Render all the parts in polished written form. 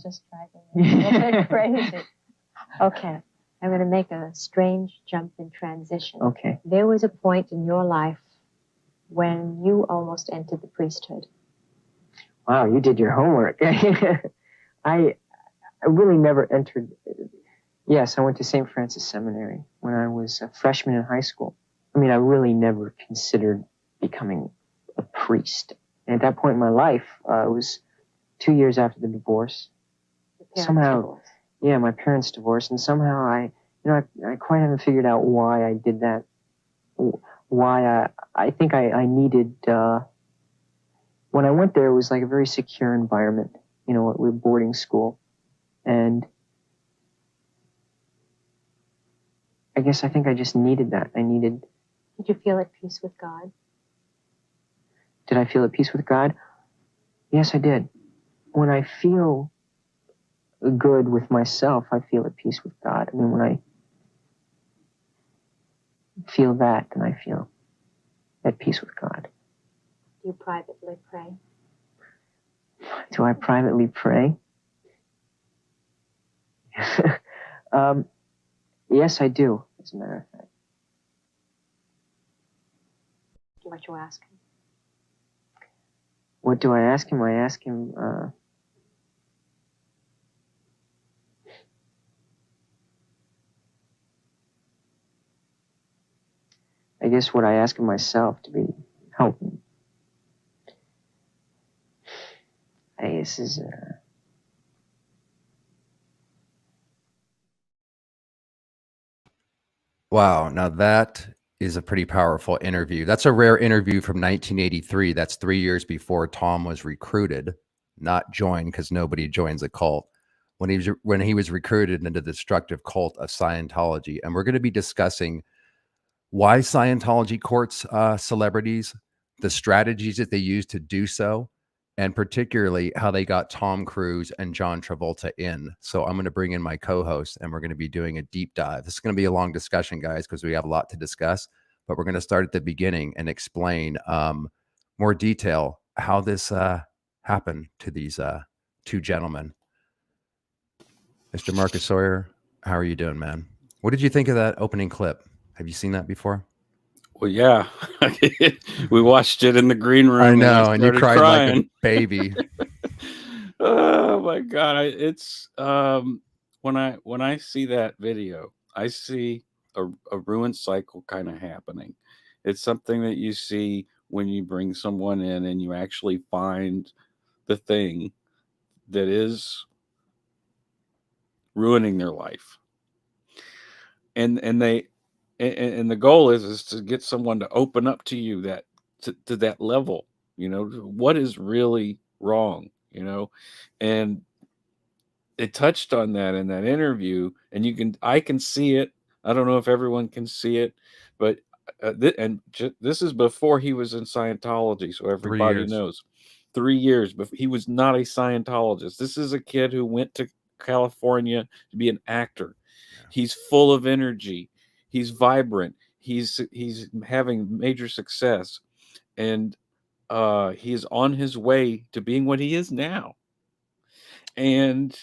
just driving me a little bit crazy. Okay. I'm going to make a strange jump in transition. Okay. There was a point in your life when you almost entered the priesthood. Wow, you did your homework. I really never entered. Yes, I went to St. Francis Seminary when I was a freshman in high school. I mean, I really never considered becoming a priest. And at that point in my life, it was 2 years after the divorce. Somehow, yeah, my parents divorced, and somehow I quite haven't figured out why I did that. Why I think I needed. When I went there, it was like a very secure environment, with boarding school, and I guess I think I just needed that. Did you feel at peace with God? Did I feel at peace with God? Yes, I did. When I feel good with myself, I feel at peace with God. I mean, when I feel that, then I feel at peace with God. Do you privately pray? Do I privately pray? Yes, I do, as a matter of fact. What do you ask him? What do I ask him? I ask him, I guess what I ask of myself to be helping. I guess is Wow, now that is a pretty powerful interview. That's a rare interview from 1983. That's 3 years before Tom was recruited, not joined, because nobody joins a cult. When he was recruited into the destructive cult of Scientology, and we're going to be discussing why Scientology courts celebrities, the strategies that they use to do so, and particularly how they got Tom Cruise and John Travolta in. So I'm going to bring in my co-host, and we're going to be doing a deep dive. This is going to be a long discussion, guys, because we have a lot to discuss, but we're going to start at the beginning and explain more detail how this happened to these two gentlemen. Mr. Marcus Sawyer, how are you doing, man? What did you think of that opening clip? Have you seen that before? Well, yeah, we watched it in the green room. I know, and you cried crying like a baby. Oh my God! It's when I see that video, I see a ruined cycle kind of happening. It's something that you see when you bring someone in and you actually find the thing that is ruining their life, and the goal is to get someone to open up to you that to that level, what is really wrong, and it touched on that in that interview, and I can see it. I don't know if everyone can see it, but this is before he was in Scientology, so everybody knows. 3 years, but he was not a Scientologist. This is a kid who went to California to be an actor. Yeah. He's full of energy. He's vibrant. He's having major success, and he is on his way to being what he is now. And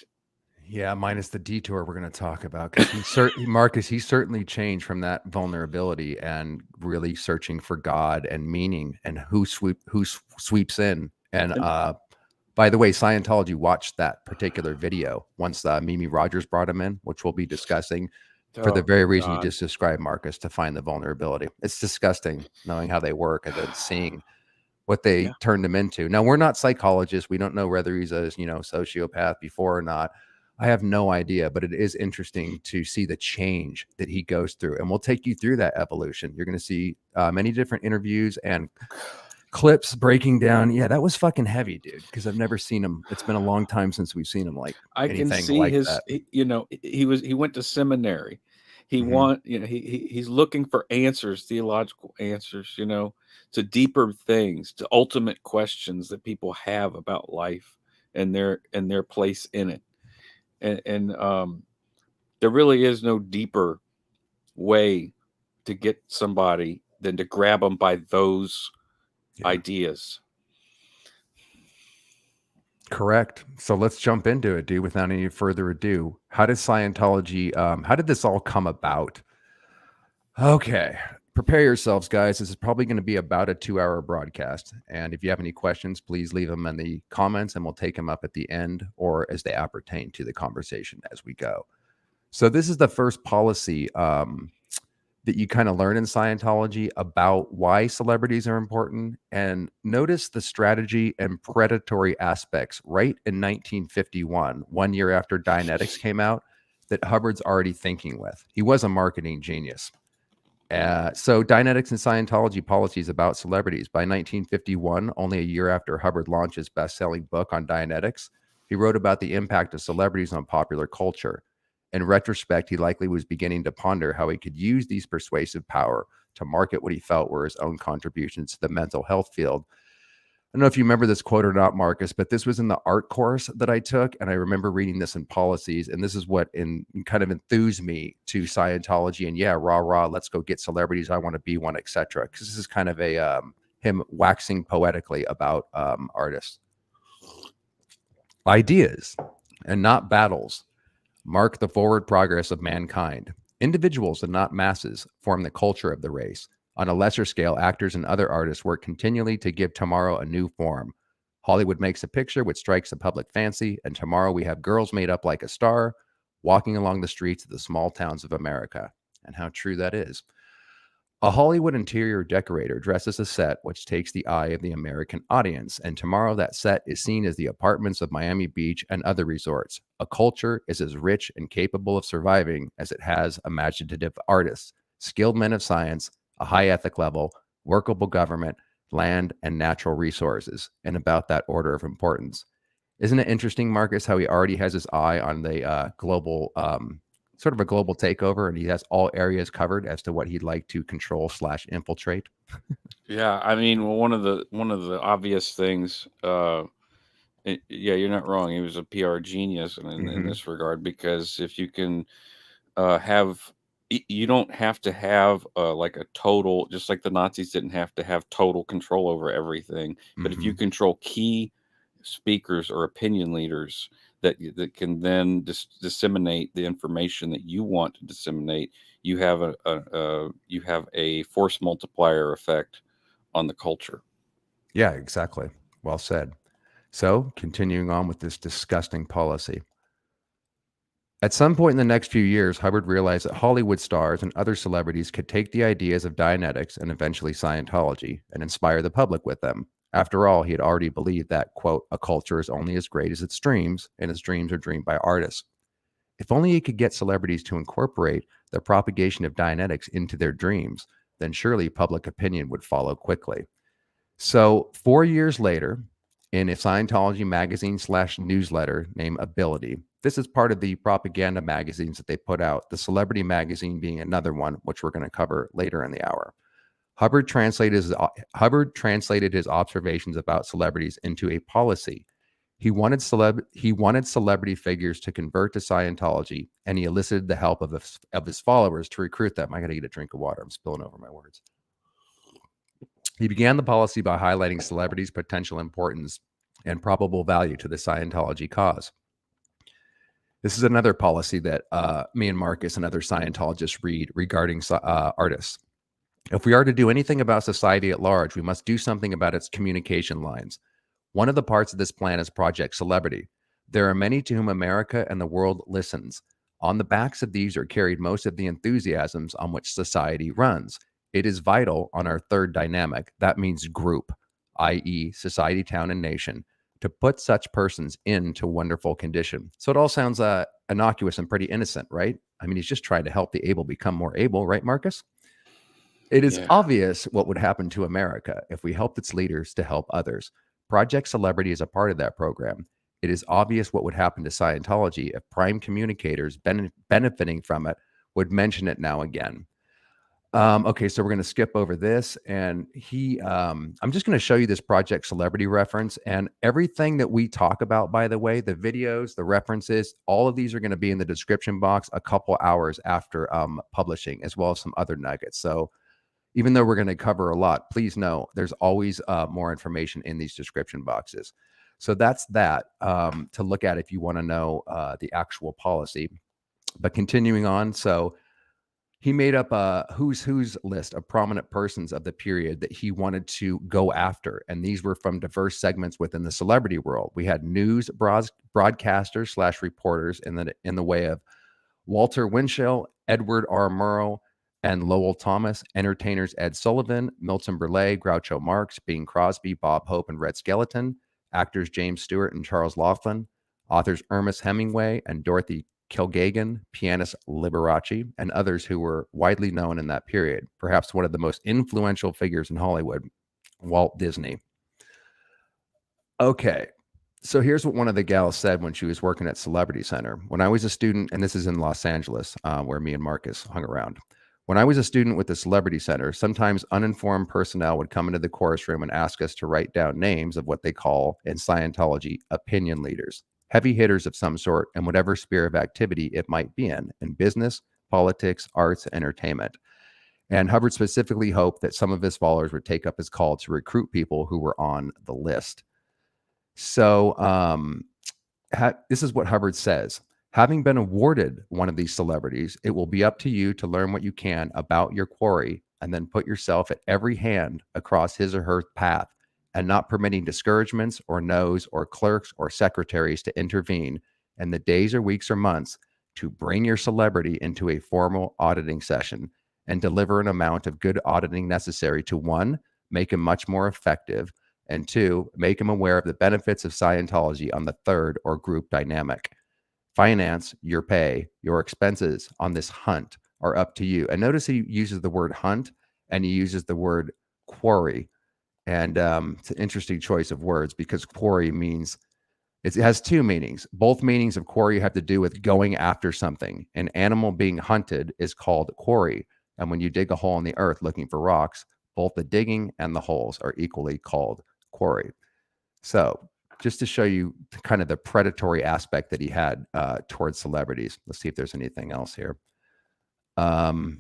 yeah, minus the detour we're going to talk about, because Marcus, he certainly changed from that vulnerability and really searching for God and meaning and who sweeps in. And by the way, Scientology watched that particular video once Mimi Rogers brought him in, which we'll be discussing for the very reason you just described, Marcus, to find the vulnerability. It's disgusting knowing how they work and then seeing what they turned him into. Now, we're not psychologists. We don't know whether he's a sociopath before or not. I have no idea, but it is interesting to see the change that he goes through. And we'll take you through that evolution. You're going to see many different interviews and clips breaking down. Yeah, that was fucking heavy, dude, because I've never seen him. It's been a long time since we've seen him like I anything can see like his, that. He went to seminary. He's looking for answers, theological answers, to deeper things, to ultimate questions that people have about life and their place in it. And there really is no deeper way to get somebody than to grab them by those ideas. Correct. So let's jump into it, dude, without any further ado. How did Scientology, how did this all come about? Okay. Prepare yourselves, guys. This is probably going to be about a 2-hour broadcast. And if you have any questions, please leave them in the comments and we'll take them up at the end or as they appertain to the conversation as we go. So this is the first policy that you kind of learn in Scientology about why celebrities are important. And notice the strategy and predatory aspects right in 1951, 1 year after Dianetics came out, that Hubbard's already thinking with. He was a marketing genius. So Dianetics and Scientology policies about celebrities. By 1951, only a year after Hubbard launched his best-selling book on Dianetics, he wrote about the impact of celebrities on popular culture. In retrospect, he likely was beginning to ponder how he could use these persuasive power to market what he felt were his own contributions to the mental health field. I don't know if you remember this quote or not, Marcus, but this was in the art course that I took, and I remember reading this in policies, and this is what kind of enthused me to Scientology. And yeah, rah, let's go get celebrities. I want to be one, etc. Because this is kind of a him waxing poetically about artists. Ideas and not battles mark the forward progress of mankind. Individuals and not masses form the culture of the race. On a lesser scale, actors and other artists work continually to give tomorrow a new form. Hollywood makes a picture which strikes the public fancy, and tomorrow we have girls made up like a star, walking along the streets of the small towns of America. And how true that is. A Hollywood interior decorator dresses a set which takes the eye of the American audience, and tomorrow that set is seen as the apartments of Miami Beach and other resorts. A culture is as rich and capable of surviving as it has imaginative artists, skilled men of science, a high ethic level, workable government, land, and natural resources, and about that order of importance. Isn't it interesting, Marcus, how he already has his eye on the global, sort of a global takeover, and he has all areas covered as to what he'd like to control / infiltrate? Yeah, I mean, well, one of the obvious things, yeah, you're not wrong. He was a PR genius in this regard, because if you can you don't have to have like a total, just like the Nazis didn't have to have total control over everything. But if you control key speakers or opinion leaders that can then disseminate the information that you want to disseminate, you have a force multiplier effect on the culture. Yeah, exactly. Well said. So, continuing on with this disgusting policy. At some point in the next few years, Hubbard realized that Hollywood stars and other celebrities could take the ideas of Dianetics and eventually Scientology and inspire the public with them. After all, he had already believed that, quote, a culture is only as great as its dreams, and its dreams are dreamed by artists. If only he could get celebrities to incorporate the propagation of Dianetics into their dreams, then surely public opinion would follow quickly. So 4 years later, in a Scientology magazine / newsletter named Ability, this is part of the propaganda magazines that they put out, the Celebrity magazine being another one, which we're going to cover later in the hour. Hubbard translated his observations about celebrities into a policy. He wanted celebrity figures to convert to Scientology, and he elicited the help of his followers to recruit them. I got to get a drink of water. I'm spilling over my words. He began the policy by highlighting celebrities' potential importance and probable value to the Scientology cause. This is another policy that me and Marcus and other Scientologists read regarding artists. If we are to do anything about society at large, we must do something about its communication lines. One of the parts of this plan is Project Celebrity. There are many to whom America and the world listens. On the backs of these are carried most of the enthusiasms on which society runs. It is vital on our third dynamic, that means group, i.e. society, town, and nation, to put such persons into wonderful condition. So it all sounds innocuous and pretty innocent, right? I mean, he's just trying to help the able become more able, right, Marcus? It is obvious what would happen to America if we helped its leaders to help others. Project Celebrity is a part of that program. It is obvious what would happen to Scientology if prime communicators benefiting from it would mention it now and again. Okay, so we're going to skip over this, and I'm just going to show you this Project Celebrity reference, and everything that we talk about, by the way, the videos, the references, all of these are going to be in the description box a couple hours after publishing, as well as some other nuggets. So even though we're going to cover a lot, please know there's always more information in these description boxes. So that's that to look at if you want to know the actual policy. But continuing on, so he made up a who's list of prominent persons of the period that he wanted to go after. And these were from diverse segments within the celebrity world. We had news broadcasters / reporters in the way of Walter Winchell, Edward R. Murrow, and Lowell Thomas, entertainers Ed Sullivan, Milton Berle, Groucho Marx, Bing Crosby, Bob Hope, and Red Skeleton, actors James Stewart and Charles Laughlin, authors Ernest Hemingway and Dorothy Kilgallen, pianist Liberace, and others who were widely known in that period. Perhaps one of the most influential figures in Hollywood, Walt Disney. Okay, so here's what one of the gals said when she was working at Celebrity Center. When I was a student, and this is in Los Angeles, where me and Marcus hung around. When I was a student with the Celebrity Center, sometimes uninformed personnel would come into the chorus room and ask us to write down names of what they call in Scientology opinion leaders, heavy hitters of some sort in whatever sphere of activity it might be in business, politics, arts, entertainment. And Hubbard specifically hoped that some of his followers would take up his call to recruit people who were on the list. So this is what Hubbard says. Having been awarded one of these celebrities, it will be up to you to learn what you can about your quarry and then put yourself at every hand across his or her path, and not permitting discouragements or no's or clerks or secretaries to intervene in the days or weeks or months to bring your celebrity into a formal auditing session and deliver an amount of good auditing necessary to, 1, make him much more effective, and 2, make him aware of the benefits of Scientology on the third or group dynamic. Finance, your pay, your expenses on this hunt are up to you. And notice he uses the word hunt and he uses the word quarry. And it's an interesting choice of words because quarry means, it has two meanings. Both meanings of quarry have to do with going after something. An animal being hunted is called quarry. And when you dig a hole in the earth looking for rocks, both the digging and the holes are equally called quarry. So just to show you kind of the predatory aspect that he had towards celebrities. Let's see if there's anything else here. Let's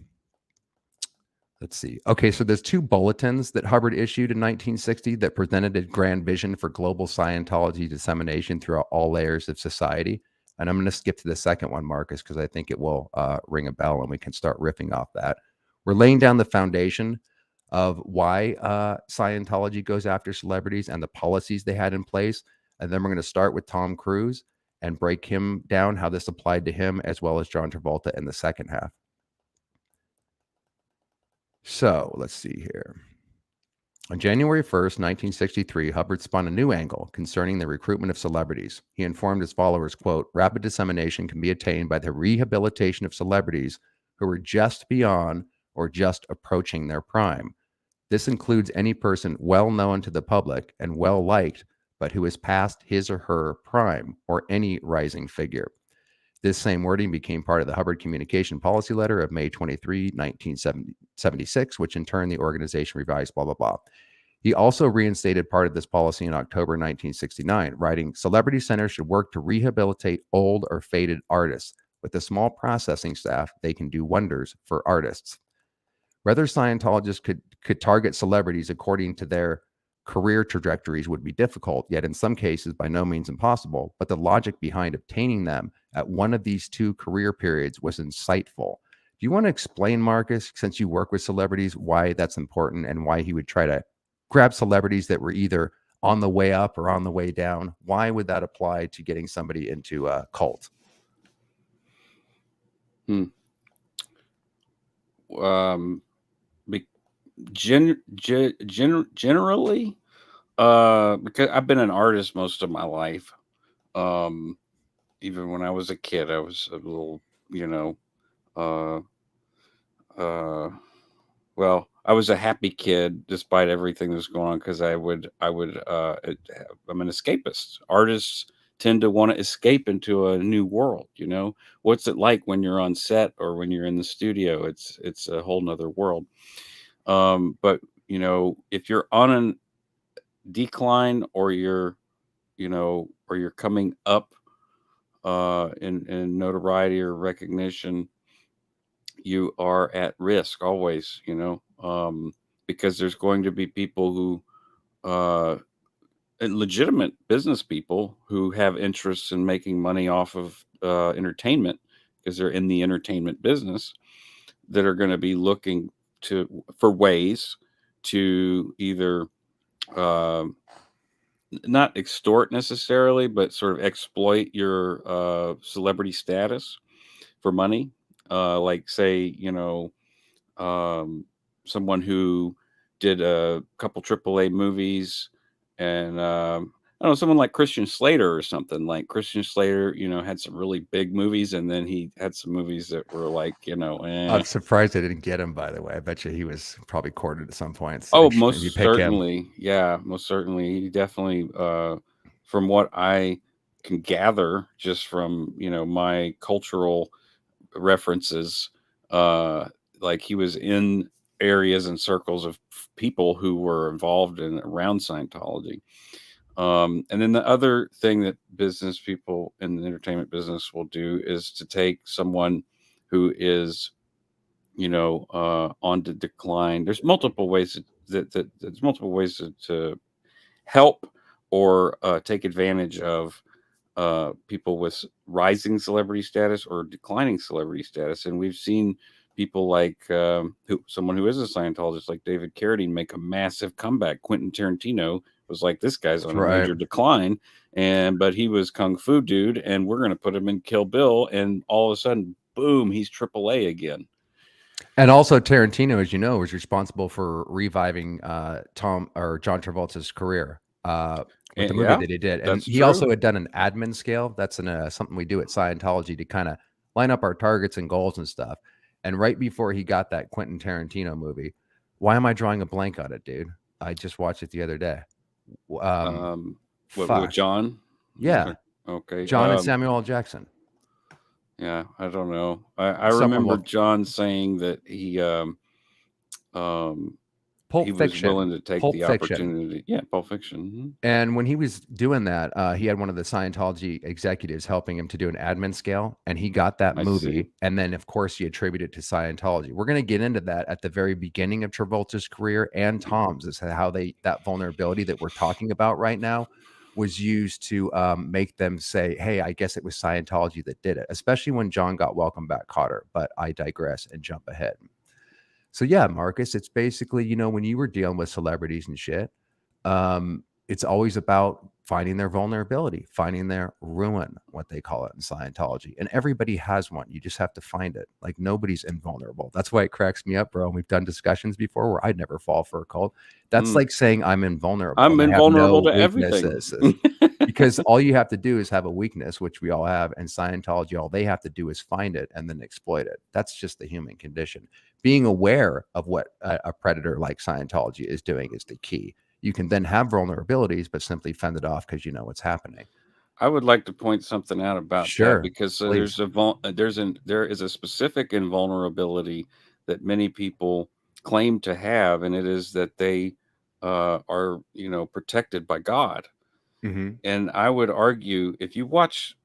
see. Okay, so there's 2 bulletins that Hubbard issued in 1960 that presented a grand vision for global Scientology dissemination throughout all layers of society. And I'm going to skip to the second one, Marcus, because I think it will ring a bell and we can start riffing off that. We're laying down the foundation of why Scientology goes after celebrities and the policies they had in place. And then we're going to start with Tom Cruise and break him down, how this applied to him, as well as John Travolta in the second half. So let's see here. On January 1st, 1963, Hubbard spun a new angle concerning the recruitment of celebrities. He informed his followers, quote, rapid dissemination can be attained by the rehabilitation of celebrities who are just beyond or just approaching their prime. This includes any person well known to the public and well liked, but who is past his or her prime, or any rising figure. This same wording became part of the Hubbard Communication Policy Letter of May 23, 1976, which in turn the organization revised, blah, blah, blah. He also reinstated part of this policy in October 1969, writing, celebrity centers should work to rehabilitate old or faded artists. With a small processing staff, they can do wonders for artists. Whether Scientologists could target celebrities according to their career trajectories would be difficult, yet in some cases by no means impossible, but the logic behind obtaining them at one of these 2 career periods was insightful. Do you want to explain, Marcus, since you work with celebrities, why that's important and why he would try to grab celebrities that were either on the way up or on the way down? Why would that apply to getting somebody into a cult? Generally, because I've been an artist most of my life. Even when I was a kid, I was a little, well, I was a happy kid despite everything that was going on, because I'm an escapist. Artists tend to want to escape into a new world. What's it like when you're on set or when you're in the studio? It's a whole nother world. But if you're on a decline, or you're coming up in notoriety or recognition, you are at risk always, because there's going to be people who legitimate business people who have interests in making money off of entertainment because they're in the entertainment business that are going to be looking for ways to either not extort necessarily, but sort of exploit your celebrity status for money. Like say, someone who did a couple AAA movies and I don't know, someone like Christian Slater or something. Like Christian Slater, had some really big movies, and then he had some movies that were like, I'm surprised they didn't get him, by the way. I bet you he was probably courted at some point. So Oh, they should maybe most pick him. certainly. Yeah, most certainly. He definitely, from what I can gather just from, my cultural references, like he was in areas and circles of people who were involved in around Scientology. And then the other thing that business people in the entertainment business will do is to take someone who is, on the decline. There's multiple ways to help or take advantage of people with rising celebrity status or declining celebrity status, and we've seen people like someone who is a Scientologist, like David Carradine, make a massive comeback. Quentin Tarantino was like, this guy's on a major decline, but he was Kung Fu dude, and we're going to put him in Kill Bill, and all of a sudden, boom, he's AAA again. And also Tarantino, as you know, was responsible for reviving John Travolta's career with the movie that he did. And he also had done an admin scale. That's something we do at Scientology to kind of line up our targets and goals and stuff. And right before he got that Quentin Tarantino movie, why am I drawing a blank on it, dude? I just watched it the other day. With John? Yeah. Okay. John and Samuel L. Jackson. Yeah, I don't know. I remember John saying that he was willing to take the opportunity. Yeah, Pulp Fiction. Mm-hmm. And when he was doing that, he had one of the Scientology executives helping him to do an admin scale, and he got that movie. And then, of course, he attributed it to Scientology. We're going to get into that at the very beginning of Travolta's career and Tom's, is how that vulnerability that we're talking about right now was used to make them say, hey, I guess it was Scientology that did it, especially when John got Welcome Back Kotter. But I digress and jump ahead. So yeah, Marcus, it's basically, when you were dealing with celebrities and shit, it's always about finding their vulnerability, finding their ruin, what they call it in Scientology. And everybody has one. You just have to find it. Like, nobody's invulnerable. That's why it cracks me up, bro. And we've done discussions before where I'd never fall for a cult. That's like saying I'm invulnerable. I'm invulnerable to everything. Because all you have to do is have a weakness, which we all have. And Scientology, all they have to do is find it and then exploit it. That's just the human condition. Being aware of what a predator like Scientology is doing is the key. You can then have vulnerabilities, but simply fend it off because you know what's happening. I would like to point something out about that, because there is a specific invulnerability that many people claim to have, and it is that they are protected by God. Mm-hmm. And I would argue, if you watch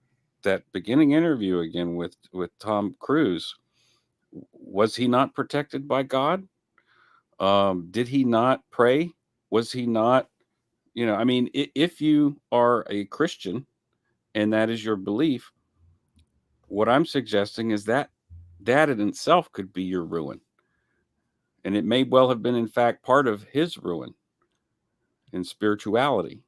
that beginning interview again with Tom Cruise, was he not protected by God? Did he not pray? Was he not, if you are a Christian and that is your belief, what I'm suggesting is that in itself could be your ruin. And it may well have been, in fact, part of his ruin in spirituality,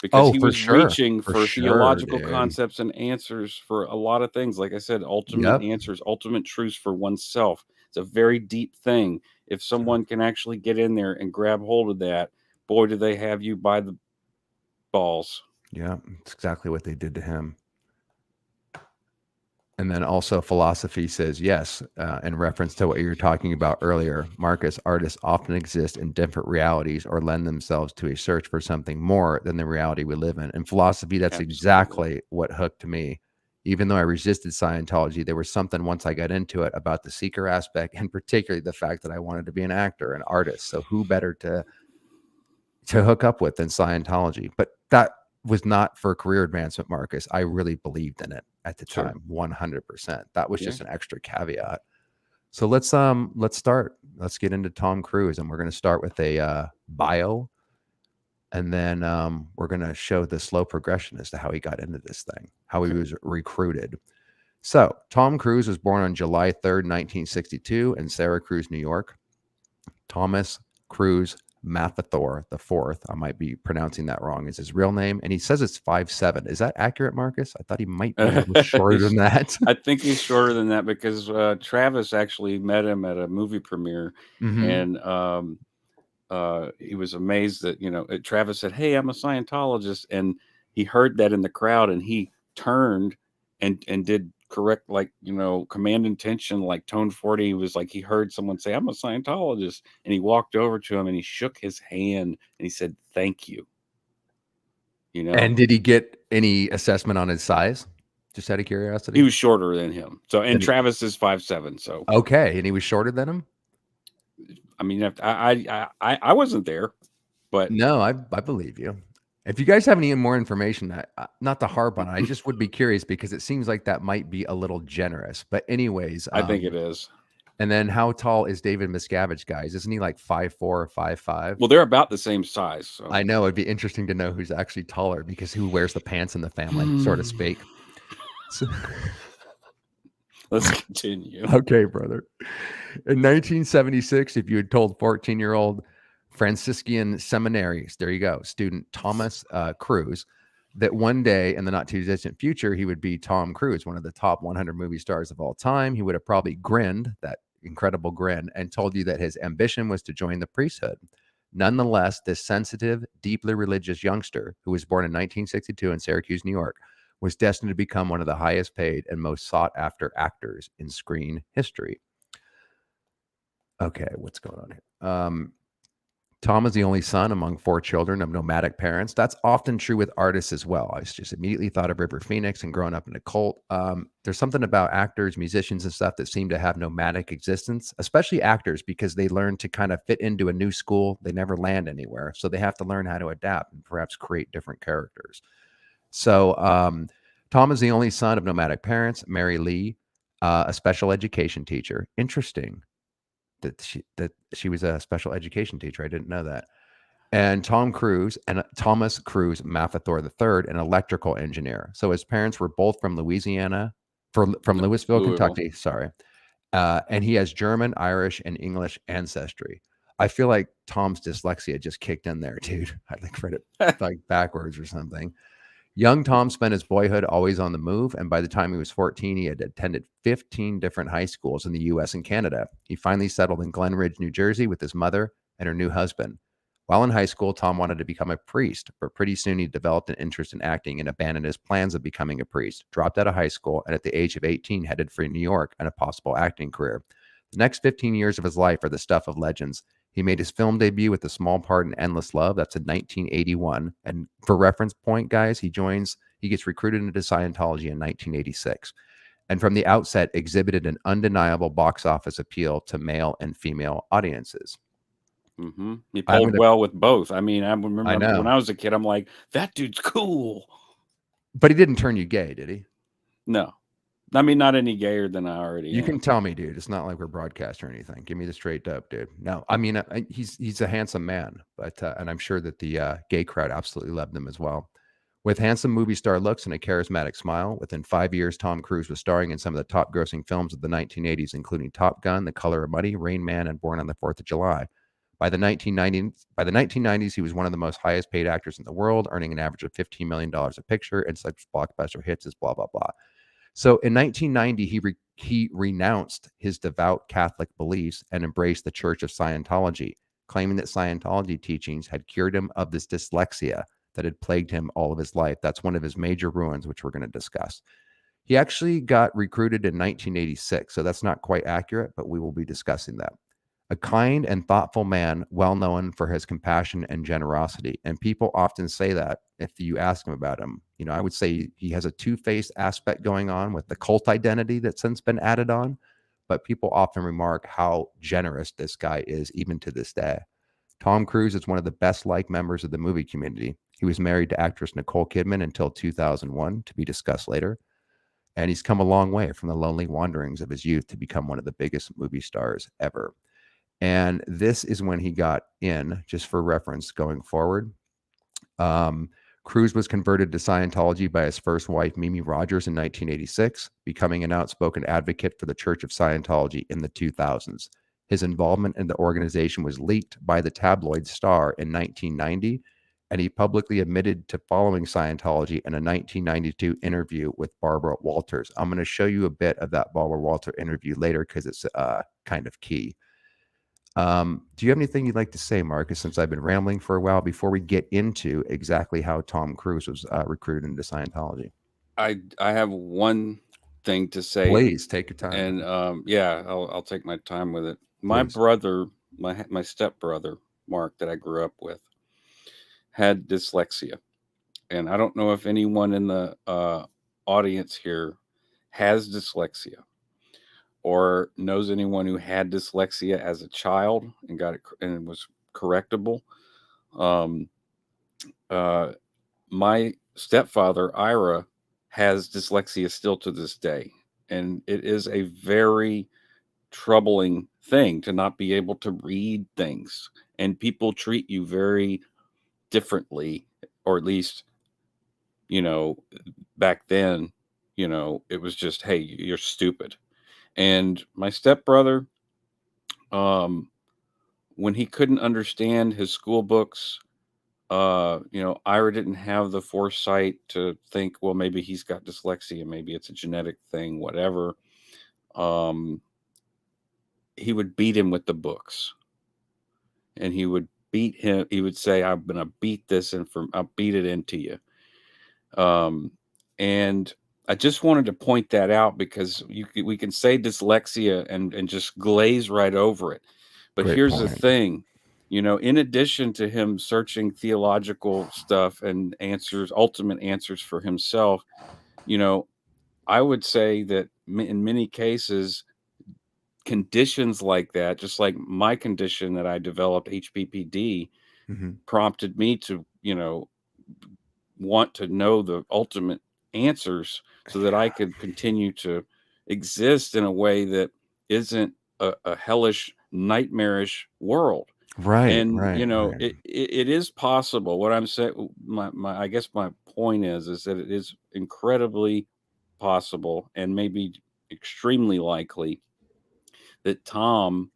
because he was reaching for theological concepts and answers for a lot of things. Like I said, ultimate answers, ultimate truths for oneself. It's a very deep thing. If someone can actually get in there and grab hold of that, boy, do they have you by the balls. Yeah, it's exactly what they did to him. And then also philosophy says, yes, in reference to what you were talking about earlier, Marcus, artists often exist in different realities or lend themselves to a search for something more than the reality we live in. In philosophy, that's exactly what hooked me. Even though I resisted Scientology, there was something once I got into it about the seeker aspect, and particularly the fact that I wanted to be an actor, an artist. So who better to hook up with than Scientology? But that was not for career advancement, Marcus. I really believed in it at the time, 100%. That was just an extra caveat. So let's start. Let's get into Tom Cruise, and we're going to start with a bio. And then we're going to show the slow progression as to how he got into this thing, how he was recruited. So Tom Cruise was born on July 3rd, 1962 in Syracuse, New York. Thomas Cruise Mathathor the fourth, I might be pronouncing that wrong, is his real name. And he says it's 5'7". Is that accurate, Marcus? I thought he might be a little shorter than that. I think he's shorter than that because Travis actually met him at a movie premiere. And he was amazed that, Travis said, "Hey, I'm a Scientologist." And he heard that in the crowd and he turned and did correct, command intention, like tone 40. He was like, he heard someone say, "I'm a Scientologist." And he walked over to him and he shook his hand and he said, "Thank you." And did he get any assessment on his size? Just out of curiosity. He was shorter than him. And Travis is 5'7". So okay. And he was shorter than him? I mean, I wasn't there, but no, I believe you. If you guys have any more information, not to harp on it, I just would be curious because it seems like that might be a little generous. But anyways, I think it is. And then how tall is David Miscavige, guys? Isn't he like 5'4" or 5'5"? Well, they're about the same size. So. I know it'd be interesting to know who's actually taller because who wears the pants in the family, so to speak. So, let's continue. Okay, brother. In 1976, if you had told 14-year-old Franciscan seminaries, there you go, student Thomas Cruise, that one day in the not too distant future, he would be Tom Cruise, one of the top 100 movie stars of all time, he would have probably grinned, that incredible grin, and told you that his ambition was to join the priesthood. Nonetheless, this sensitive, deeply religious youngster, who was born in 1962 in Syracuse, New York, was destined to become one of the highest paid and most sought after actors in screen history. Okay, what's going on here? Tom is the only son among 4 children of nomadic parents. That's often true with artists as well. I just immediately thought of River Phoenix and growing up in a cult. There's something about actors, musicians, and stuff that seem to have nomadic existence, especially actors, because they learn to kind of fit into a new school. They never land anywhere. So they have to learn how to adapt and perhaps create different characters. So Tom is the only son of nomadic parents. Mary Lee, a special education teacher. Interesting. That she was a special education teacher. I didn't know that. And Thomas Cruise Mathathor III, an electrical engineer. So his parents were both from Louisiana, from Louisville, Kentucky. Sorry. And he has German, Irish, and English ancestry. I feel like Tom's dyslexia just kicked in there, dude. I think read it like backwards or something. Young Tom spent his boyhood always on the move, and by the time he was 14, he had attended 15 different high schools in the U.S. and Canada. He finally settled in Glen Ridge, New Jersey with his mother and her new husband. While in high school, Tom wanted to become a priest, but pretty soon he developed an interest in acting and abandoned his plans of becoming a priest, dropped out of high school, and at the age of 18 headed for New York and a possible acting career. The next 15 years of his life are the stuff of legends. He made his film debut with a small part in Endless Love. That's in 1981. And for reference point, guys, he gets recruited into Scientology in 1986. And from the outset, exhibited an undeniable box office appeal to male and female audiences. Mm-hmm. He pulled well with both. I mean, I remember when I was a kid, I'm like, that dude's cool. But he didn't turn you gay, did he? No. I mean, not any gayer than I already am. You can tell me, dude. It's not like we're broadcast or anything. Give me the straight up, dude. No, I mean, he's a handsome man, but and I'm sure that the gay crowd absolutely loved him as well. With handsome movie star looks and a charismatic smile, within 5 years, Tom Cruise was starring in some of the top grossing films of the 1980s, including Top Gun, The Color of Money, Rain Man, and Born on the 4th of July. By the 1990s, he was one of the most highest paid actors in the world, earning an average of $15 million a picture and such blockbuster hits as blah, blah, blah. So in 1990, he renounced his devout Catholic beliefs and embraced the Church of Scientology, claiming that Scientology teachings had cured him of this dyslexia that had plagued him all of his life. That's one of his major ruins, which we're going to discuss. He actually got recruited in 1986, so that's not quite accurate, but we will be discussing that. A kind and thoughtful man, well known for his compassion and generosity. And people often say that if you ask him about him. You know, I would say he has a two-faced aspect going on with the cult identity that's since been added on. But people often remark how generous this guy is even to this day. Tom Cruise is one of the best-liked members of the movie community. He was married to actress Nicole Kidman until 2001, to be discussed later. And he's come a long way from the lonely wanderings of his youth to become one of the biggest movie stars ever. And this is when he got in, just for reference going forward. Cruise was converted to Scientology by his first wife, Mimi Rogers, in 1986, becoming an outspoken advocate for the Church of Scientology in the 2000s. His involvement in the organization was leaked by the tabloid Star in 1990, and he publicly admitted to following Scientology in a 1992 interview with Barbara Walters. I'm going to show you a bit of that Barbara Walters interview later because it's kind of key. Do you have anything you'd like to say, Marcus, since I've been rambling for a while, before we get into exactly how Tom Cruise was recruited into Scientology? I have one thing to say. Please take your time. And yeah, I'll take my time with it. My brother, my stepbrother, Mark, that I grew up with, had dyslexia. And I don't know if anyone in the audience here has dyslexia or knows anyone who had dyslexia as a child and got it and it was correctable. My stepfather, Ira, has dyslexia still to this day. And it is a very troubling thing to not be able to read things. And people treat you very differently, or at least, you know, back then, you know, it was just, hey, you're stupid. And my stepbrother, when he couldn't understand his school books, you know, Ira didn't have the foresight to think, well, maybe he's got dyslexia, maybe it's a genetic thing, whatever. He would beat him with the books, and he would beat him. He would say, I'm going to beat this and I'll beat it into you. And I just wanted to point that out because we can say dyslexia and just glaze right over it. But Great here's point. the thing, you know, in addition to him searching theological stuff and answers, ultimate answers for himself, you know, I would say that in many cases, conditions like that, just like my condition that I developed, HPPD, prompted me to, you know, want to know the ultimate answers so that I could continue to exist in a way that isn't a hellish, nightmarish world. Right. And you know, it is possible. What I'm saying, I guess my point is that it is incredibly possible and maybe extremely likely that Tom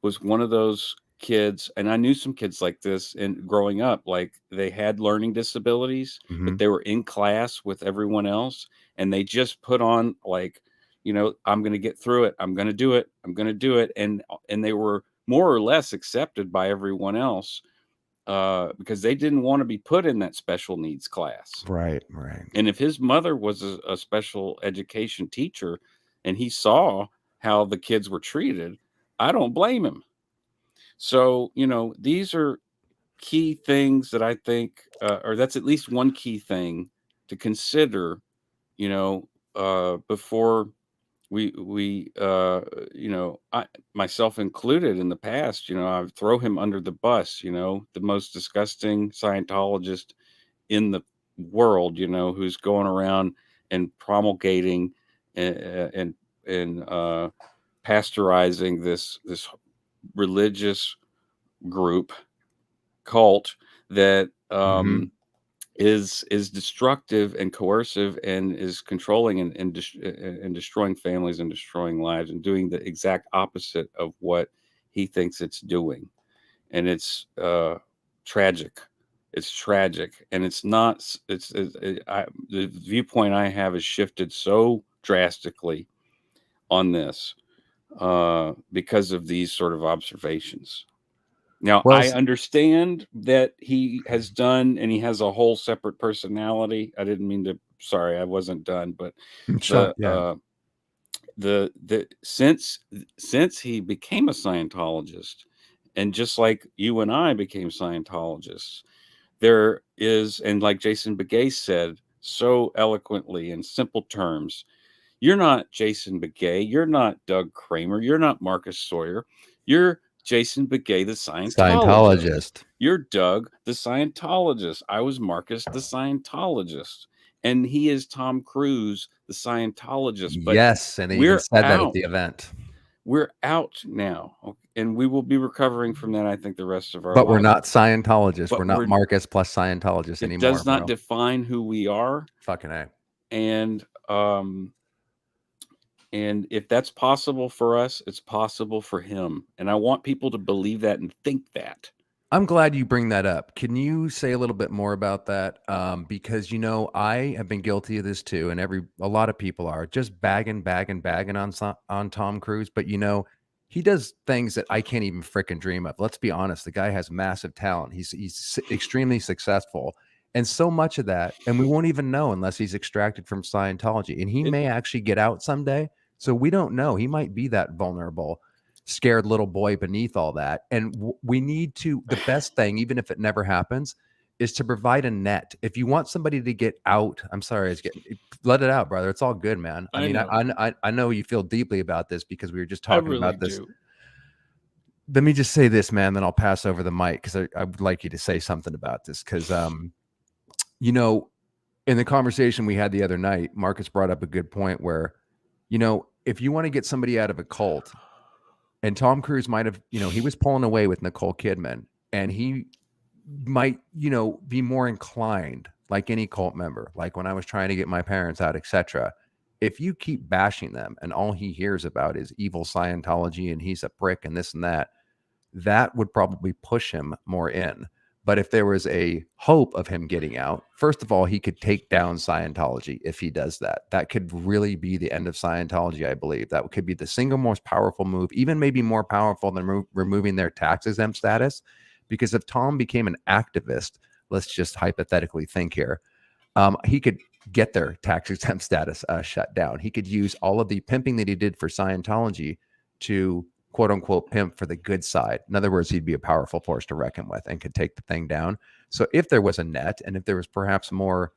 was one of those kids, and I knew some kids like this and growing up, like they had learning disabilities, but they were in class with everyone else, and they just put on like, you know, I'm going to get through it. I'm going to do it. I'm going to do it. And they were more or less accepted by everyone else because they didn't want to be put in that special needs class. Right. And if his mother was a special education teacher and he saw how the kids were treated, I don't blame him. So, you know, these are key things that I think, or that's at least one key thing to consider, you know, before we you know, I myself included in the past, you know, I throw him under the bus, you know, the most disgusting Scientologist in the world, you know, who's going around and promulgating and pasteurizing this religious group cult that is destructive and coercive and is controlling and destroying families and destroying lives and doing the exact opposite of what he thinks it's doing. And it's tragic. It's tragic, and it's not. The viewpoint I have has shifted so drastically on this because of these sort of observations. Now, I understand that he has done, and he has a whole separate personality. I didn't mean to. Sorry, I wasn't done. But since he became a Scientologist, and just like you and I became Scientologists, there is, and like Jason Begay said so eloquently in simple terms, you're not Jason Begay, you're not Doug Kramer, you're not Marcus Sawyer, you're Jason Begay, the Scientologist. You're Doug, the Scientologist. I was Marcus, the Scientologist. And he is Tom Cruise, the Scientologist. But yes, and he even said that at the event. we're out now, and we will be recovering from that, I think, the rest of our But lives. we're not Scientologists. But we're not Marcus plus Scientologists it anymore. does not bro. define who we are. Fucking A. And if that's possible for us, it's possible for him. And I want people to believe that and think that. I'm glad you bring that up. Can you say a little bit more about that? Because, you know, I have been guilty of this too. And a lot of people are just bagging on Tom Cruise. But, you know, he does things that I can't even freaking dream of. Let's be honest. The guy has massive talent. He's extremely successful. And so much of that, and we won't even know unless he's extracted from Scientology. And he may actually get out someday. So we don't know. He might be that vulnerable, scared little boy beneath all that. And we need to, the best thing, even if it never happens, is to provide a net. If you want somebody to get out, I'm sorry, let it out, brother. It's all good, man. I mean, I know you feel deeply about this because we were just talking about this. Let me just say this, man, then I'll pass over the mic because I would like you to say something about this. Because, you know, in the conversation we had the other night, Marcus brought up a good point where, you know, if you want to get somebody out of a cult, and Tom Cruise might have, you know, he was pulling away with Nicole Kidman, and he might, you know, be more inclined, like any cult member, like when I was trying to get my parents out, etc. If you keep bashing them and all he hears about is evil Scientology and he's a prick and this and that, that would probably push him more in. But if there was a hope of him getting out, first of all, he could take down Scientology if he does that. That could really be the end of Scientology, I believe. That could be the single most powerful move, even maybe more powerful than removing their tax exempt status. Because if Tom became an activist, let's just hypothetically think here, he could get their tax exempt status shut down. He could use all of the pimping that he did for Scientology to quote unquote pimp for the good side. In other words, he'd be a powerful force to reckon with and could take the thing down. So if there was a net and if there was perhaps more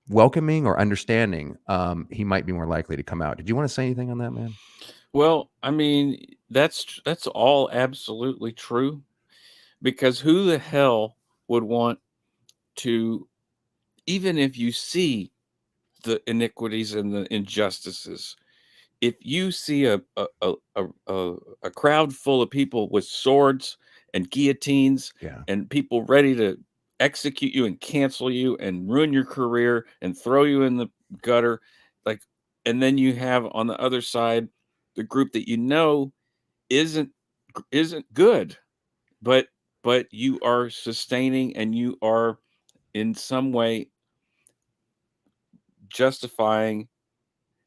welcoming or understanding, he might be more likely to come out. Did you want to say anything on that, man? Well, I mean, that's all absolutely true, because who the hell would want to, even if you see the iniquities and the injustices, if you see a crowd full of people with swords and guillotines, and people ready to execute you and cancel you and ruin your career and throw you in the gutter, like, and then you have on the other side the group that you know isn't good, but you are sustaining and you are in some way justifying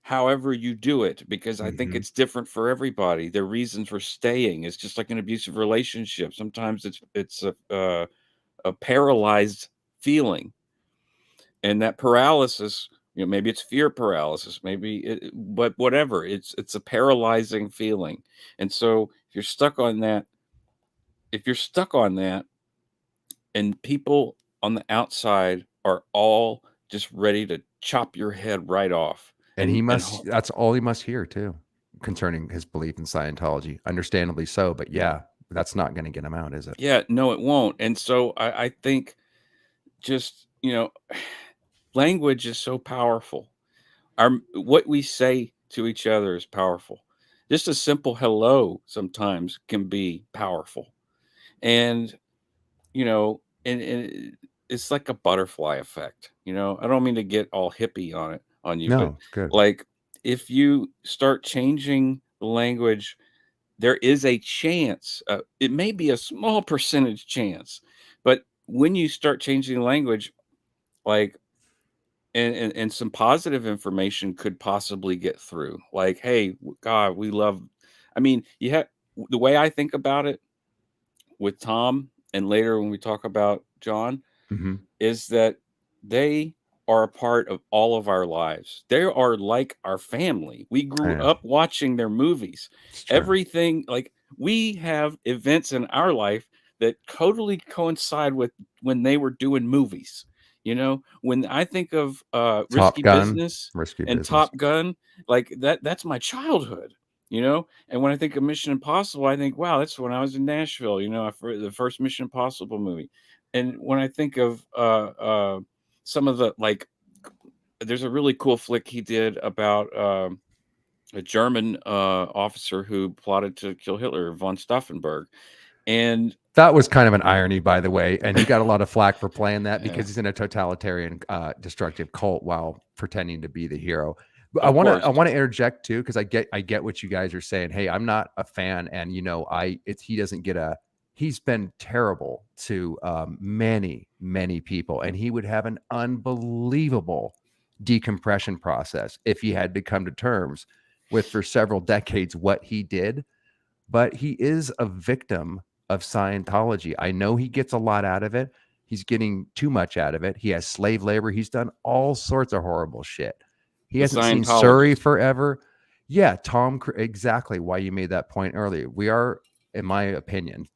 however you do it, because I think it's different for everybody. Their reasons for staying is just like an abusive relationship. Sometimes it's a paralyzed feeling, and that paralysis, you know, maybe it's fear paralysis, but whatever, it's a paralyzing feeling. And so if you're stuck on that, and people on the outside are all just ready to chop your head right off. And that's all he must hear too, concerning his belief in Scientology. Understandably so, but yeah, that's not going to get him out, is it? Yeah, no, it won't. And so I think just, you know, language is so powerful. What we say to each other is powerful. Just a simple hello sometimes can be powerful. And, you know, and it's like a butterfly effect. You know, I don't mean to get all hippie on you, but good. Like, if you start changing the language, there is a chance. It may be a small percentage chance, but when you start changing the language, like, and some positive information could possibly get through. Like, hey, God, we love. I mean, you have the way I think about it with Tom, and later when we talk about John, is that they are a part of all of our lives. They are like our family. We grew up watching their movies. Everything, like, we have events in our life that totally coincide with when they were doing movies. You know, when I think of Risky Business and Top Gun, like that's my childhood. You know, and when I think of Mission Impossible, I think, wow, that's when I was in Nashville. You know, the first Mission Impossible movie. And when I think of some of the, like, there's a really cool flick he did about a German officer who plotted to kill Hitler, von Stauffenberg. And that was kind of an irony, by the way. And he got a lot of flack for playing that Yeah. because he's in a totalitarian, destructive cult while pretending to be the hero. But Of I want course. to interject too, because I get what you guys are saying. Hey, I'm not a fan, and he doesn't get a. He's been terrible to many people, and he would have an unbelievable decompression process if he had to come to terms with for several decades what he did. But he is a victim of Scientology. I know he gets a lot out of it. He's getting too much out of it. He has slave labor. He's done all sorts of horrible shit. He hasn't seen Surrey forever. Yeah, exactly why you made that point earlier. We are, in my opinion,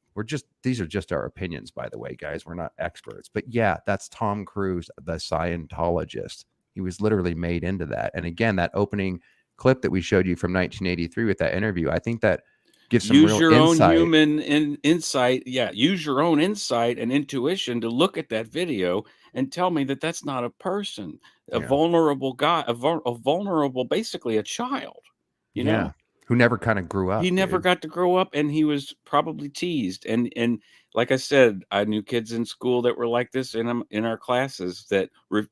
these are just our opinions, by the way, guys. We're not experts. But yeah, that's Tom Cruise, the Scientologist. He was literally made into that. And again, that opening clip that we showed you from 1983 with that interview, I think that gives some use real your insight. own human insight. Yeah, use your own insight and intuition to look at that video and tell me that that's not a person, a vulnerable guy, a vulnerable, basically a child. You know, who never kind of grew up. He never got to grow up, and he was probably teased. And like I said, I knew kids in school that were like this in our classes that were,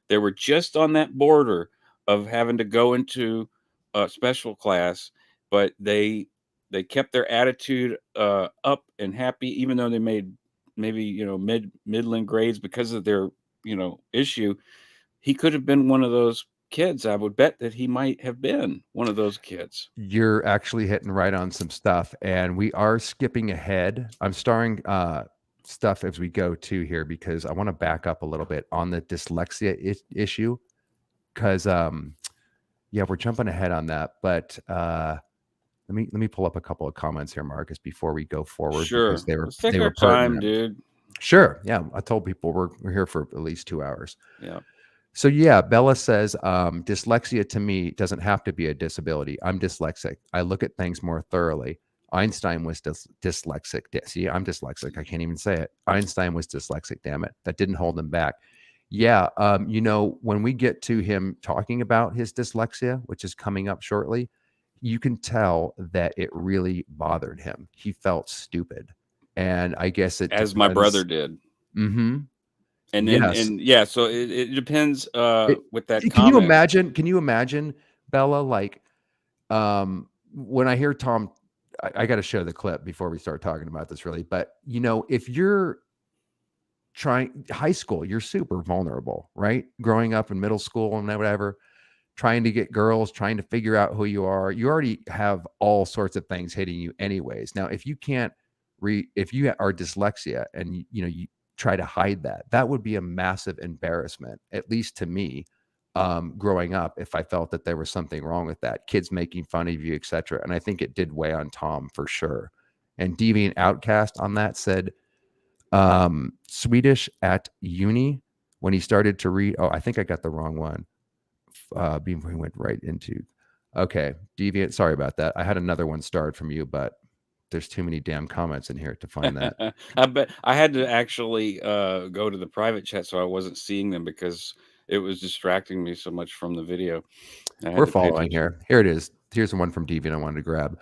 they were just on that border of having to go into a special class, but they kept their attitude up and happy, even though they made maybe middling grades because of their issue. He could have been one of those kids. I would bet that he might have been one of those kids. You're actually hitting right on some stuff, and we are skipping ahead. I'm starring stuff as we go to here because I want to back up a little bit on the dyslexia issue because we're jumping ahead on that, but let me pull up a couple of comments here, Marcus, before we go forward. Sure. Because they were Let's take our time, dude. Sure. Yeah. I told people we're here for at least 2 hours. Yeah. So yeah, Bella says, dyslexia to me doesn't have to be a disability. I'm dyslexic. I look at things more thoroughly. Einstein was dyslexic. See, I'm dyslexic. I can't even say it. Einstein was dyslexic. Damn it. That didn't hold him back. Yeah. When we get to him talking about his dyslexia, which is coming up shortly, you can tell that it really bothered him. He felt stupid. And I guess it as my brother did. Mm-hmm. And then, so it depends with that. Can you imagine, Bella, like when I hear Tom, I got to show the clip before we start talking about this really, but if you're trying high school, you're super vulnerable, right? Growing up in middle school and whatever, trying to get girls, trying to figure out who you are, you already have all sorts of things hitting you anyways. Now, if you can't if you are dyslexia and you try to hide that would be a massive embarrassment, at least to me, growing up, if I felt that there was something wrong with that, kids making fun of you, etc. And I think it did weigh on Tom for sure. And Deviant Outcast on that said, Swedish at uni when he started to read. Oh, I think I got the wrong one. We went right into. Okay, Deviant. Sorry about that. I had another one starred from you, but there's too many damn comments in here to find that. I bet I had to actually go to the private chat, so I wasn't seeing them because it was distracting me so much from the video. We're following here. Here it is. Here's the one from Deviant I wanted to grab.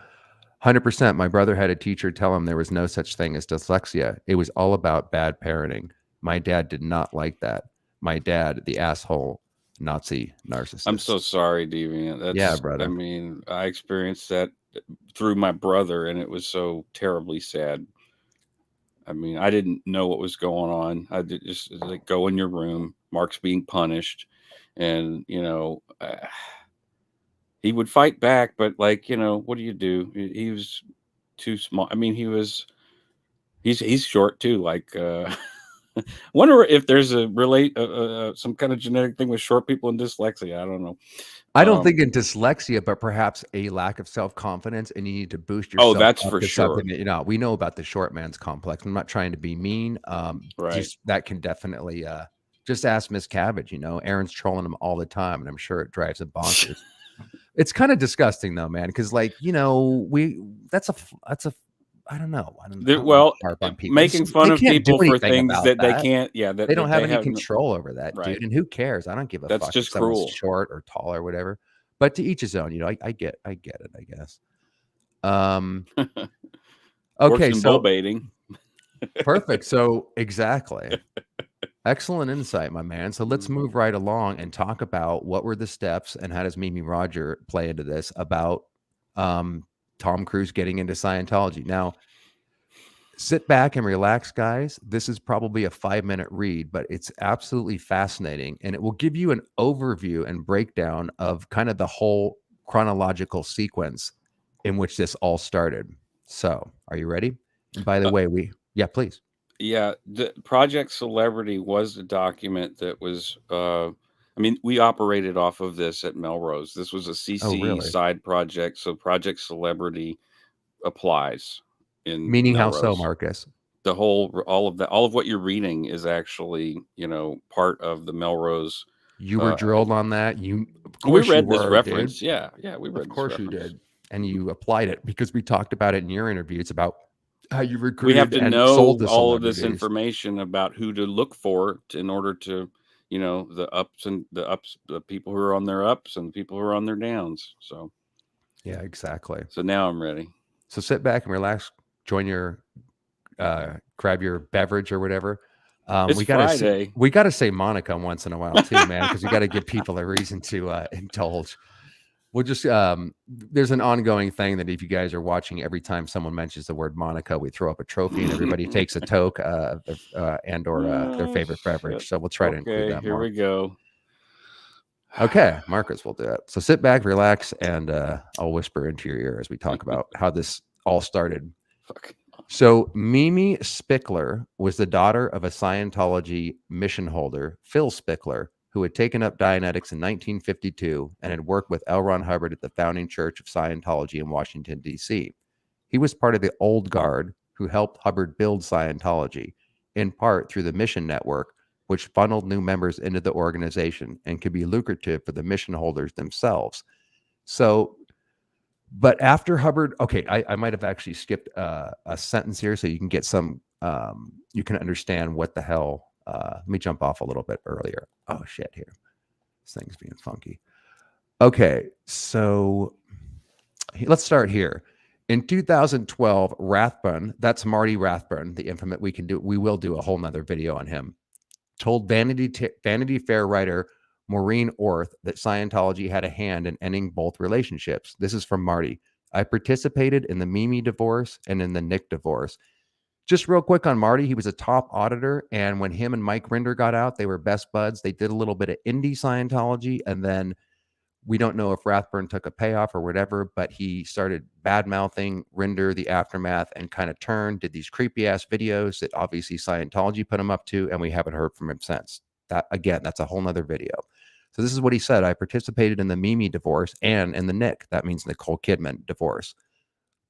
100%. My brother had a teacher tell him there was no such thing as dyslexia. It was all about bad parenting. My dad did not like that. My dad, the asshole, Nazi narcissist. I'm so sorry, Deviant. Yeah, brother. I mean, I experienced that through my brother, and it was so terribly sad. I mean, I didn't know what was going on. I did just like go in your room. Mark's being punished, and he would fight back, but like what do you do? He was too small. I mean, he's short too. Like, wonder if there's a some kind of genetic thing with short people and dyslexia. I don't know. I don't think in dyslexia, but perhaps a lack of self-confidence, and you need to boost yourself. Oh, that's for sure. We know about the short man's complex. I'm not trying to be mean. Right. That can definitely just ask Miss Cabbage. Aaron's trolling him all the time, and I'm sure it drives him bonkers. It's kind of disgusting though, man, because that's a I don't know. Well, making fun of people for things that they can't. Yeah, that they don't have any control over that, right. Dude. And who cares? I don't give a fuck. That's just cruel. Short or tall or whatever. But to each his own. You know, I get it. I guess. Works Okay, in bull so baiting. perfect. So exactly. Excellent insight, my man. So let's move Mm-hmm. right along and talk about what were the steps and how does Mimi Roger play into this about Tom Cruise getting into Scientology. Now, sit back and relax, guys. This is probably a 5-minute read, but it's absolutely fascinating. And it will give you an overview and breakdown of kind of the whole chronological sequence in which this all started. So, are you ready? And by the way, yeah, please. Yeah, the Project Celebrity was the document that was. I mean, we operated off of this at Melrose. This was a Oh, CC really? side project, so Project Celebrity applies in Meaning how so, Melrose. Marcus? The whole, all of what you're reading is actually, part of the Melrose. You were drilled on that. Of We course you read this were, dude. reference. Yeah, we read Of this course you reference. did. And you applied it because we talked about it in your interview. It's about how you We have recruited to and sold know the all of this celebrities. information about who to look for in order to, the people who are on their ups and the people who are on their downs. So Yeah, exactly. so now I'm ready. So sit back and relax. Join your, grab your beverage or whatever. It's Friday. We gotta say Monica once in a while too, man, because we got to give people a reason to indulge. We'll just there's an ongoing thing that if you guys are watching, every time someone mentions the word Monica, we throw up a trophy and everybody takes a toke and or their favorite beverage. Shit. So we'll try to include Okay, that here more. we go. Okay, Marcus will do it. So sit back, relax, and I'll whisper into your ear as we talk about how this all started. Fuck. So Mimi Spickler was the daughter of a Scientology mission holder, Phil Spickler, who had taken up Dianetics in 1952 and had worked with L. Ron Hubbard at the founding Church of Scientology in Washington, D.C. He was part of the old guard who helped Hubbard build Scientology, in part through the Mission Network, which funneled new members into the organization and could be lucrative for the mission holders themselves. So, but after Hubbard, okay, I might have actually skipped a sentence here so you can get some, you can understand what the hell. Let me jump off a little bit earlier. Oh, shit, here. This thing's being funky. Okay, so let's start here. In 2012, Rathbun, that's Marty Rathbun, the infamous, we will do a whole nother video on him, told Vanity Fair writer Maureen Orth that Scientology had a hand in ending both relationships. This is from Marty. I participated in the Mimi divorce and in the Nick divorce. Just real quick on Marty, he was a top auditor. And when him and Mike Rinder got out, they were best buds. They did a little bit of indie Scientology. And then we don't know if Rathbun took a payoff or whatever, but he started bad-mouthing Rinder, the aftermath, and kind of did these creepy-ass videos that obviously Scientology put him up to, and we haven't heard from him since. That, again, that's a whole nother video. So this is what he said. I participated in the Mimi divorce and in the Nick, that means Nicole Kidman divorce.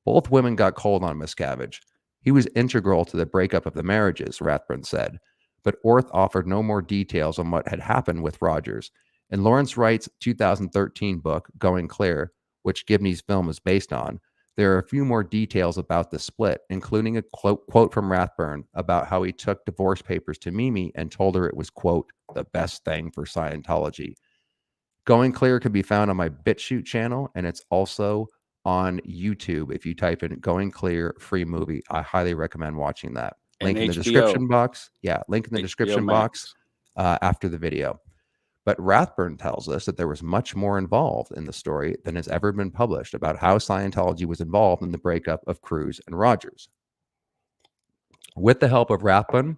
Both women got cold on Miscavige. He was integral to the breakup of the marriages, Rathbun said, but Orth offered no more details on what had happened with Rogers. In Lawrence Wright's 2013 book, Going Clear, which Gibney's film is based on, there are a few more details about the split, including a quote from Rathbun about how he took divorce papers to Mimi and told her it was, quote, the best thing for Scientology. Going Clear can be found on my BitChute channel, and it's also on YouTube. If you type in Going Clear free movie, I highly recommend watching that. Link in the description box. Yeah, link in the description box after the video. But Rathbun tells us that there was much more involved in the story than has ever been published about how Scientology was involved in the breakup of Cruise and Rogers. With the help of Rathbun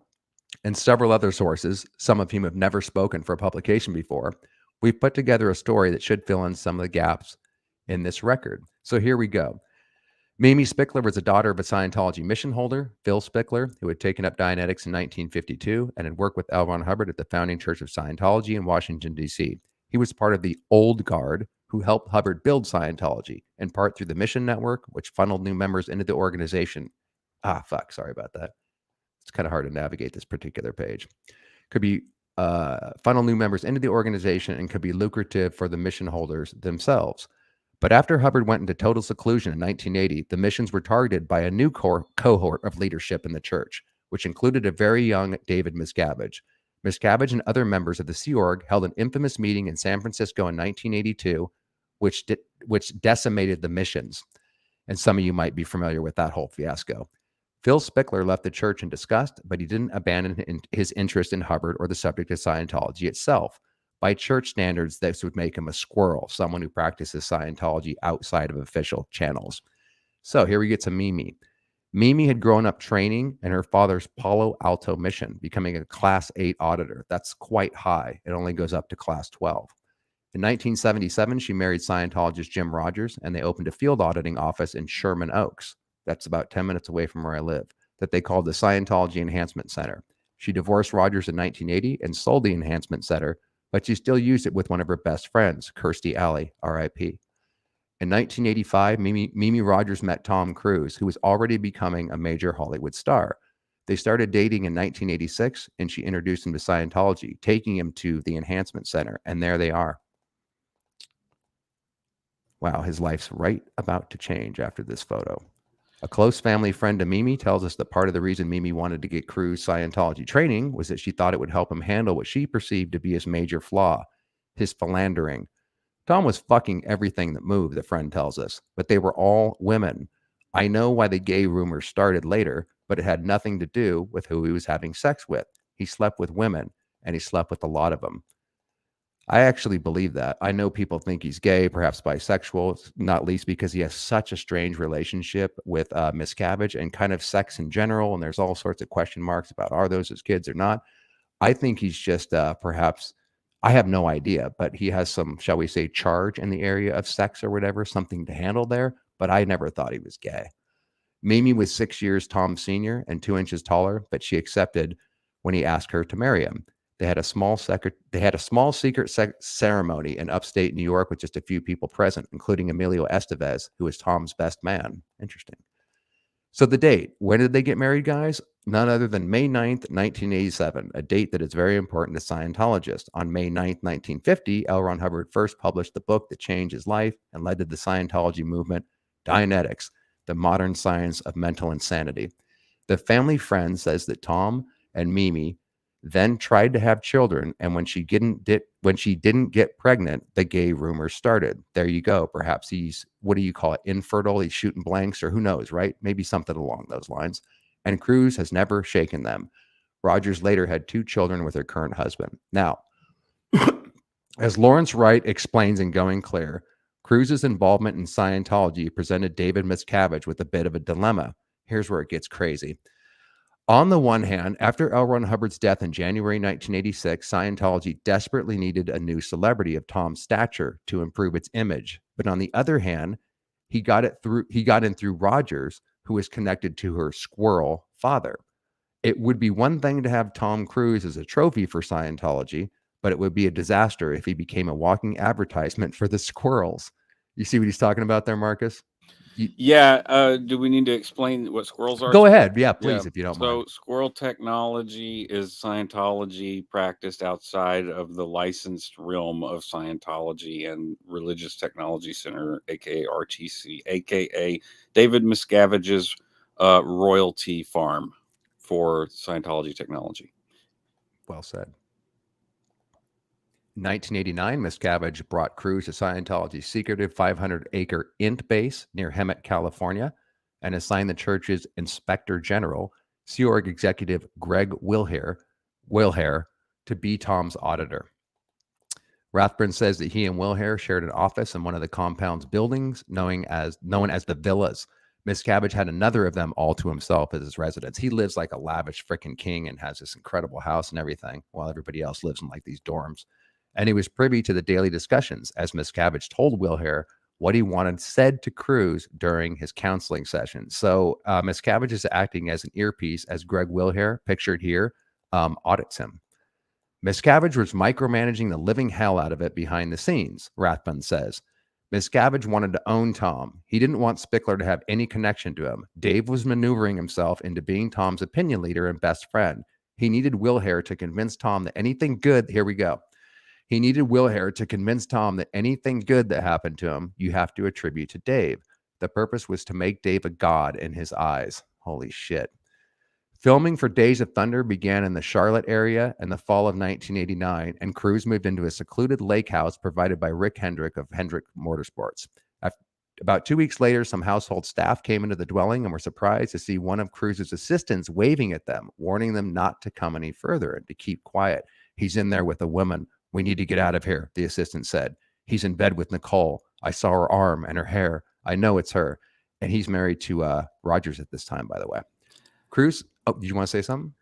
and several other sources, some of whom have never spoken for a publication before, we've put together a story that should fill in some of the gaps in this record. So here we go. Mimi Spickler was a daughter of a Scientology mission holder, Phil Spickler, who had taken up Dianetics in 1952 and had worked with L. Ron Hubbard at the founding Church of Scientology in Washington, D.C. He was part of the old guard who helped Hubbard build Scientology, in part through the Mission Network, which funneled new members into the organization. Sorry about that. It's kind of hard to navigate this particular page. Could be funnel new members into the organization and could be lucrative for the mission holders themselves. But after Hubbard went into total seclusion in 1980, the missions were targeted by a new cohort of leadership in the church, which included a very young David Miscavige. Miscavige and other members of the Sea Org held an infamous meeting in San Francisco in 1982, which decimated the missions. And some of you might be familiar with that whole fiasco. Phil Spickler left the church in disgust, but he didn't abandon his interest in Hubbard or the subject of Scientology itself. By church standards, this would make him a squirrel, someone who practices Scientology outside of official channels. So here we get to Mimi. Mimi had grown up training in her father's Palo Alto mission, becoming a Class 8 auditor. That's quite high. It only goes up to Class 12. In 1977, she married Scientologist Jim Rogers, and they opened a field auditing office in Sherman Oaks. That's about 10 minutes away from where I live, that they called the Scientology Enhancement Center. She divorced Rogers in 1980 and sold the Enhancement Center, but she still used it with one of her best friends, Kirstie Alley, R.I.P. In 1985, Mimi Rogers met Tom Cruise, who was already becoming a major Hollywood star. They started dating in 1986, and she introduced him to Scientology, taking him to the Enhancement Center, and there they are. Wow, his life's right about to change after this photo. A close family friend to Mimi tells us that part of the reason Mimi wanted to get Cruise Scientology training was that she thought it would help him handle what she perceived to be his major flaw, his philandering. Tom was fucking everything that moved, the friend tells us, but they were all women. I know why the gay rumors started later, but it had nothing to do with who he was having sex with. He slept with women, and he slept with a lot of them. I actually believe that. I know people think he's gay, perhaps bisexual, not least because he has such a strange relationship with Miss Cabbage and kind of sex in general. And there's all sorts of question marks about are those his kids or not. I think he's just perhaps, I have no idea, but he has some, shall we say, charge in the area of sex or whatever, something to handle there. But I never thought he was gay. Mimi was 6 years Tom's senior and 2 inches taller, but she accepted when he asked her to marry him. They had a small secret ceremony in upstate New York with just a few people present, including Emilio Estevez, who was Tom's best man. Interesting. So the date, when did they get married, guys? None other than May 9th, 1987, a date that is very important to Scientologists. On May 9th, 1950, L. Ron Hubbard first published the book that changed his life and led to the Scientology movement, Dianetics, the modern science of mental insanity. The family friend says that Tom and Mimi then tried to have children, and when she didn't get pregnant, the gay rumors started. There you go. Perhaps he's, what do you call it, infertile? He's shooting blanks, or who knows, right? Maybe something along those lines. And Cruise has never shaken them. Rogers later had 2 children with her current husband. Now, as Lawrence Wright explains in Going Clear, Cruise's involvement in Scientology presented David Miscavige with a bit of a dilemma. Here's where it gets crazy. On the one hand, after L. Ron Hubbard's death in January 1986, Scientology desperately needed a new celebrity of Tom's stature to improve its image. But on the other hand, he got in through Rogers, who was connected to her squirrel father. It would be one thing to have Tom Cruise as a trophy for Scientology, but it would be a disaster if he became a walking advertisement for the squirrels. You see what he's talking about there, Marcus? Yeah. Do we need to explain what squirrels are? Go ahead. Yeah, please, if you don't mind. So squirrel technology is Scientology practiced outside of the licensed realm of Scientology and Religious Technology Center, aka RTC, aka David Miscavige's royalty farm for Scientology technology. Well said. In 1989, Miscavige brought Cruise to Scientology's secretive 500-acre int base near Hemet, California, and assigned the church's Inspector General, Sea Org executive Greg Wilhare, to be Tom's auditor. Rathburn says that he and Wilhare shared an office in one of the compound's buildings, known as the Villas. Miscavige had another of them all to himself as his residence. He lives like a lavish freaking king and has this incredible house and everything, while everybody else lives in like these dorms. And he was privy to the daily discussions as Miscavige told Wilhare what he wanted said to Cruise during his counseling session. So Miscavige is acting as an earpiece as Greg Wilhare, pictured here, audits him. Miscavige was micromanaging the living hell out of it behind the scenes, Rathbun says. Miscavige wanted to own Tom. He didn't want Spickler to have any connection to him. Dave was maneuvering himself into being Tom's opinion leader and best friend. He needed Wilhare to convince Tom that anything good, here we go. He needed Wilhare to convince Tom that anything good that happened to him, you have to attribute to Dave. The purpose was to make Dave a god in his eyes. Holy shit. Filming for Days of Thunder began in the Charlotte area in the fall of 1989, and Cruise moved into a secluded lake house provided by Rick Hendrick of Hendrick Motorsports. About 2 weeks later, some household staff came into the dwelling and were surprised to see one of Cruise's assistants waving at them, warning them not to come any further and to keep quiet. He's in there with a woman. We need to get out of here, the assistant said. He's in bed with Nicole. I saw her arm and her hair. I know it's her. And he's married to Rogers at this time, by the way. Cruise, oh, did you want to say something?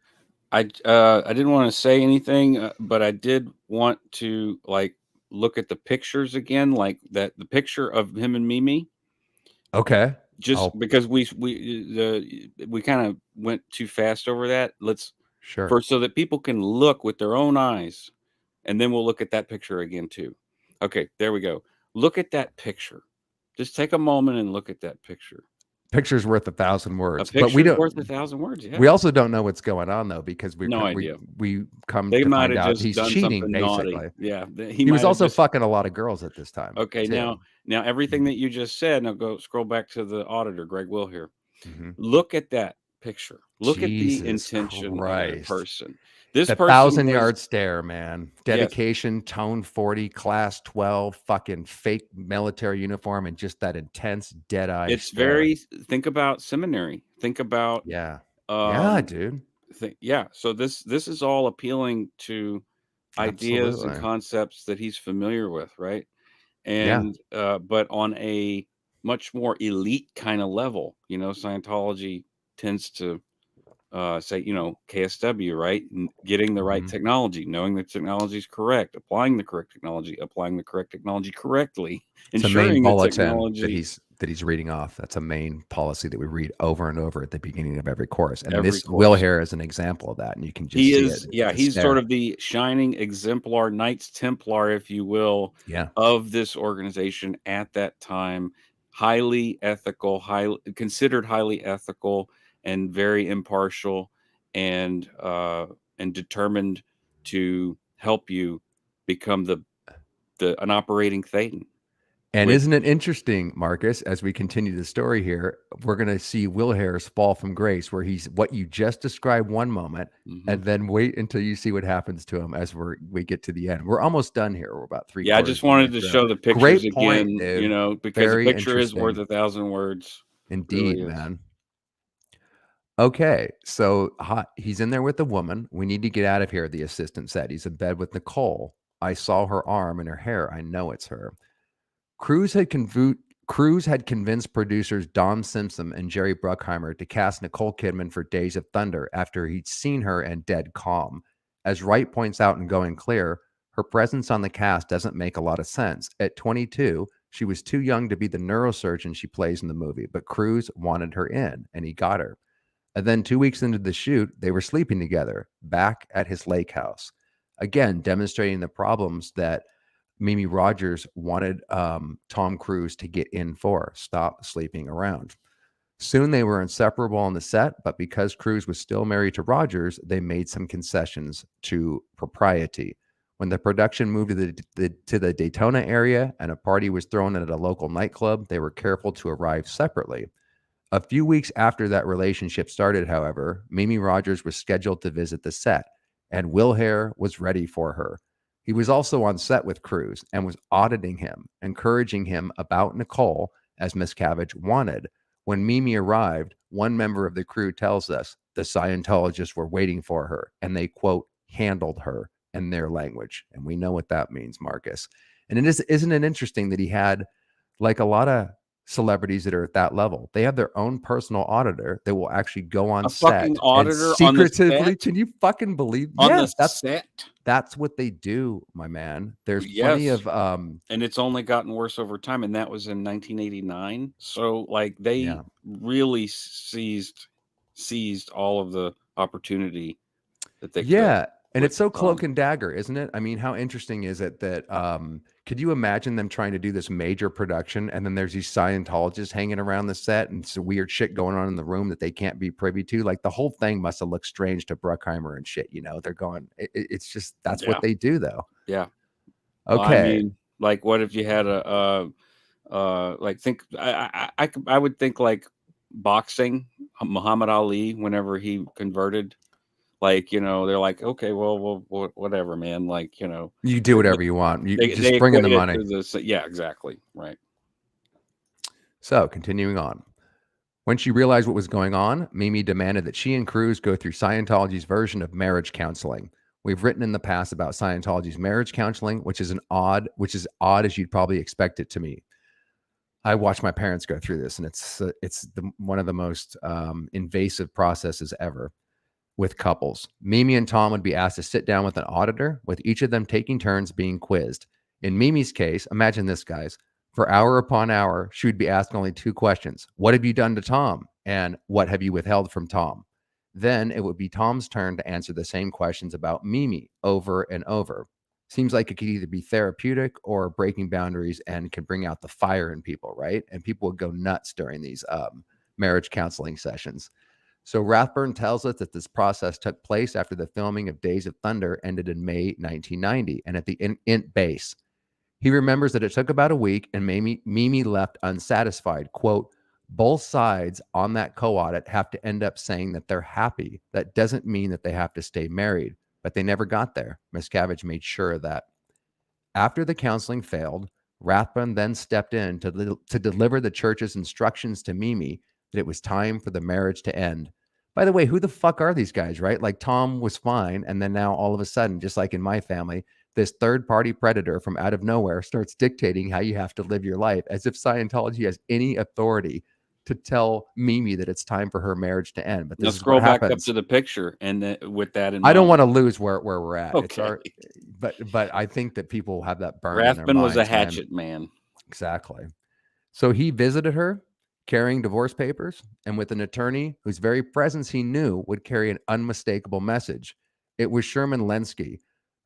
I didn't want to say anything, but I did want to like look at the pictures again, like the picture of him and Mimi. Okay. Just because we kind of went too fast over that. Let's first so that people can look with their own eyes, and then we'll look at that picture again too. Okay, there we go. Look at that picture. Just take a moment and look at that picture. Picture's worth 1,000 words, but we don't worth 1,000 words. Yeah. We also don't know what's going on though, because we idea. We come to find out he's cheating basically. Naughty. Yeah, he was also fucking a lot of girls at this time. Okay, too. now everything that you just said. Now go scroll back to the auditor, Greg Will here. Look at that picture. Look at the intention of that person. This person 1,000-yard stare, man. Dedication, tone 40, class 12, fucking fake military uniform, and just that intense dead eye. It's very. Think about seminary. Think about dude. So this is all appealing to ideas and concepts that he's familiar with, right? And but on a much more elite kind of level, Scientology tends to say, KSW, right? Getting the right technology, knowing the technology is correct, applying the correct technology correctly, ensuring the technology that he's reading off. That's a main policy that we read over and over at the beginning of every course. And Will here is an example of that. And you can just see it. Yeah, he's sort of the shining exemplar, Knights Templar, if you will, of this organization at that time. Highly ethical, considered highly ethical, and very impartial, and determined to help you become an operating Thetan. And isn't it interesting, Marcus, as we continue the story here, we're going to see Will Harris fall from grace, where he's what you just described one moment, and then wait until you see what happens to him as we get to the end. We're almost done here. We're about 3 I just wanted to show the pictures Great point, again, dude. because Very the picture is worth 1,000 words. Indeed, really, man. Okay, so he's in there with the woman. We need to get out of here, the assistant said. He's in bed with Nicole. I saw her arm and her hair. I know it's her. Cruise had convinced producers Don Simpson and Jerry Bruckheimer to cast Nicole Kidman for Days of Thunder after he'd seen her in Dead Calm. As Wright points out in Going Clear, her presence on the cast doesn't make a lot of sense. At 22, she was too young to be the neurosurgeon she plays in the movie, but Cruise wanted her in, and he got her. And then 2 weeks into the shoot, they were sleeping together back at his lake house, again demonstrating the problems that Mimi Rogers wanted Tom Cruise to get in for. Stop sleeping around. Soon they were inseparable on the set, but because Cruise was still married to Rogers, they made some concessions to propriety. When the production moved to the Daytona area and a party was thrown at a local nightclub, they were careful to arrive separately. A few weeks after that relationship started, however, Mimi Rogers was scheduled to visit the set, and Will Hare was ready for her. He was also on set with Cruise and was auditing him, encouraging him about Nicole, as Miscavige wanted. When Mimi arrived, one member of the crew tells us the Scientologists were waiting for her, and they, quote, handled her in their language. And we know what that means, Marcus. And isn't it interesting that he had, like a lot of celebrities that are at that level, they have their own personal auditor that will actually go on set auditor secretively. on the set? Can you fucking believe? On the set? That's what they do, my man. There's plenty of and it's only gotten worse over time, and that was in 1989. So like they really seized all of the opportunity that they could. And it's so cloak and dagger, isn't it? I mean, how interesting is it that could you imagine them trying to do this major production, and then there's these Scientologists hanging around the set and some weird shit going on in the room that they can't be privy to? Like the whole thing must have looked strange to Bruckheimer and shit. They're going, it's just, that's what they do though. Yeah. Okay. Well, I mean, like what if you had I would think like boxing, Muhammad Ali, whenever he converted, like, you know, they're like, okay, well, whatever, man. Like, you know, You do whatever you want. You just they bring in the equate it money. to this. Yeah, exactly. Right. So continuing on. When she realized what was going on, Mimi demanded that she and Cruise go through Scientology's version of marriage counseling. We've written in the past about Scientology's marriage counseling, which is odd as you'd probably expect it to me. I watched my parents go through this, and it's one of the most invasive processes ever with couples. Mimi and Tom would be asked to sit down with an auditor, with each of them taking turns being quizzed. In Mimi's case, imagine this, guys. For hour upon hour, she would be asked only two questions. What have you done to Tom? And what have you withheld from Tom? Then it would be Tom's turn to answer the same questions about Mimi over and over. Seems like it could either be therapeutic or breaking boundaries and can bring out the fire in people, right? And people would go nuts during these marriage counseling sessions. So Rathbun tells us that this process took place after the filming of Days of Thunder ended in May 1990 and at the Int base. He remembers that it took about a week and Mimi left unsatisfied. Quote, both sides on that co-audit have to end up saying that they're happy. That doesn't mean that they have to stay married, but they never got there. Miscavige made sure of that. After the counseling failed, Rathbun then stepped in to deliver the church's instructions to Mimi that it was time for the marriage to end. By the way, who the fuck are these guys, right? Like Tom was fine, and then now all of a sudden, just like in my family, this third-party predator from out of nowhere starts dictating how you have to live your life, as if Scientology has any authority to tell Mimi that it's time for her marriage to end. But this is scroll what back happens. up to the picture, and with that in I don't want mind, to lose where we're at. okay. But I think that people have that burn in their Rathbun was a minds, man. hatchet man. Exactly. So he visited her carrying divorce papers and with an attorney whose very presence he knew would carry an unmistakable message. It was Sherman Lenski,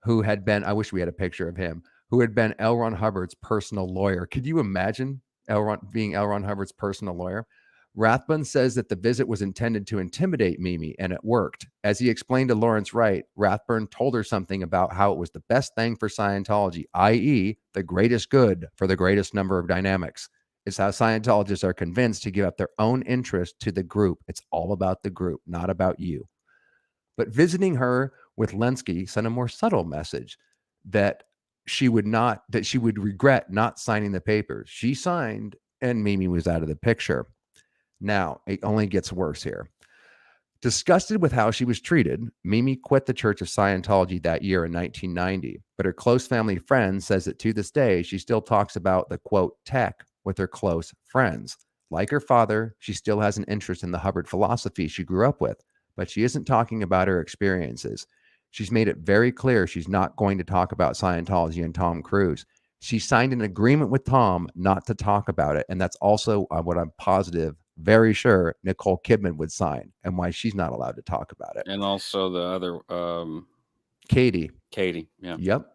who had been, I wish we had a picture of him, who had been L. Ron Hubbard's personal lawyer. Could you imagine being L. Ron Hubbard's personal lawyer? Rathbun says that the visit was intended to intimidate Mimi, and it worked. As he explained to Lawrence Wright, Rathbun told her something about how it was the best thing for Scientology, i.e., the greatest good for the greatest number of dynamics. It's how Scientologists are convinced to give up their own interest to the group. It's all about the group, not about you. But visiting her with Lenski sent a more subtle message that she would regret not signing the papers. She signed, and Mimi was out of the picture. Now, it only gets worse here. Disgusted with how she was treated, Mimi quit the Church of Scientology that year in 1990, but her close family friend says that to this day, she still talks about the, quote, tech with her close friends. Like her father, she still has an interest in the Hubbard philosophy she grew up with, but she isn't talking about her experiences. She's made it very clear she's not going to talk about Scientology and Tom Cruise. She signed an agreement with Tom not to talk about it, and that's also what I'm positive, very sure Nicole Kidman would sign, and why she's not allowed to talk about it. And also the other Katie. Yeah. Yep.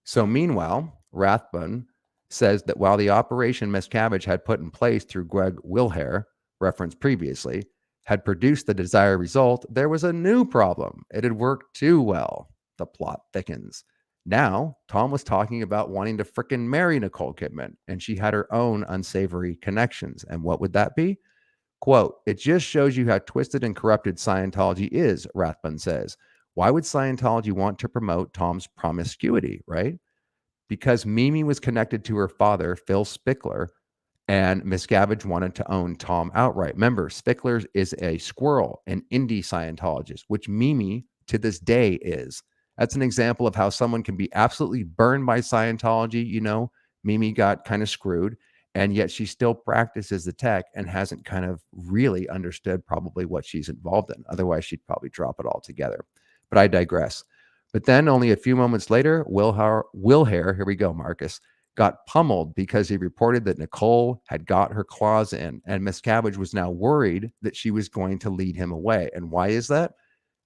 So meanwhile, Rathbun says that while the operation Miscavige had put in place through Greg Wilhare, referenced previously, had produced the desired result, there was a new problem. It had worked too well. The plot thickens. Now, Tom was talking about wanting to frickin' marry Nicole Kidman, and she had her own unsavory connections. And what would that be? Quote, it just shows you how twisted and corrupted Scientology is, Rathbun says. Why would Scientology want to promote Tom's promiscuity, right? Because Mimi was connected to her father, Phil Spickler, and Miscavige wanted to own Tom outright. Remember, Spickler is a squirrel, an indie Scientologist, which Mimi to this day is. That's an example of how someone can be absolutely burned by Scientology. You know, Mimi got kind of screwed, and yet she still practices the tech and hasn't kind of really understood probably what she's involved in. Otherwise, she'd probably drop it all together. But I digress. But then only a few moments later, Wilhare, here we go, Marcus, got pummeled because he reported that Nicole had got her claws in, and Miscavige was now worried that she was going to lead him away. And why is that?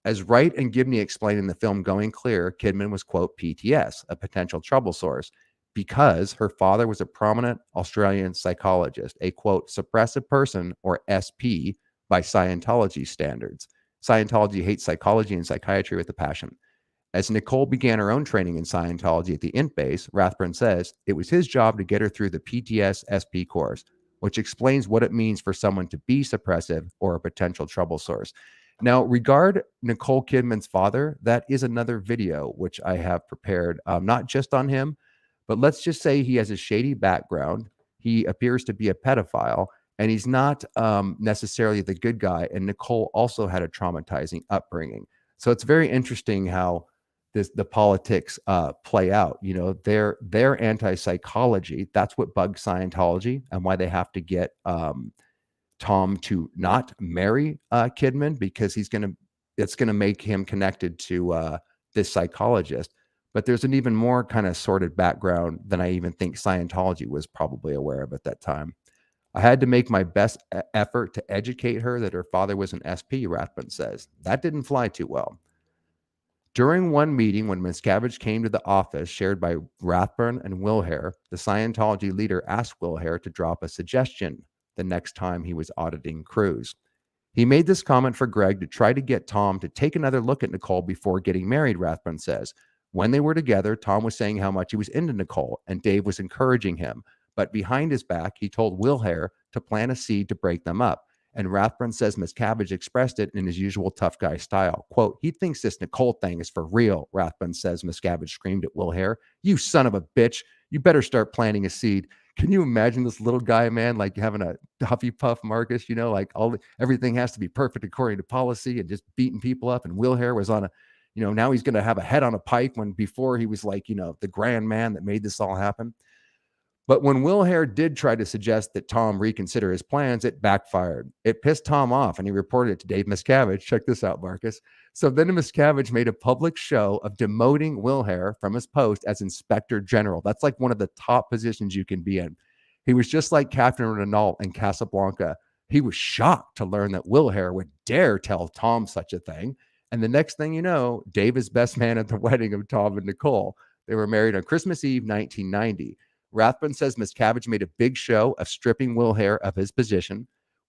As Wright and Gibney explained in the film Going Clear, Kidman was, quote, PTS, a potential trouble source, because her father was a prominent Australian psychologist, a, quote, suppressive person, or SP, by Scientology standards. Scientology hates psychology and psychiatry with a passion. As Nicole began her own training in Scientology at the Int base, Rathbun says it was his job to get her through the PTS SP course. which explains what it means for someone to be suppressive or a potential trouble source. Now, regard Nicole Kidman's father, that is another video which I have prepared, not just on him, but let's just say he has a shady background. He appears to be a pedophile, and he's not necessarily the good guy. And Nicole also had a traumatizing upbringing. So it's very interesting how the politics play out. You know, their anti-psychology, that's what bugs Scientology, and why they have to get Tom to not marry Kidman, because it's gonna make him connected to this psychologist. But there's an even more kind of sordid background than I even think Scientology was probably aware of at that time. I had to make my best effort to educate her that her father was an SP, Rathbun says. That didn't fly too well. During one meeting, when Miscavige came to the office shared by Rathburn and Wilhare, the Scientology leader asked Wilhare to drop a suggestion the next time he was auditing Cruise. He made this comment for Greg to try to get Tom to take another look at Nicole before getting married, Rathburn says. When they were together, Tom was saying how much he was into Nicole, and Dave was encouraging him. But behind his back, he told Wilhare to plant a seed to break them up. And Rathburn says Miscavige expressed it in his usual tough guy style. Quote, he thinks this Nicole thing is for real, Rathburn says. Miscavige screamed at Wilhare. You son of a bitch. You better start planting a seed. Can you imagine this little guy, man, like having a Huffy Puff Marcus, you know, like everything has to be perfect according to policy, and just beating people up. And Wilhare was on now he's going to have a head on a pike, when before he was like, the grand man that made this all happen. But when Wilhare did try to suggest that Tom reconsider his plans, it backfired. It pissed Tom off, and he reported it to Dave Miscavige. Check this out, Marcus. So then Miscavige made a public show of demoting Wilhare from his post as Inspector General. That's like one of the top positions you can be in. He was just like Captain Renault in Casablanca. He was shocked to learn that Wilhare would dare tell Tom such a thing. And the next thing you know, Dave is best man at the wedding of Tom and Nicole. They were married on Christmas Eve, 1990. Rathbun says Miscavige made a big show of stripping Wilhare of his position.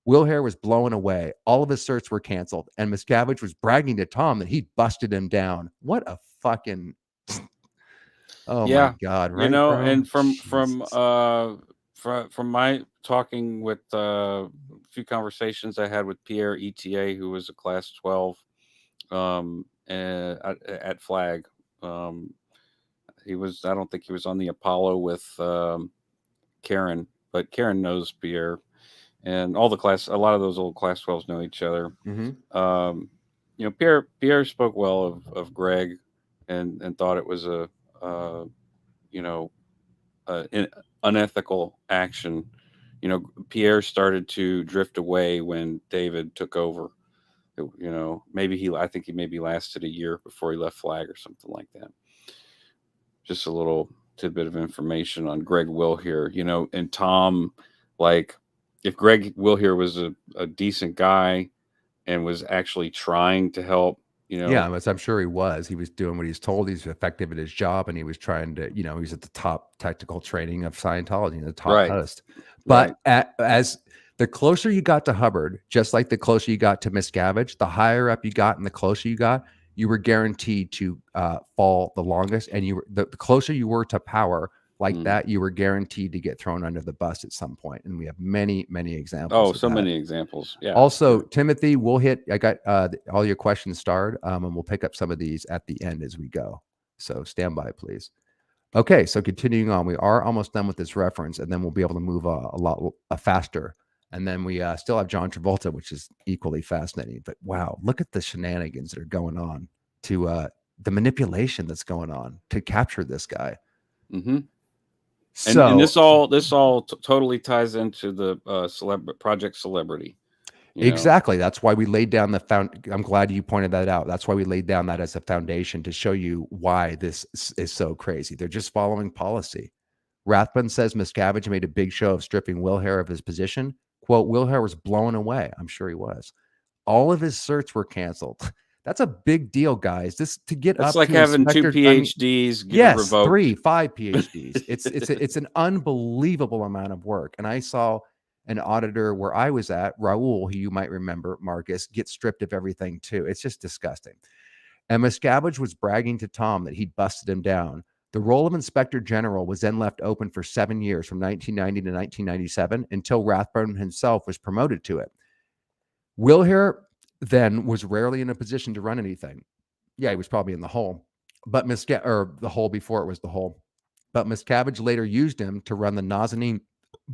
Wilhare was blown away. All of his certs were canceled, and Miscavige was bragging to Tom that he busted him down. What a fucking my God, right? Bro? And from my talking with a few conversations I had with Pierre ETA, who was a class 12 at Flag. I don't think he was on the Apollo with Karen, but Karen knows Pierre, and a lot of those old class 12s know each other. Mm-hmm. Pierre spoke well of Greg, and thought it was an unethical action. Pierre started to drift away when David took over. I think he maybe lasted a year before he left Flag or something like that. Just a little tidbit of information on Greg Wilhare, and Tom, like, if Greg Wilhare was a decent guy and was actually trying to help, Yeah, I'm sure he was. He was doing what he's told. He's effective at his job, and he was trying to, he's at the top technical training of Scientology, the top host. But as the closer you got to Hubbard, just like the closer you got to Miscavige, the higher up you got and the closer you got, you were guaranteed to fall the longest. And the closer you were to power like that, you were guaranteed to get thrown under the bus at some point. And we have many, many examples. Oh, so many examples. Yeah. Also, Timothy, I got all your questions starred, and we'll pick up some of these at the end as we go. So stand by, please. Okay, so continuing on, we are almost done with this reference, and then we'll be able to move a lot faster. And then we still have John Travolta, which is equally fascinating. But wow, look at the shenanigans that are going on, to the manipulation that's going on to capture this guy. Mm-hmm. So, and this all totally ties into the Project Celebrity. Exactly. That's why we laid down I'm glad you pointed that out. That's why we laid down that as a foundation, to show you why this is so crazy. They're just following policy. Rathbun says Miscavige made a big show of stripping Wilhare of his position. Quote, Wilhare was blown away. I'm sure he was. All of his certs were canceled. That's a big deal, guys. This to get That's up like to having two PhDs get revoked. 3, 5 PhDs. It's an unbelievable amount of work. And I saw an auditor where I was at, Raul, who you might remember, Marcus, get stripped of everything too. It's just disgusting. And Miscavige was bragging to Tom that he busted him down. The role of Inspector General was then left open for 7 years, from 1990 to 1997, until Rathbone himself was promoted to it. Wilhare then was rarely in a position to run anything. Yeah, he was probably in the hole, but the hole before it was the hole. But Miscavige later used him to run the Nazanin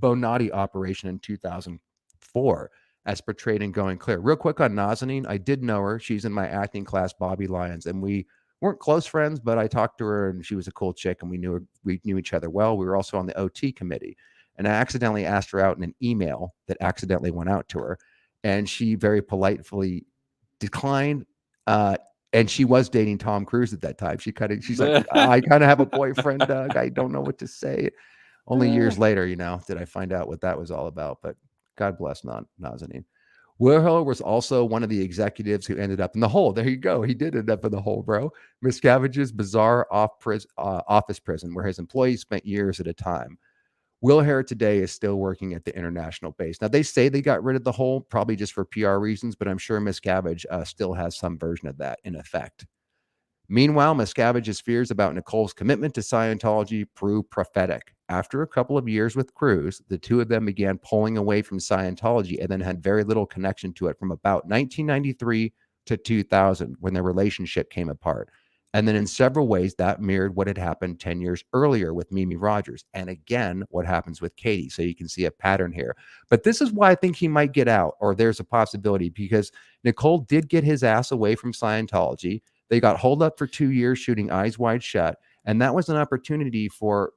Bonatti operation in 2004, as portrayed in Going Clear. Real quick on Nazanin, I did know her. She's in my acting class, Bobbie Lyons, and we weren't close friends, but I talked to her, and she was a cool chick, and we knew each other well. We were also on the OT committee, and I accidentally asked her out in an email that accidentally went out to her, and she very politely declined. And she was dating Tom Cruise at that time. She's like, I kind of have a boyfriend, Doug. I don't know what to say. Only years later, did I find out what that was all about. But God bless Nazanin. Wilhare was also one of the executives who ended up in the hole. There you go. He did end up in the hole, bro. Miscavige's bizarre office prison, where his employees spent years at a time. Wilhare today is still working at the international base. Now, they say they got rid of the hole, probably just for PR reasons, but I'm sure Miscavige still has some version of that in effect. Meanwhile, Miscavige's fears about Nicole's commitment to Scientology proved prophetic. After a couple of years with Cruise, the two of them began pulling away from Scientology and then had very little connection to it from about 1993 to 2000, when their relationship came apart. And then in several ways, that mirrored what had happened 10 years earlier with Mimi Rogers. And again, what happens with Katie. So you can see a pattern here. But this is why I think he might get out, or there's a possibility, because Nicole did get his ass away from Scientology. They got holed up for 2 years shooting Eyes Wide Shut. And that was an opportunity for,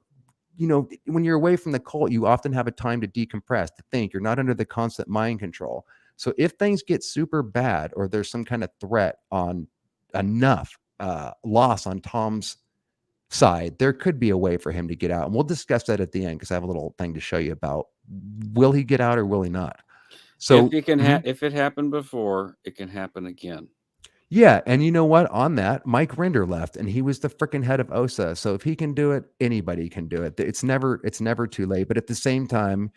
when you're away from the cult, you often have a time to decompress, to think. You're not under the constant mind control. So if things get super bad, or there's some kind of threat on enough loss on Tom's side, there could be a way for him to get out. And we'll discuss that at the end, because I have a little thing to show you about, will he get out or will he not? So if it happened before, it can happen again. Yeah, and you know what? On that, Mike Rinder left, and he was the freaking head of OSA. So if he can do it, anybody can do it. It's never too late. But at the same time,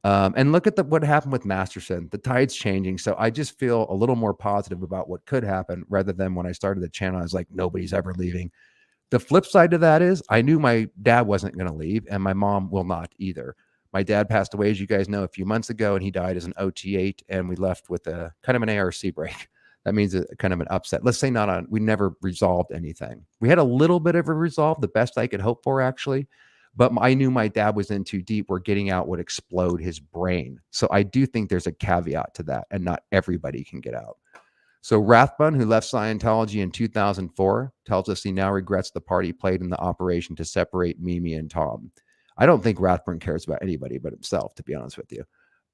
and look at what happened with Masterson. The tide's changing. So I just feel a little more positive about what could happen, rather than when I started the channel, I was like, nobody's ever leaving. The flip side to that is, I knew my dad wasn't going to leave, and my mom will not either. My dad passed away, as you guys know, a few months ago, and he died as an OT8, and we left with a kind of an ARC break. That means a kind of an upset. Let's say we never resolved anything. We had a little bit of a resolve, the best I could hope for, actually. But I knew my dad was in too deep, where getting out would explode his brain. So I do think there's a caveat to that, and not everybody can get out. So Rathbun, who left Scientology in 2004, tells us he now regrets the part he played in the operation to separate Mimi and Tom. I don't think Rathbun cares about anybody but himself, to be honest with you.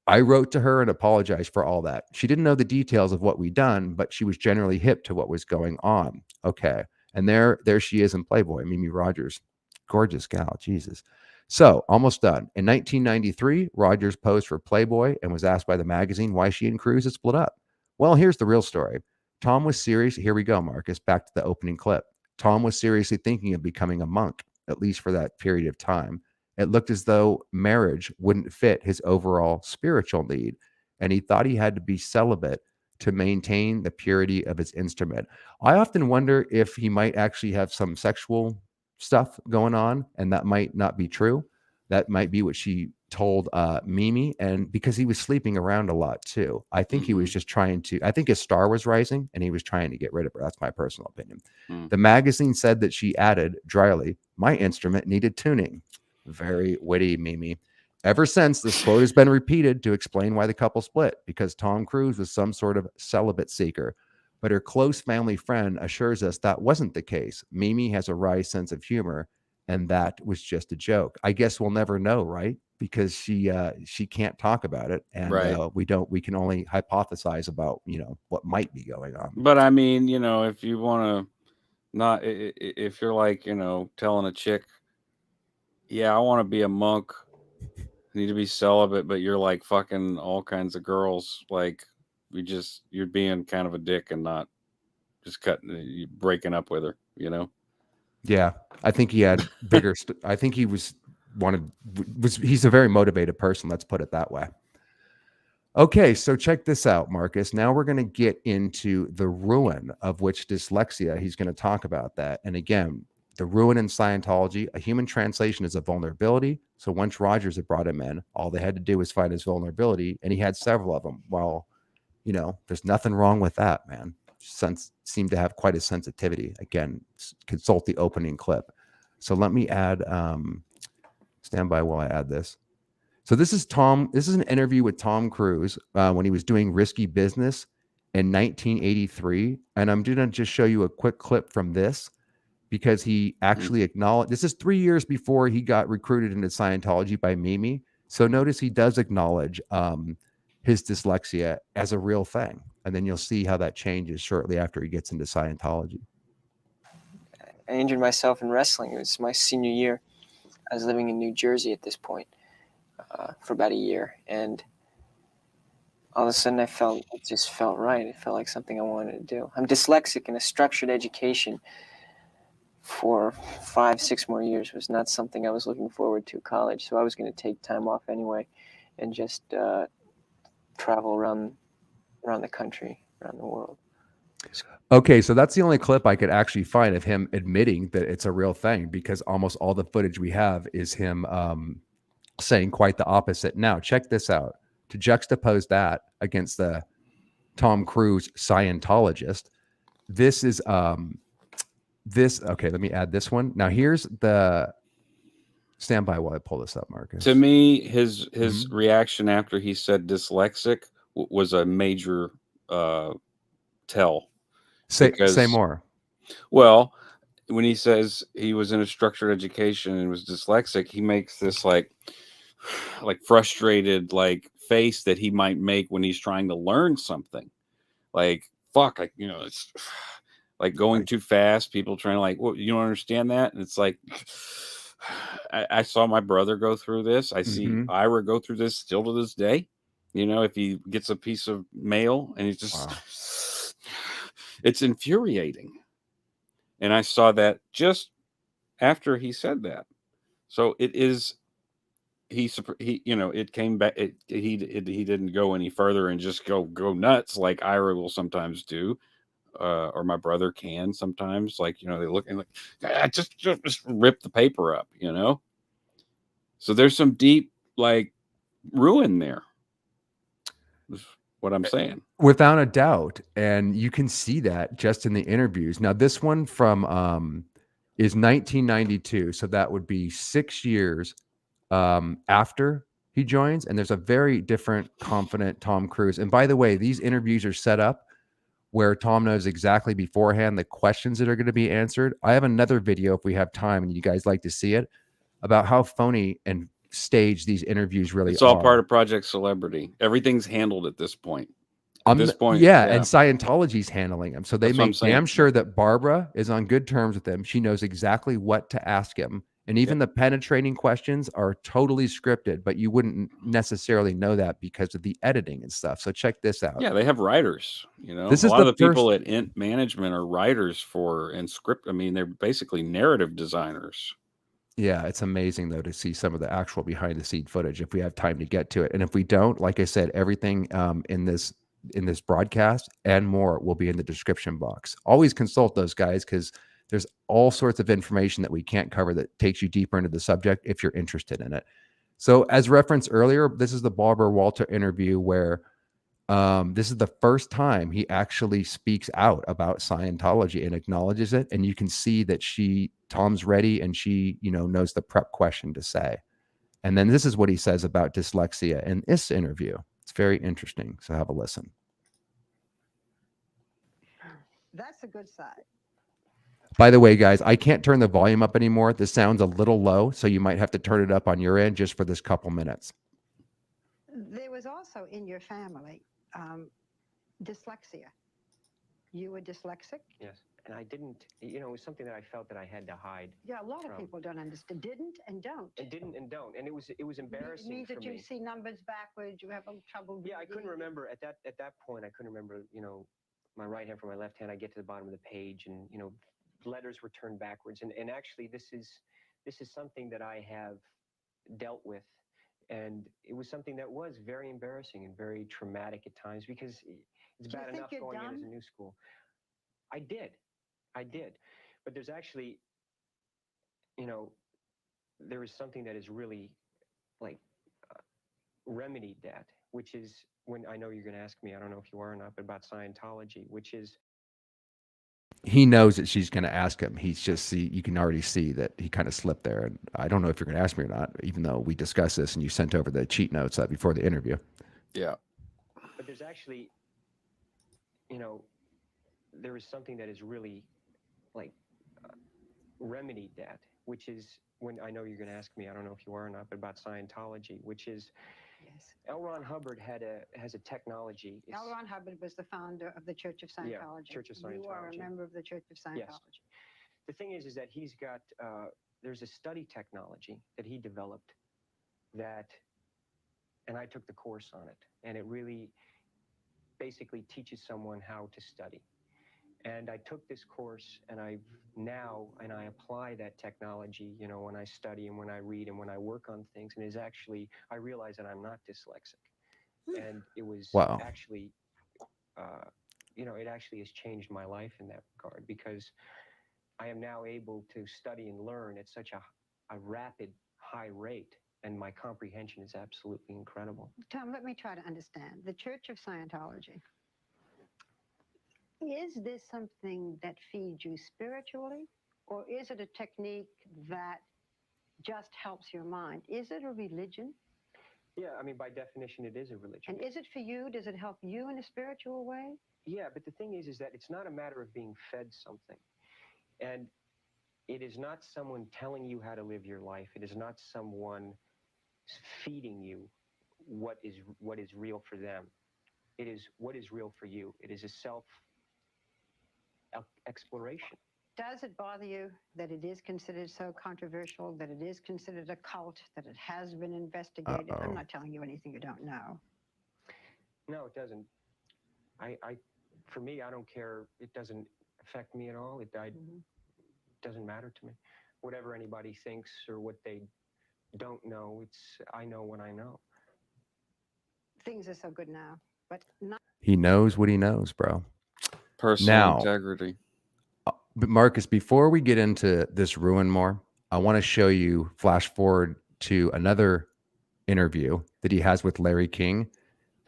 I wrote to her and apologized for all that. She didn't know the details of what we'd done, but she was generally hip to what was going on. Okay. And there she is in Playboy, Mimi Rogers. Gorgeous gal, Jesus. So, almost done. In 1993, Rogers posed for Playboy and was asked by the magazine why she and Cruise had split up. Well, here's the real story. Tom was serious. Here we go, Marcus. Back to the opening clip. Tom was seriously thinking of becoming a monk, at least for that period of time. It looked as though marriage wouldn't fit his overall spiritual need, and he thought he had to be celibate to maintain the purity of his instrument. I often wonder if he might actually have some sexual stuff going on, and that might not be true. That might be what she told Mimi, and because he was sleeping around a lot too. I think he was just I think his star was rising, and he was trying to get rid of her. That's my personal opinion. The magazine said that she added dryly, "My instrument needed tuning." Very witty, Mimi. Ever since, this quote has been repeated to explain why the couple split, because Tom Cruise was some sort of celibate seeker. But her close family friend assures us that wasn't the case. Mimi has a wry sense of humor, and that was just a joke. I guess we'll never know, right? Because she can't talk about it, and right. We can only hypothesize about what might be going on. But I mean, if you want to if you're like telling a chick, yeah, I want to be a monk, need to be celibate, but you're like fucking all kinds of girls, like you're being kind of a dick and not just breaking up with her, Yeah, I think he had bigger. I think he he's a very motivated person. Let's put it that way. Okay, so check this out, Marcus. Now we're going to get into the ruin of which dyslexia. He's going to talk about that. And again, the ruin in Scientology. A human translation is a vulnerability. So once Rogers had brought him in, all they had to do was find his vulnerability, and he had several of them. Well, you know, there's nothing wrong with that, man. Seemed to have quite a sensitivity. Again, consult the opening clip. So let me add, stand by while I add this. So this is an interview with Tom Cruise when he was doing Risky Business in 1983. And I'm going to just show you a quick clip from this because he actually acknowledged, this is 3 years before he got recruited into Scientology by Mimi. So notice he does acknowledge his dyslexia as a real thing. And then you'll see how that changes shortly after he gets into Scientology. I injured myself in wrestling. It was my senior year. I was living in New Jersey at this point for about a year. And all of a sudden it just felt right. It felt like something I wanted to do. I'm dyslexic, and a structured education for 5-6 more years was not something I was looking forward to college. So I was going to take time off anyway and just travel around the country, around the world. Okay, so that's the only clip I could actually find of him admitting that it's a real thing, because almost all the footage we have is him saying quite the opposite. Now, check this out. To juxtapose that against the Tom Cruise Scientologist, this is okay, let me add this one. Now, here's the stand by while I pull this up, Marcus. To me, his reaction after he said dyslexic was a major tell. Say more. Well, when he says he was in a structured education and was dyslexic, he makes this like frustrated face that he might make when he's trying to learn something. It's like going too fast. People trying to well, you don't understand that, and it's like I saw my brother go through this. I see Ira go through this still to this day. You know, if he gets a piece of mail and he's just, it's infuriating. And I saw that just after he said that. So it is, it came back. He didn't go any further and just go nuts like Ira will sometimes do, or my brother can sometimes. They look and just rip the paper up. So there's some deep ruin there. Is what I'm saying. Without a doubt, and you can see that just in the interviews. Now, this one from is 1992, so that would be 6 years after he joins, and there's a very different, confident Tom Cruise. And by the way, these interviews are set up where Tom knows exactly beforehand the questions that are going to be answered. I have another video, if we have time and you guys like to see it, about how phony and staged these interviews really are. It's all part of Project Celebrity. Everything's handled at this point. And Scientology's handling him. So they make damn sure that Barbara is on good terms with him. She knows exactly what to ask him. And even the penetrating questions are totally scripted, but you wouldn't necessarily know that because of the editing and stuff. So check this out. Yeah, they have writers. This is a lot of the people at management are writers and script. I mean, they're basically narrative designers. Yeah, it's amazing, though, to see some of the actual behind-the-scene footage if we have time to get to it. And if we don't, like I said, everything in this broadcast and more will be in the description box. Always consult those guys, because there's all sorts of information that we can't cover that takes you deeper into the subject if you're interested in it. So as referenced earlier, this is the Barbara Walter interview where this is the first time he actually speaks out about Scientology and acknowledges it. And you can see that Tom's ready, and she, knows the prep question to say. And then this is what he says about dyslexia in this interview. It's very interesting. So have a listen. That's a good side. By the way, guys, I can't turn the volume up anymore. This sounds a little low, so you might have to turn it up on your end just for this couple minutes. There was also in your family dyslexia. You were dyslexic? Yes. And I didn't, it was something that I felt that I had to hide. Yeah, a lot of people don't understand. Didn't and don't. And didn't and don't. And it was embarrassing. It means that for you me. see numbers backwards, you have trouble. Yeah, I couldn't remember at that point. I couldn't remember, my right hand from my left hand. I get to the bottom of the page, and letters were turned backwards. And actually, this is something that I have dealt with, and it was something that was very embarrassing and very traumatic at times, because it's bad enough going in as a new school. I did, but there's actually you know, there is something that is really like remedied that, which is when I know you're going to ask me, I don't know if you are or not, but about Scientology, which is He knows that she's going to ask him. He's just you can already see that he kind of slipped there. And I don't know if you're going to ask me or not, even though we discussed this and you sent over the cheat notes before the interview. Yeah. But there's actually, you know, there is something that is really like remedied that, which is when I know you're going to ask me, I don't know if you are or not, but about Scientology, which is Yes. L. Ron Hubbard has a technology. L. Ron Hubbard was the founder of the Church of Scientology. Yeah, Church of Scientology. You are a member of the Church of Scientology. Yes. The thing is that he's got, there's a study technology that he developed that, and I took the course on it, and it really basically teaches someone how to study. And I took this course, and I apply that technology, you know, when I study and when I read and when I work on things. And I realize that I'm not dyslexic. And it was actually, you know, it actually has changed my life in that regard, because I am now able to study and learn at such a rapid, high rate. And my comprehension is absolutely incredible. Tom, let me try to understand. The Church of Scientology. Is this something that feeds you spiritually, or is it a technique that just helps your mind? Is it a religion? Yeah, I mean, by definition, it is a religion. And is it for you? Does it help you in a spiritual way? Yeah, but the thing is that it's not a matter of being fed something. And it is not someone telling you how to live your life. It is not someone feeding you what is real for them. It is what is real for you. It is a self-exploration. Does it bother you that it is considered so controversial, that it is considered a cult, that it has been investigated? I'm not telling you anything you don't know. No, it doesn't. For me, I don't care. It doesn't affect me at all. It doesn't matter to me. Whatever anybody thinks or what they don't know, I know what I know. Things are so good now, but not. He knows what he knows, bro. Personal integrity. But Marcus, before we get into this ruin more, I want to show you, flash forward to another interview that he has with Larry King.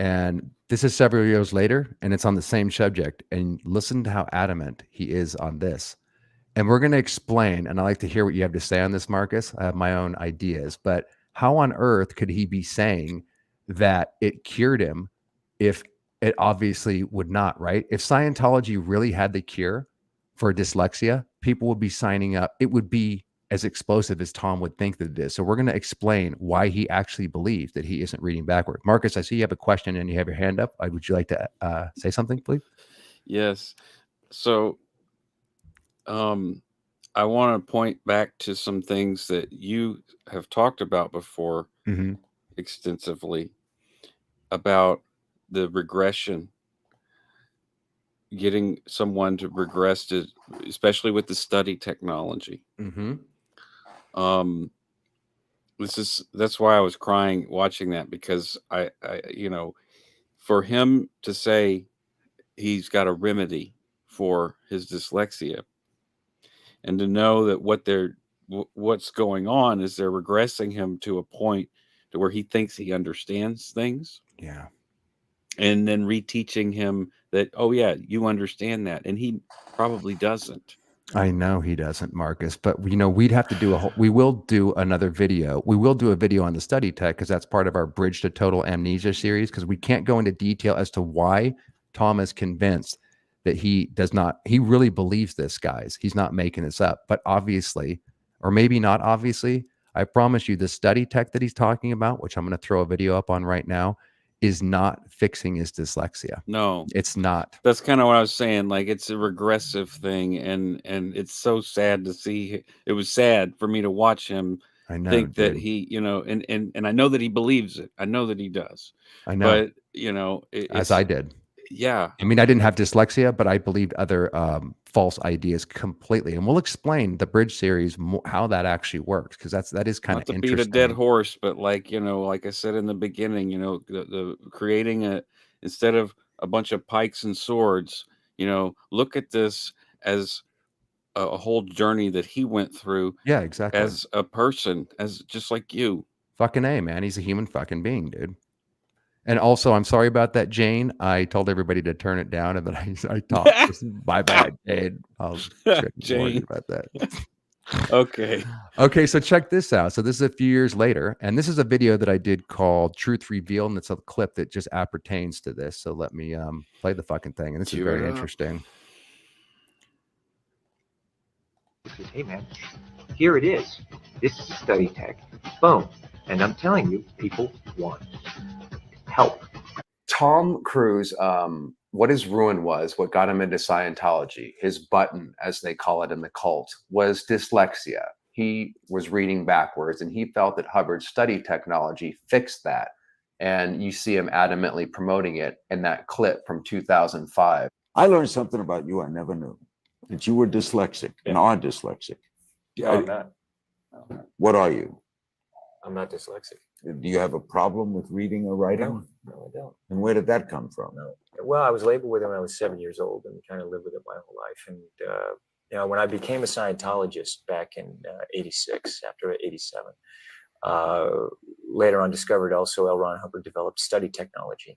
And this is several years later, and it's on the same subject. And listen to how adamant he is on this. And we're going to explain, and I like to hear what you have to say on this, Marcus. I have my own ideas, but how on earth could he be saying that it cured him if it obviously would not, right? If Scientology really had the cure for dyslexia, people would be signing up. It would be as explosive as Tom would think that it is. So we're going to explain why he actually believes that he isn't reading backward. Marcus, I see you have a question and you have your hand up. Would you like to say something, please? Yes. So I want to point back to some things that you have talked about before extensively about the regression, getting someone to regress to, especially with the study technology. That's why I was crying watching that, because I you know, for him to say he's got a remedy for his dyslexia, and to know that what's going on is they're regressing him to a point to where he thinks he understands things. Yeah. And then reteaching him that, oh yeah, you understand that. And he probably doesn't. I know he doesn't, Marcus, but you know, we'd have to do we will do another video. We will do a video on the study tech, because that's part of our Bridge to Total Amnesia series, because we can't go into detail as to why Tom is convinced that he really believes this, guys. He's not making this up, but obviously, or maybe not obviously, I promise you the study tech that he's talking about, which I'm going to throw a video up on right now, is not fixing his dyslexia. No, it's not. That's kind of what I was saying. Like, it's a regressive thing. And it's so sad to see. It was sad for me to watch him think that he, you know, and I know that he believes it. I know that he does. I know. But, you know, as I did. Yeah. I mean, I didn't have dyslexia, but I believed other false ideas completely. And we'll explain the Bridge series, how that actually works, because that is kind of interesting. Not to beat a dead horse, but like, you know, like I said in the beginning, you know, the creating instead of a bunch of pikes and swords, you know, look at this as a whole journey that he went through Yeah, exactly. as a person, as just like you. Fucking A, man. He's a human fucking being, dude. And also, I'm sorry about that, Jane. I told everybody to turn it down, and then I talked. My bad, Jane. I'll Jane. about that. Okay. Okay, so check this out. So this is a few years later, and this is a video that I did called Truth Revealed, and it's a clip that just appertains to this. So let me play the fucking thing, and this is very interesting. Hey, man, here it is. This is study tech. Boom. And I'm telling you, people want help. Tom Cruise, what his ruin was, what got him into Scientology, his button, as they call it in the cult, was dyslexia. He was reading backwards, and he felt that Hubbard's study technology fixed that. And you see him adamantly promoting it in that clip from 2005. I learned something about you I never knew, that you were dyslexic and are dyslexic. No, I'm not. What are you? I'm not dyslexic. Do you have a problem with reading or writing? No, I don't. And where did that come from? No. Well, I was labeled with it when I was 7 years old and kind of lived with it my whole life. And, you know, when I became a Scientologist back in 86, after 87, later on discovered also L. Ron Hubbard developed study technology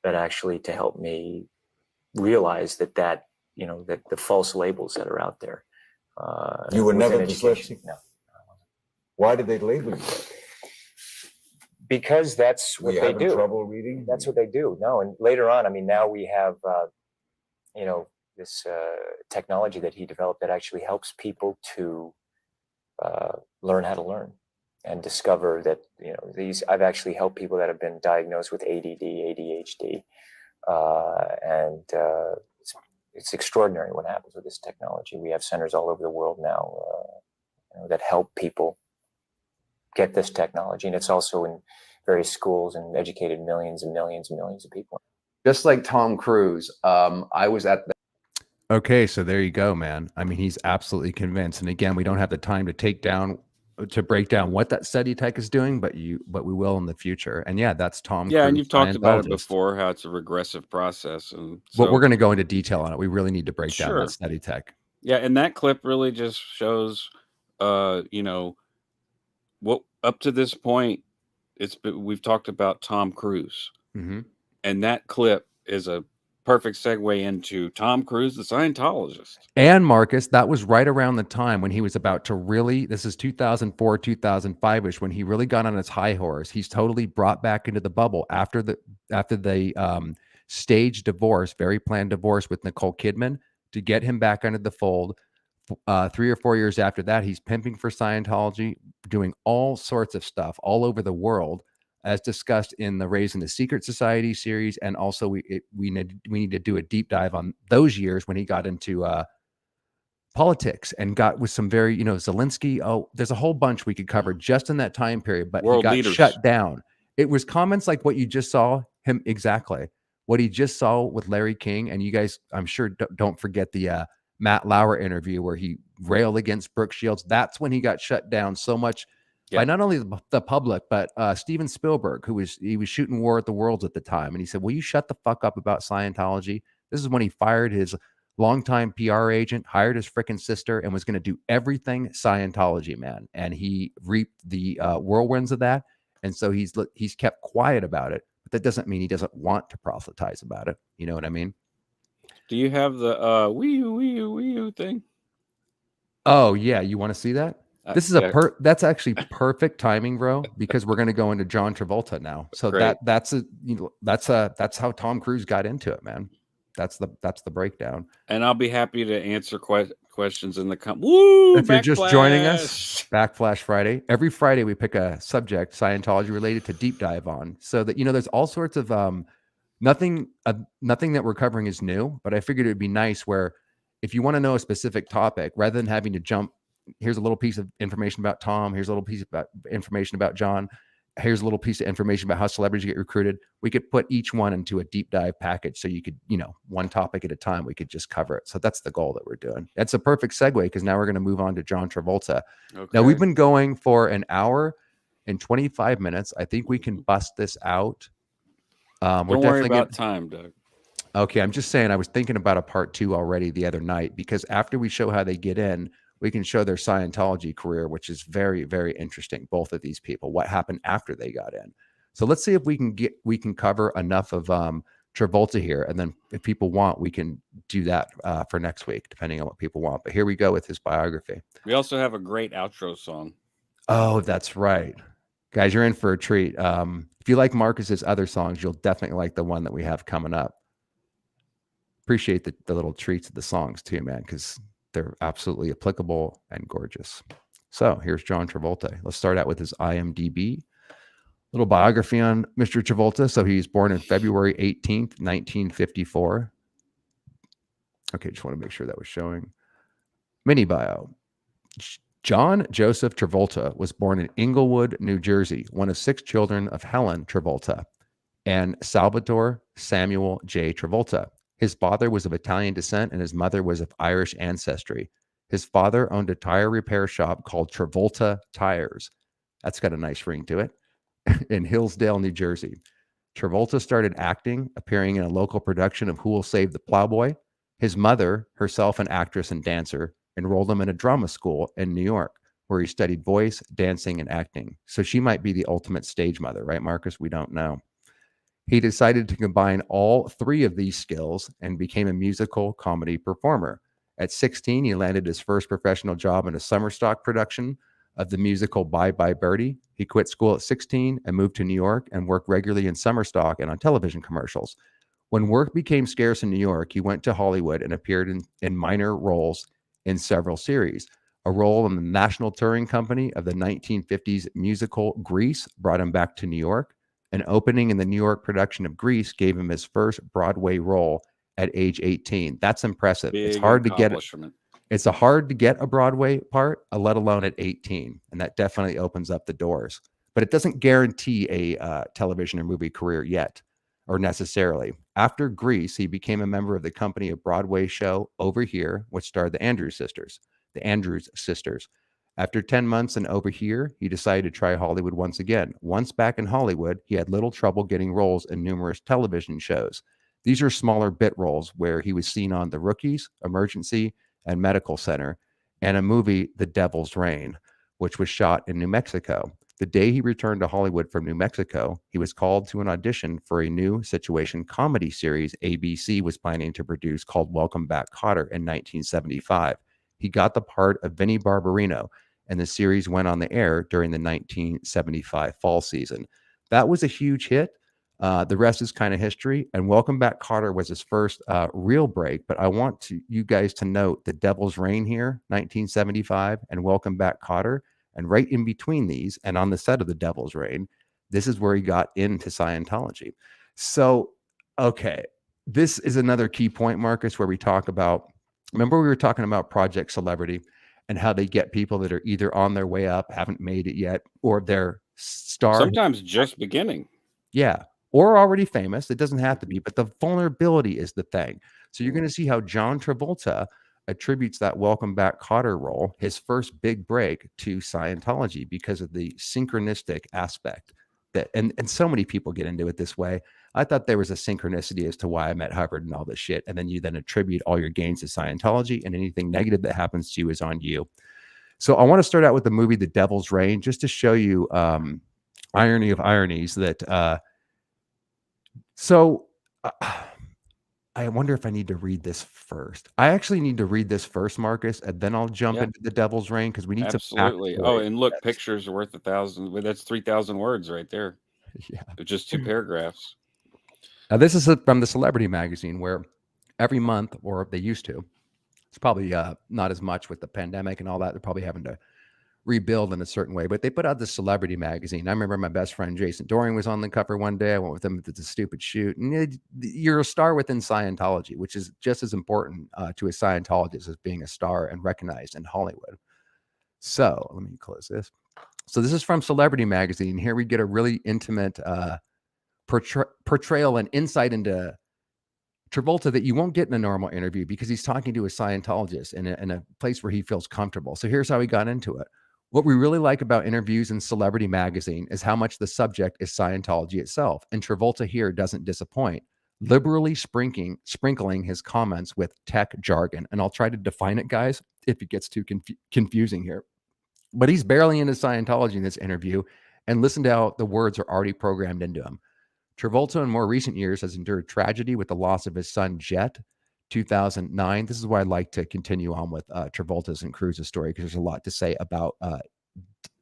that actually to help me realize that you know, that the false labels that are out there. You were never education. dyslexic? No. Why did they label you that? Because that's what they do. Trouble reading? That's what they do. No, and later on, I mean, now we have, you know, this technology that he developed that actually helps people to learn how to learn and discover that, you know, I've actually helped people that have been diagnosed with ADD, ADHD, and it's extraordinary what happens with this technology. We have centers all over the world now you know, that help people get this technology, and it's also in various schools and educated millions and millions and millions of people. Just like Tom Cruise, I was at the... Okay, so there you go, man. I mean, he's absolutely convinced. And again, we don't have the time to break down what that study tech is doing, but we will in the future. And yeah, that's Tom Cruise. And you've talked about it before, how it's a regressive process. And but we're going to go into detail on it. We really need to break down that study tech. Yeah, and that clip really just shows, you know, what up to this point, we've talked about Tom Cruise, and that clip is a perfect segue into Tom Cruise, the Scientologist. And Marcus, that was right around the time when he was about to really, this is 2004, 2005-ish, when he really got on his high horse. He's totally brought back into the bubble after the staged divorce, very planned divorce with Nicole Kidman, to get him back under the fold. 3 or 4 years after that, he's pimping for Scientology, doing all sorts of stuff all over the world, as discussed in the Raising the Secret Society series. And also we need to do a deep dive on those years when he got into politics and got with some very, you know, Zelensky. Oh, there's a whole bunch we could cover just in that time period, but he got shut down. It was comments like what you just saw him, exactly what he just saw with Larry King. And you guys, I'm sure, don't forget the Matt Lauer interview where he railed against Brooke Shields. That's when he got shut down so much by not only the public, but Steven Spielberg, who was shooting War at the Worlds at the time. And he said, will you shut the fuck up about Scientology? This is when he fired his longtime PR agent, hired his freaking sister, and was going to do everything Scientology, man. And he reaped the whirlwinds of that. And so he's kept quiet about it, but that doesn't mean he doesn't want to proselytize about it. You know what I mean? Do you have the wee you thing? Oh yeah, you want to see that? This is that's actually perfect timing, bro, because we're going to go into John Travolta now. So that's how Tom Cruise got into it, man. That's the breakdown. And I'll be happy to answer questions in the Woo! If you're just joining us, Backflash Friday. Every Friday we pick a subject Scientology related to deep dive on, so that, you know, there's all sorts of nothing that we're covering is new, but I figured it'd be nice where if you want to know a specific topic, rather than having to jump, here's a little piece of information about Tom, here's a little piece of information about John, here's a little piece of information about how celebrities get recruited. We could put each one into a deep dive package, so you could, you know, one topic at a time, we could just cover it. So that's the goal that we're doing. That's a perfect segue, because now we're going to move on to John Travolta. Okay. Now we've been going for an hour and 25 minutes. I think we can bust this out. Don't worry about time, Doug. Okay, I'm just saying I was thinking about a part 2 already the other night, because after we show how they get in, we can show their Scientology career, which is very, very interesting. Both of these people, what happened after they got in. So let's see if we can cover enough of Travolta here, and then if people want, we can do that for next week, depending on what people want. But here we go with his biography. We also have a great outro song. Oh, that's right. Guys, you're in for a treat. If you like Marcus's other songs, you'll definitely like the one that we have coming up. Appreciate the little treats of the songs too, man, because they're absolutely applicable and gorgeous. So here's John Travolta. Let's start out with his IMDb. Little biography on Mr. Travolta. So he was born on February 18th, 1954. Okay, just want to make sure that was showing. Mini bio. John Joseph Travolta was born in Inglewood, New Jersey, one of 6 children of Helen Travolta and Salvatore Samuel J. Travolta. His father was of Italian descent and his mother was of Irish ancestry. His father owned a tire repair shop called Travolta Tires. That's got a nice ring to it. In Hillsdale, New Jersey. Travolta started acting, appearing in a local production of Who Will Save the Plowboy. His mother, herself an actress and dancer, enrolled him in a drama school in New York, where he studied voice, dancing, and acting. So she might be the ultimate stage mother, right, Marcus? We don't know. He decided to combine all 3 of these skills and became a musical comedy performer. At 16, he landed his first professional job in a summer stock production of the musical Bye Bye Birdie. He quit school at 16 and moved to New York and worked regularly in summer stock and on television commercials. When work became scarce in New York, he went to Hollywood and appeared in minor roles in several series. A role in the National Touring Company of the 1950s musical Grease brought him back to New York. An opening in the New York production of Grease gave him his first Broadway role at age 18. That's impressive. It's hard to get it. It's hard to get a Broadway part, let alone at 18. And that definitely opens up the doors. But it doesn't guarantee a television or movie career yet, or necessarily. After Grease, he became a member of the company of Broadway show Over Here, which starred the Andrews sisters. After 10 months in Over Here, he decided to try Hollywood once again. Once back in Hollywood, he had little trouble getting roles in numerous television shows. These are smaller bit roles where he was seen on The Rookies, Emergency, and Medical Center, and a movie, The Devil's Rain, which was shot in New Mexico. The day he returned to Hollywood from New Mexico, he was called to an audition for a new situation comedy series ABC was planning to produce called Welcome Back, Kotter in 1975. He got the part of Vinnie Barbarino, and the series went on the air during the 1975 fall season. That was a huge hit. The rest is kind of history. And Welcome Back, Kotter was his first real break. But I want you guys to note The Devil's Rain here, 1975, and Welcome Back, Kotter. And right in between these, and on the set of The Devil's Rain, this is where he got into Scientology. So, okay, this is another key point, Marcus, where we talk about, remember we were talking about Project Celebrity and how they get people that are either on their way up, haven't made it yet, or they're star. Sometimes just beginning. Yeah. Or already famous. It doesn't have to be, but the vulnerability is the thing. So you're going to see how John Travolta attributes that Welcome Back, Kotter role, his first big break, to Scientology because of the synchronistic aspect. That and so many people get into it this way. I thought there was a synchronicity as to why I met Hubbard and all this shit. And then you then attribute all your gains to Scientology, and anything negative that happens to you is on you. So I want to start out with the movie The Devil's Rain, just to show you irony of ironies that I wonder if I need to read this first. I actually need to read this first, Marcus, and then I'll jump into The Devil's Rain because we need absolutely. Oh, and look, pictures are worth 1,000. Well, that's 3,000 words right there. Yeah, it's just 2 paragraphs. Now, this is from the Celebrity magazine, where every month, or they used to, it's probably not as much with the pandemic and all that. They're probably having to rebuild in a certain way, but they put out the Celebrity magazine. I remember my best friend Jason Doring was on the cover one day. I went with him to the stupid shoot, and you're a star within Scientology, which is just as important to a Scientologist as being a star and recognized in Hollywood. So let me close this. So this is from Celebrity magazine. Here we get a really intimate portrayal and insight into Travolta that you won't get in a normal interview because he's talking to a Scientologist in a place where he feels comfortable. So here's how he got into it. What we really like about interviews in Celebrity magazine is how much the subject is Scientology itself. And Travolta here doesn't disappoint. liberally sprinkling his comments with tech jargon. And I'll try to define it, guys, if it gets too confusing here. But he's barely into Scientology in this interview, and listen to how the words are already programmed into him. Travolta in more recent years has endured tragedy with the loss of his son, Jet, 2009. This is why I like to continue on with Travolta's and Cruise's story, because there's a lot to say about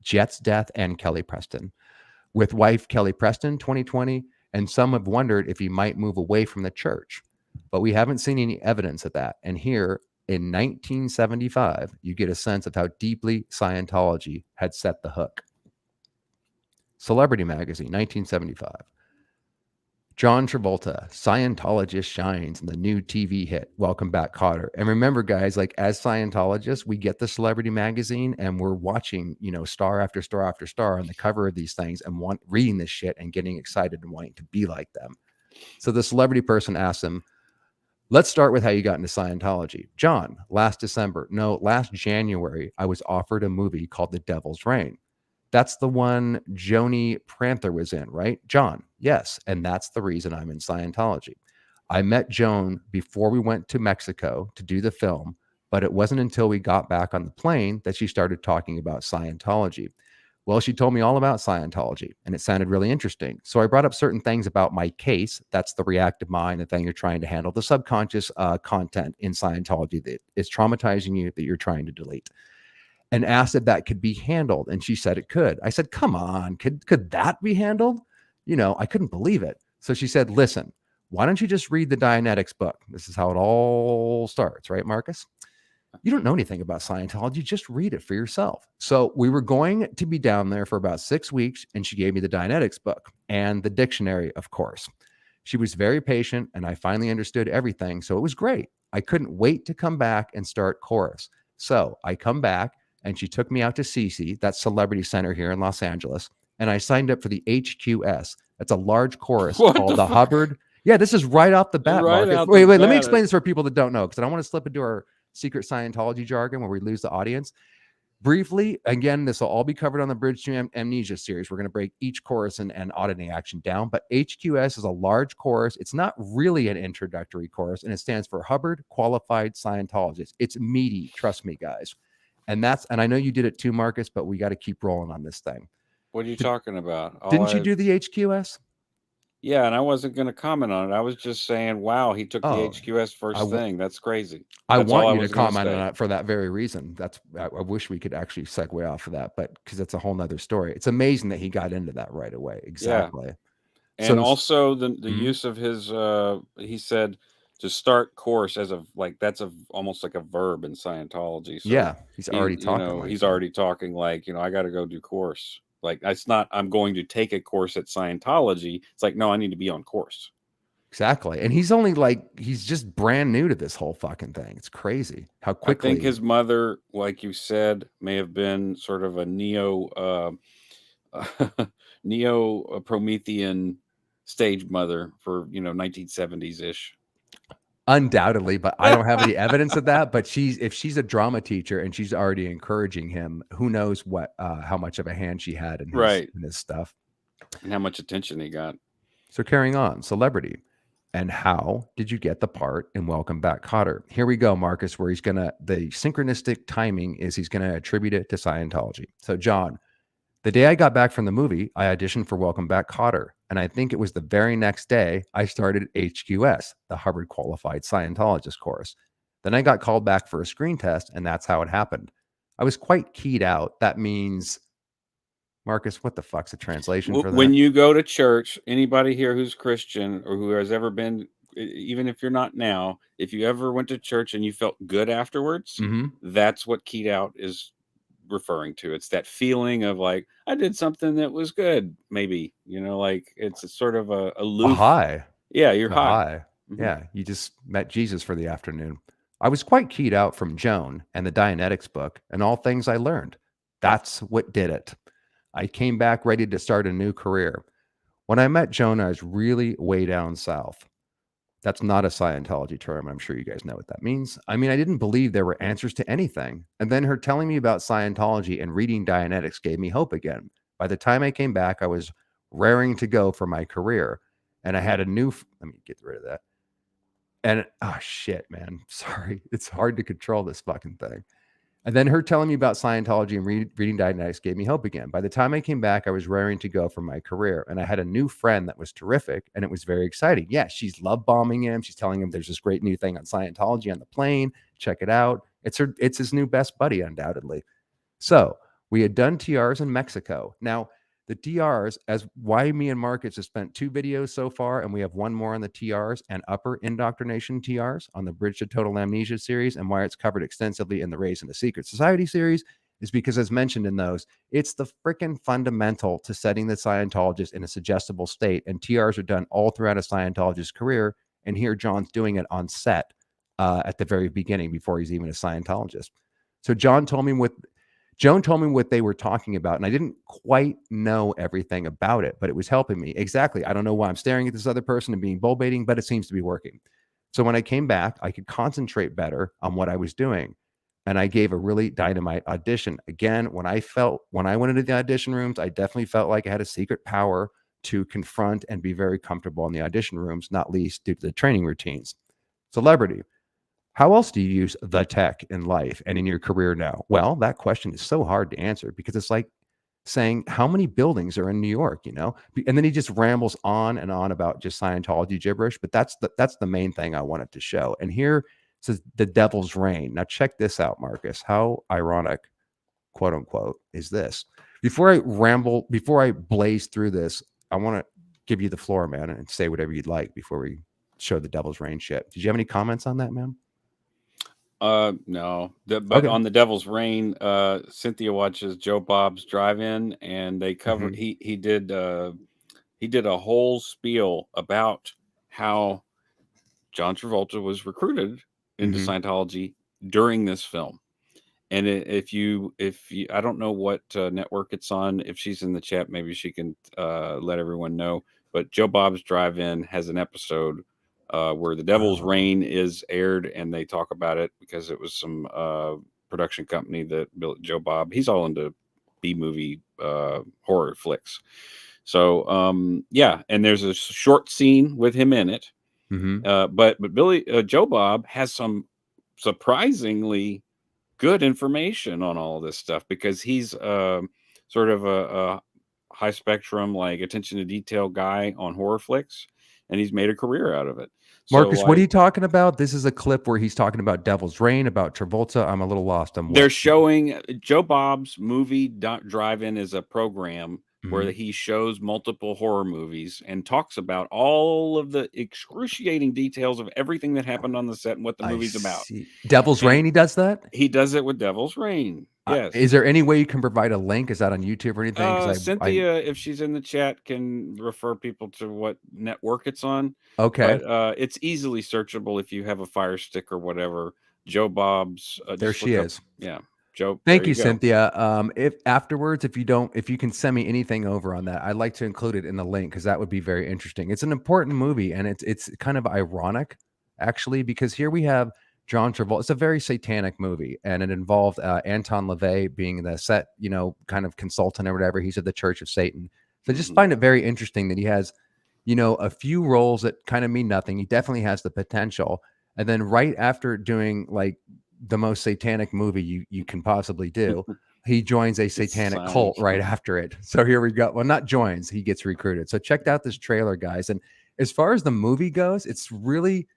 Jet's death and Kelly Preston. With wife Kelly Preston, 2020, and some have wondered if he might move away from the church. But we haven't seen any evidence of that. And here in 1975, you get a sense of how deeply Scientology had set the hook. Celebrity Magazine, 1975. John Travolta, Scientologist shines in the new TV hit, Welcome Back, Kotter. And remember, guys, like as Scientologists, we get the Celebrity Magazine and we're watching, star after star after star on the cover of these things and reading this shit and getting excited and wanting to be like them. So the celebrity person asks him, let's start with how you got into Scientology. John, last January, I was offered a movie called The Devil's Reign. That's the one Joni Prancer was in, right? John, yes. And that's the reason I'm in Scientology. I met Joan before we went to Mexico to do the film, but it wasn't until we got back on the plane that she started talking about Scientology. Well, she told me all about Scientology, and it sounded really interesting. So I brought up certain things about my case. That's the reactive mind, the thing you're trying to handle, the subconscious content in Scientology that is traumatizing you that you're trying to delete. And asked if that could be handled. And she said it could. I said, come on, could that be handled? I couldn't believe it. So she said, listen, why don't you just read the Dianetics book? This is how it all starts, right, Marcus? You don't know anything about Scientology. Just read it for yourself. So we were going to be down there for about 6 weeks, and she gave me the Dianetics book and the dictionary, of course. She was very patient, and I finally understood everything. So it was great. I couldn't wait to come back and start chorus. So I come back, and she took me out to CC, that celebrity center here in Los Angeles, and I signed up for the HQS. That's a large chorus called the Hubbard. Yeah, this is right off the bat, Marcus. Wait, let me explain this for people that don't know, because I don't want to slip into our secret Scientology jargon where we lose the audience. Briefly, again, this will all be covered on the Bridge to Amnesia series. We're going to break each chorus and auditing action down, but HQS is a large chorus. It's not really an introductory chorus, and it stands for Hubbard Qualified Scientologist. It's meaty, trust me, guys. And I know you did it too, Marcus, but we got to keep rolling on this thing. What are you talking about? Didn't you do the HQS? Yeah, and I wasn't going to comment on it. I was just saying, wow, he took the HQS first thing. That's crazy. I want you to comment on it for that very reason. I wish we could actually segue off of that, but because it's a whole nother story. It's amazing that he got into that right away. Exactly. Yeah. And also the use of his, he said, to start course as that's almost like a verb in Scientology. So yeah, he's already talking. He's already talking like, I got to go do course. Like it's not, I'm going to take a course at Scientology. It's like, no, I need to be on course. Exactly. And he's only he's just brand new to this whole fucking thing. It's crazy how quickly. I think his mother, like you said, may have been sort of a neo Promethean stage mother for, 1970s ish. Undoubtedly, but I don't have any evidence of that. But if she's a drama teacher and she's already encouraging him, who knows how much of a hand she had in his stuff and how much attention he got. So carrying on, celebrity, and how did you get the part in Welcome Back, Kotter? Here we go, Marcus, where the synchronistic timing is he's gonna attribute it to Scientology. So John, the day I got back from the movie, I auditioned for Welcome Back, Kotter. And I think it was the very next day I started HQS, the Hubbard Qualified Scientologist course. Then I got called back for a screen test, and that's how it happened. I was quite keyed out. That means, Marcus, what the fuck's the translation for that? When you go to church, anybody here who's Christian or who has ever been, even if you're not now, if you ever went to church and you felt good afterwards, that's what keyed out is referring to. It's that feeling of like, I did something that was good, maybe, it's a sort of a aloof high. Yeah, you're high. Yeah, you just met Jesus for the afternoon. I was quite keyed out from Joan and the Dianetics book and all things I learned. That's what did it. I came back ready to start a new career. When I met Joan, I was really way down south. That's not a Scientology term. I'm sure you guys know what that means. I mean, I didn't believe there were answers to anything. And then her telling me about Scientology and reading Dianetics gave me hope again. By the time I came back, I was raring to go for my career. And I had a new, let me get rid of that. And oh shit, man, sorry. It's hard to control this fucking thing. And then her telling me about Scientology and reading Dianetics gave me hope again. By the time I came back, I was raring to go for my career. And I had a new friend that was terrific. And it was very exciting. Yeah, she's love bombing him. She's telling him there's this great new thing on Scientology on the plane. Check it out. It's his new best buddy, undoubtedly. So we had done TRs in Mexico. Now, the TRs, as why me and Marcus have spent 2 videos so far, and we have 1 more on the TRs and upper indoctrination TRs on the Bridge to Total Amnesia series, and why it's covered extensively in the Raised in the Secret Society series, is because, as mentioned in those, it's the freaking fundamental to setting the Scientologist in a suggestible state, and TRs are done all throughout a Scientologist's career, and here John's doing it on set at the very beginning before he's even a Scientologist. So Joan told me what they were talking about, and I didn't quite know everything about it, but it was helping me. Exactly. I don't know why I'm staring at this other person and being bull baiting, but it seems to be working. So when I came back, I could concentrate better on what I was doing. And I gave a really dynamite audition. Again, when I went into the audition rooms, I definitely felt like I had a secret power to confront and be very comfortable in the audition rooms, not least due to the training routines. Celebrity. How else do you use the tech in life and in your career now? Well, that question is so hard to answer because it's like saying, how many buildings are in New York, you know? And then he just rambles on and on about just Scientology gibberish, but that's the main thing I wanted to show. And here it says the devil's reign. Now check this out, Marcus. How ironic, quote unquote, is this? Before I blaze through this, I want to give you the floor, man, and say whatever you'd like before we show the devil's reign shit. Did you have any comments on that, man? No, but on the Devil's Reign, Cynthia watches Joe Bob's Drive-In, and they covered. He did a whole spiel about how John Travolta was recruited into Scientology during this film. And if you, I don't know what network it's on. If she's in the chat, maybe she can let everyone know. But Joe Bob's Drive-In has an episode where the Devil's Reign is aired, and they talk about it because it was some production company that built Joe Bob. He's all into B-movie horror flicks. So yeah, and there's a short scene with him in it. But Joe Bob has some surprisingly good information on all this stuff because he's sort of a high spectrum, like attention to detail guy on horror flicks, and he's made a career out of it. Marcus, so, what are you talking about? This is a clip where he's talking about Devil's Reign, about Travolta. I'm a little lost. They're showing Joe Bob's movie Drive-In is a program where he shows multiple horror movies and talks about all of the excruciating details of everything that happened on the set and what the movie's about. Devil's Reign, he does that? He does it with Devil's Reign. Yes. Is there any way you can provide a link? Is that on YouTube or anything? Cynthia, if she's in the chat, can refer people to what network it's on. Okay. But it's easily searchable if you have a Fire Stick or whatever. Joe Bob's. There she is. Yeah. Joe. Thank you, Cynthia. If afterwards, if you can send me anything over on that, I'd like to include it in the link because that would be very interesting. It's an important movie, and it's kind of ironic, actually, because here we have John Travolta. It's a very satanic movie, and it involved Anton LaVey being the set, kind of consultant or whatever. He's of the Church of Satan. So I just find it very interesting that he has, a few roles that kind of mean nothing. He definitely has the potential, and then right after doing like the most satanic movie you can possibly do, he joins a satanic cult right after it. So here we go. Well, not joins, he gets recruited. So check out this trailer, guys. And as far as the movie goes, it's really,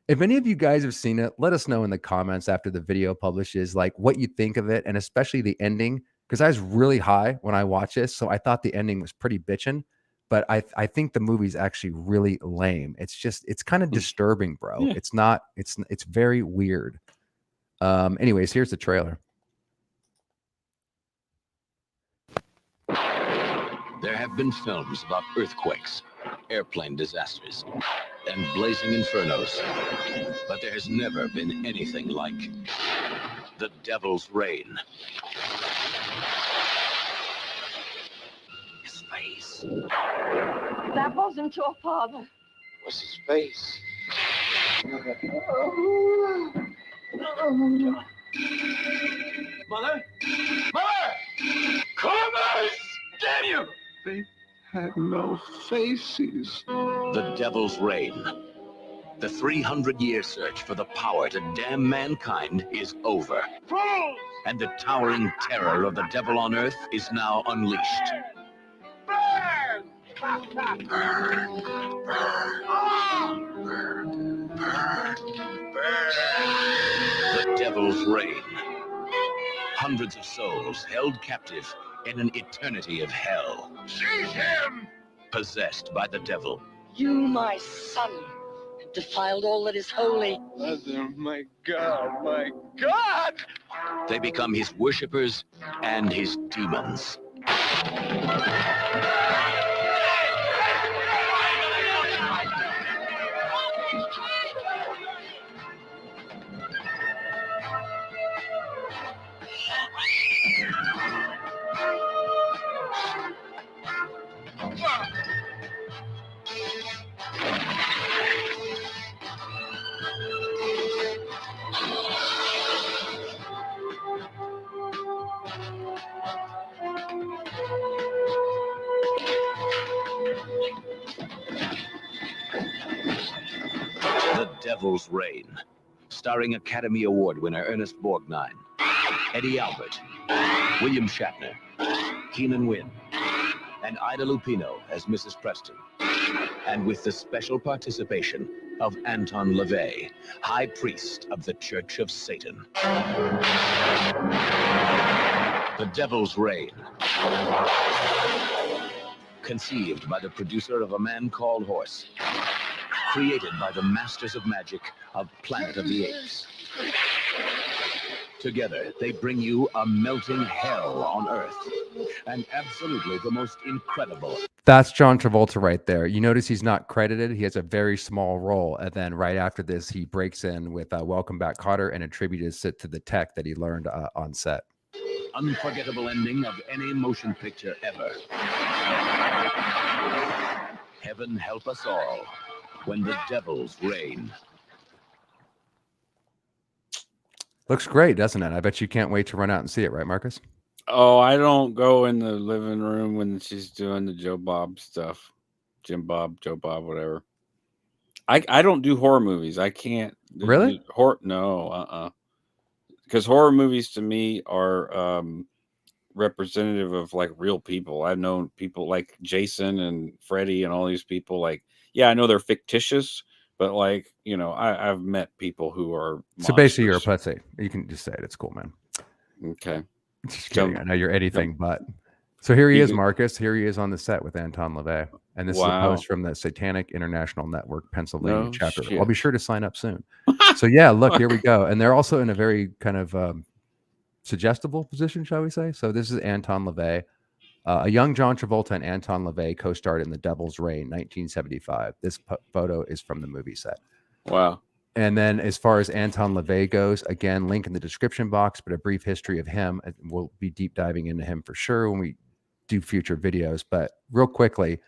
if any of you guys have seen it, let us know in the comments after the video publishes, like what you think of it, and especially the ending, because I was really high when I watched this. So I thought the ending was pretty bitchin', but I think the movie's actually really lame. It's kind of disturbing, bro. Yeah. It's very weird. Anyways, here's the trailer. There have been films about earthquakes, airplane disasters, and blazing infernos, but there has never been anything like the Devil's Reign. His face. That wasn't your father. What's his face? Mother? Mother! Columbus! Damn you! Babe, had no faces. The Devil's Reign. The 300-year search for the power to damn mankind is over. Fools! And the towering terror of the devil on earth is now unleashed. Burn! The Devil's Reign. Hundreds of souls held captive in an eternity of hell. Seize him! Possessed by the devil. You, my son, have defiled all that is holy. Mother, my God, my God! They become his worshippers and his demons. The Devil's Reign, starring Academy Award winner Ernest Borgnine, Eddie Albert, William Shatner, Keenan Wynn, and Ida Lupino as Mrs. Preston, and with the special participation of Anton LaVey, High Priest of the Church of Satan. The Devil's Reign, conceived by the producer of A Man Called Horse, created by the masters of magic of Planet of the Apes. Together, they bring you a melting hell on Earth, and absolutely the most incredible. That's John Travolta right there. You notice he's not credited. He has a very small role. And then right after this, he breaks in with Welcome Back, Kotter, and attributes it to the tech that he learned on set. Unforgettable ending of any motion picture ever. Heaven help us all when the devils reign. Looks great, doesn't it? I bet you can't wait to run out and see it, right, Marcus? Oh, I don't go in the living room when she's doing the Joe Bob stuff. Jim Bob, Joe Bob, whatever. I don't do horror movies. I can't. Really? No, because horror movies to me are representative of like real people. I've known people like Jason and Freddy and all these people. Like, yeah, I know they're fictitious, but like, you know, I've met people who are monsters. So basically, you're a pussy. You can just say it. It's cool, man. Okay. Just kidding. I know you're anything but. So here he is, Marcus. Here he is on the set with Anton LaVey. And this is a post from the Satanic International Network, Pennsylvania chapter. Shit. I'll be sure to sign up soon. So yeah, look, here we go. And they're also in a very kind of suggestible position, shall we say. So this is Anton LaVey. A young John Travolta and Anton LaVey co-starred in The Devil's Reign, 1975. This photo is from the movie set. Wow. And then as far as Anton LaVey goes, again, link in the description box, but a brief history of him. We'll be deep diving into him for sure when we do future videos. But real quickly,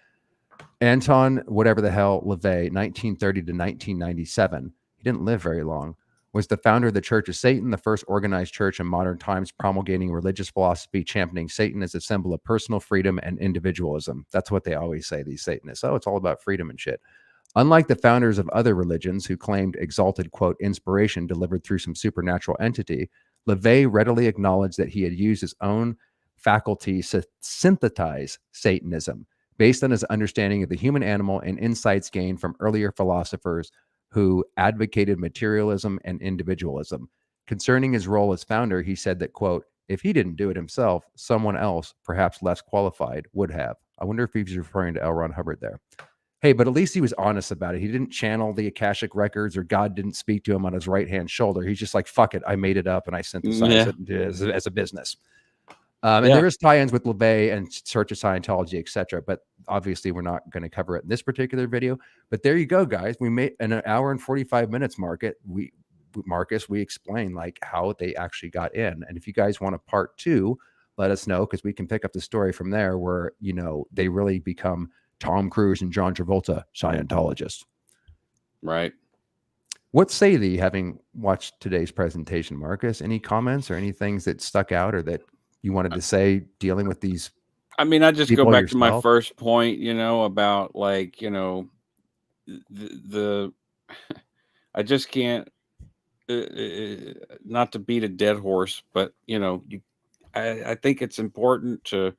Anton, whatever the hell, LaVey, 1930 to 1997, he didn't live very long, was the founder of the Church of Satan, the first organized church in modern times promulgating religious philosophy, championing Satan as a symbol of personal freedom and individualism. That's what they always say, these Satanists. Oh, it's all about freedom and shit. Unlike the founders of other religions who claimed exalted, quote, inspiration delivered through some supernatural entity, LaVey readily acknowledged that he had used his own faculty to synthesize Satanism based on his understanding of the human animal and insights gained from earlier philosophers who advocated materialism and individualism. Concerning his role as founder, he said that, quote, if he didn't do it himself, someone else, perhaps less qualified, would have. I wonder if he was referring to L. Ron Hubbard there. Hey, but at least he was honest about it. He didn't channel the Akashic records or God didn't speak to him on his right-hand shoulder. He's just like, fuck it. I made it up and I synthesized it as a business. And there is tie-ins with LaVey and Church of Scientology, etc. But obviously, we're not going to cover it in this particular video. But there you go, guys. We made in an hour and 45 minutes, Marcus, we explain like how they actually got in. And if you guys want a part 2, let us know because we can pick up the story from there where, you know, they really become Tom Cruise and John Travolta Scientologists. Right. What say thee, having watched today's presentation, Marcus? Any comments or any things that stuck out or that you wanted to say dealing with these I mean, I just go People back to my yourself? first point, you know, about like, you know, the I just can't, not to beat a dead horse, but you know, I think it's important to,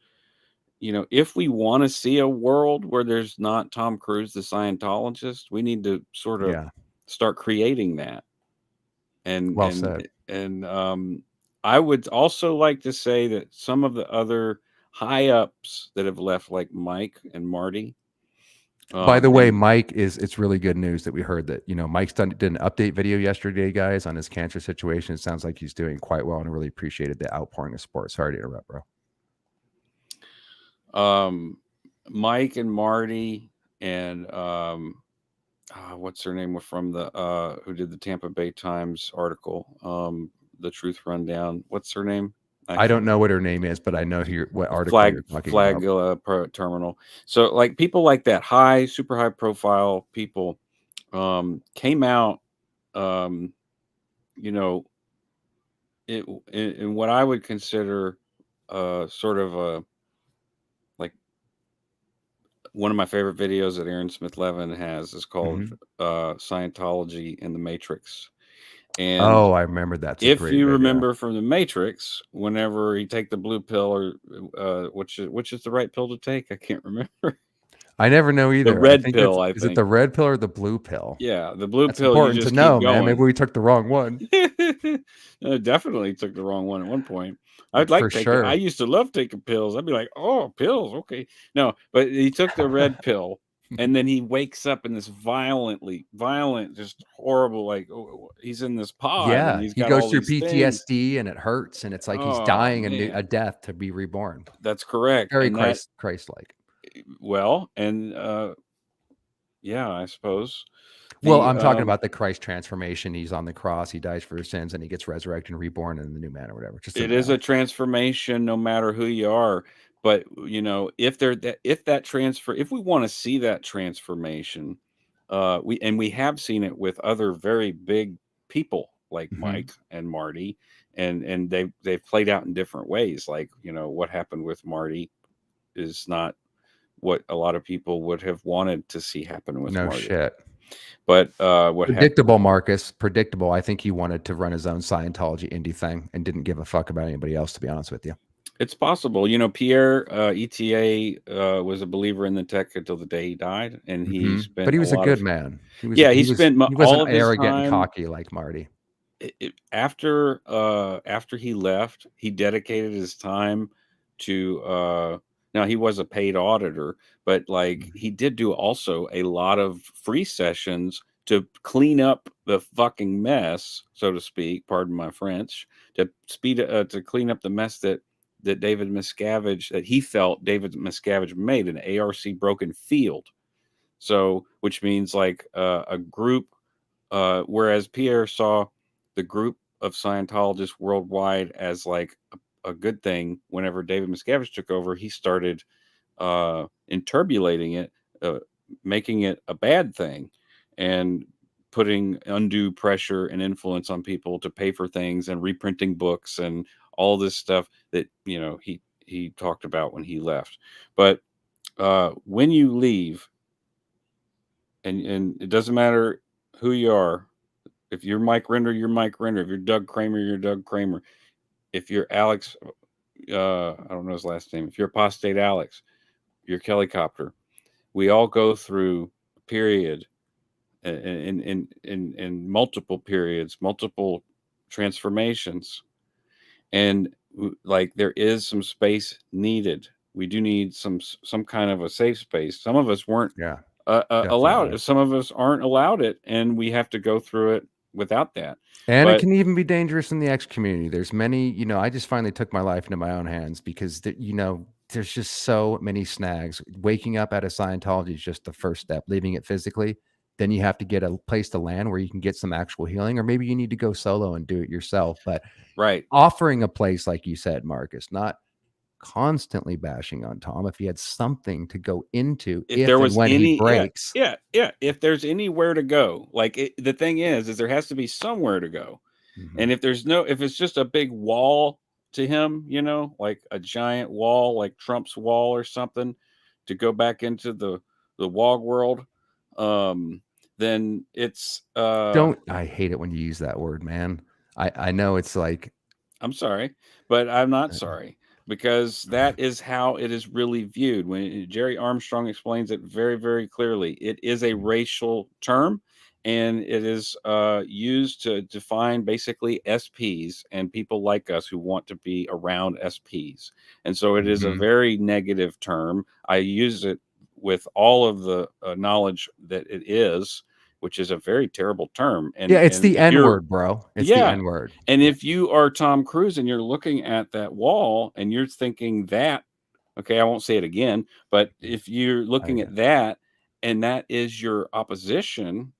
you know, if we want to see a world where there's not Tom Cruise, the Scientologist, we need to sort of Yeah. start creating that. And Well said. I would also like to say that some of the other high ups that have left, like Mike and Marty. By the way, And Mike it's really good news that we heard that, you know, Mike's did an update video yesterday, guys, on his cancer situation. It sounds like he's doing quite well, and I really appreciated the outpouring of support. Sorry to interrupt, bro. Mike and Marty and what's her name from the who did the Tampa Bay Times article, the Truth Rundown. What's her name? I don't know what her name is, but I know what article you're talking about. Terminal. So like people like that, super high profile people, came out, you know, in what I would consider sort of a, like, one of my favorite videos that Aaron Smith Levin has is called Scientology and the Matrix. And oh, I remember that. If you remember from the Matrix, whenever you take the blue pill, or which is the right pill to take, I can't remember. I never know either. The red pill, I think. Is it the red pill or the blue pill? Yeah, the blue That's pill. important You just to know, keep going. man. Maybe we took the wrong one. I definitely took the wrong one at one point. I'd like For taking. sure. I used to love taking pills. I'd be like, "Oh, pills, okay." No, but he took the red pill, and then he wakes up in this violent, just horrible. Like, he's in this pod. Yeah, and he's he got goes all through these PTSD, things. and it hurts, and it's like he's Oh, dying man. a death to be reborn. That's correct. Very And Christ-like. Well, and yeah, I suppose. Well, I'm talking about the Christ transformation. He's on the cross, he dies for his sins, and he gets resurrected and reborn in the new man or whatever. It is a transformation, no matter who you are. But you know, if we want to see that transformation, we have seen it with other very big people like Mike and Marty, and they've played out in different ways. Like, you know, what happened with Marty is not what a lot of people would have wanted to see happen with Marty. Shit. But what predictable, Marcus, predictable. I think he wanted to run his own Scientology indie thing and didn't give a fuck about anybody else, to be honest with you. It's possible. You know, Pierre ETA was a believer in the tech until the day he died, and he spent. But he was a good man. He wasn't arrogant and cocky like Marty. After he left, he dedicated his time to. Now, he was a paid auditor, but like he did do also a lot of free sessions to clean up the fucking mess, so to speak. Pardon my French. To clean up the mess that David Miscavige, that he felt David Miscavige made, an ARC broken field. So, which means like a group, whereas Pierre saw the group of Scientologists worldwide as like a good thing. Whenever David Miscavige took over, he started interbulating it, making it a bad thing, and putting undue pressure and influence on people to pay for things and reprinting books and all this stuff that, you know, he talked about when he left. But when you leave, and it doesn't matter who you are, if you're Mike Render, you're Mike Render. If you're Doug Kramer, you're Doug Kramer. If you're Alex, I don't know his last name. If you're Apostate Alex, you're Kelly Copter. We all go through a period, in multiple periods, multiple transformations, and like there is some space needed. We do need some kind of a safe space. Some of us weren't allowed. Some of us aren't allowed it, and we have to go through it without that. And it can even be dangerous in the X community. There's many, you know, I just finally took my life into my own hands because, you know, there's just so many snags. Waking up out of Scientology is just the first step, leaving it physically. Then you have to get a place to land where you can get some actual healing, or maybe you need to go solo and do it yourself. But offering a place, like you said, Marcus, not constantly bashing on Tom. If he had something to go into, if there was when he breaks, if there's anywhere to go, like the thing is there has to be somewhere to go. And if it's just a big wall to him, you know, like a giant wall, like Trump's wall or something, to go back into the WOG world, then it's Don't, I hate it when you use that word, man. I know it's like, I'm sorry, but I'm not sorry, because that is how it is really viewed. When Jerry Armstrong explains it very, very clearly, it is a racial term, and it is used to define basically SPs and people like us who want to be around SPs. And so it is a very negative term. I use it with all of the knowledge that it is, which is a very terrible term. And yeah, it's and the if you're N-word, bro. It's the yeah, N-word. and if you are Tom Cruise and you're looking at that wall and you're thinking that, okay, I won't say it again, but if you're looking at that and that is your opposition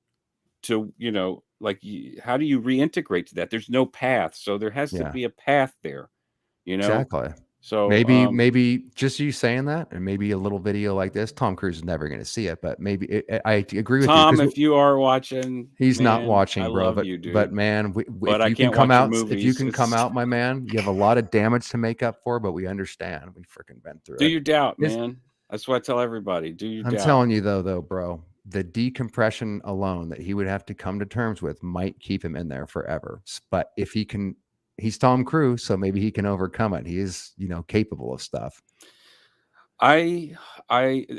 to, you know, like, how do you reintegrate to that? There's no path. So there has to Yeah. be a path there, you know? Exactly. So maybe just you saying that, and maybe a little video like this. Tom Cruise is never going to see it, but maybe I agree with Tom, you. if you are watching, He's not man, watching, I bro. love But you, dude. but man, But if I you can can't come watch your out, if you movies. can come out, my man, you have a lot of damage to make up for. But we understand. We freaking been through Do it. your doubt, man. That's what I tell everybody. Do your I'm doubt. telling you though, bro, the decompression alone that he would have to come to terms with might keep him in there forever. But if he can, he's Tom Cruise, so maybe he can overcome it. He is, you know, capable of stuff. I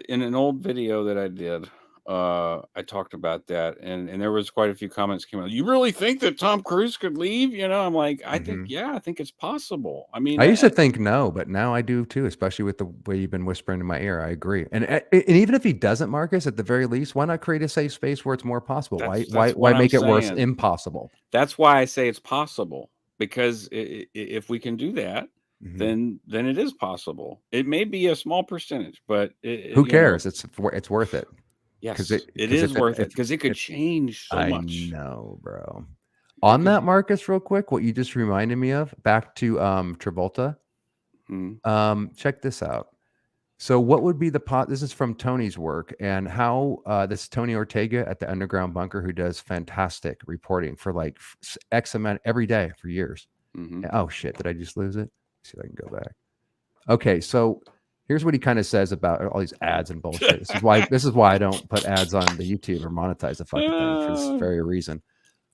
in an old video that I did, I talked about that, and there was quite a few comments came out. You really think that Tom Cruise could leave? You know, I'm like, I think, yeah, I think it's possible. I mean, I used to think no, but now I do too, especially with the way you've been whispering in my ear. I agree. And even if he doesn't, Marcus, at the very least, why not create a safe space where it's more possible? That's Why what I'm make it worse? saying. Impossible. That's why I say it's possible, because if we can do that, then it is possible. It may be a small percentage, but who cares? It's worth it. Yes, it is worth it, because it could change so much. I know, bro. On that, Marcus, real quick, what you just reminded me of, back to Travolta. Check this out. So what would be this is from Tony's work, and how this is Tony Ortega at the Underground Bunker, who does fantastic reporting for like X amount every day for years. Oh shit, did I just lose it? Let's see if I can go back. Okay, so here's what he kind of says about all these ads and bullshit. This is why I don't put ads on the YouTube or monetize the fucking thing, for this very reason.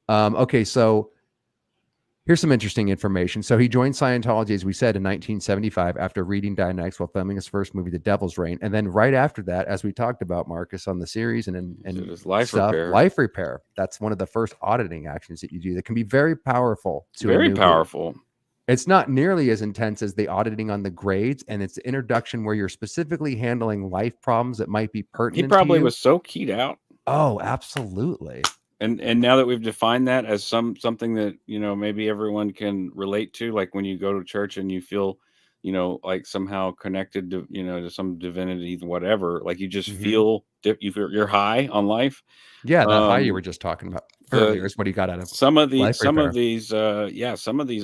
Okay, so here's some interesting information. So he joined Scientology, as we said, in 1975 after reading Dianetics while filming his first movie, The Devil's Reign. And then right after that, as we talked about, Marcus, on the series and life repair. That's one of the first auditing actions that you do that can be very powerful. Very powerful. It's not nearly as intense as the auditing on the grades, and it's the introduction where you're specifically handling life problems that might be pertinent. He probably was so keyed out. Oh, absolutely. And now that we've defined that as something that, you know, maybe everyone can relate to, like when you go to church and you feel, you know, like somehow connected to, you know, to some divinity, whatever, like you just feel you're high on life. Yeah, that high you were just talking about earlier is what he got out of some of these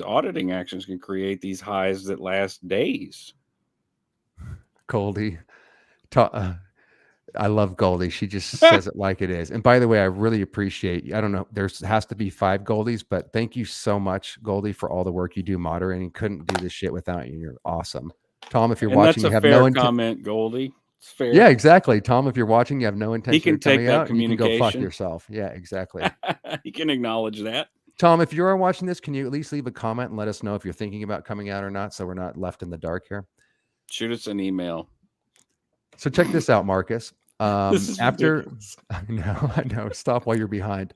auditing actions can create these highs that last days. Goldie, I love Goldie. She just says it like it is. And by the way, I really appreciate, I don't know, has to be 5 Goldies, but thank you so much, Goldie, for all the work you do moderating. Couldn't do this shit without you. You're awesome. Tom, if you're watching, that's you have fair no comment, Goldie. It's fair. Yeah, exactly. Tom, if you're watching, you have no intention he can of coming take that out, communication. you can go fuck yourself. Yeah, exactly. He can acknowledge that. Tom, if you are watching this, can you at least leave a comment and let us know if you're thinking about coming out or not, so we're not left in the dark here? Shoot us an email. So check this out, Marcus. This is ridiculous. I know. Stop while you're behind.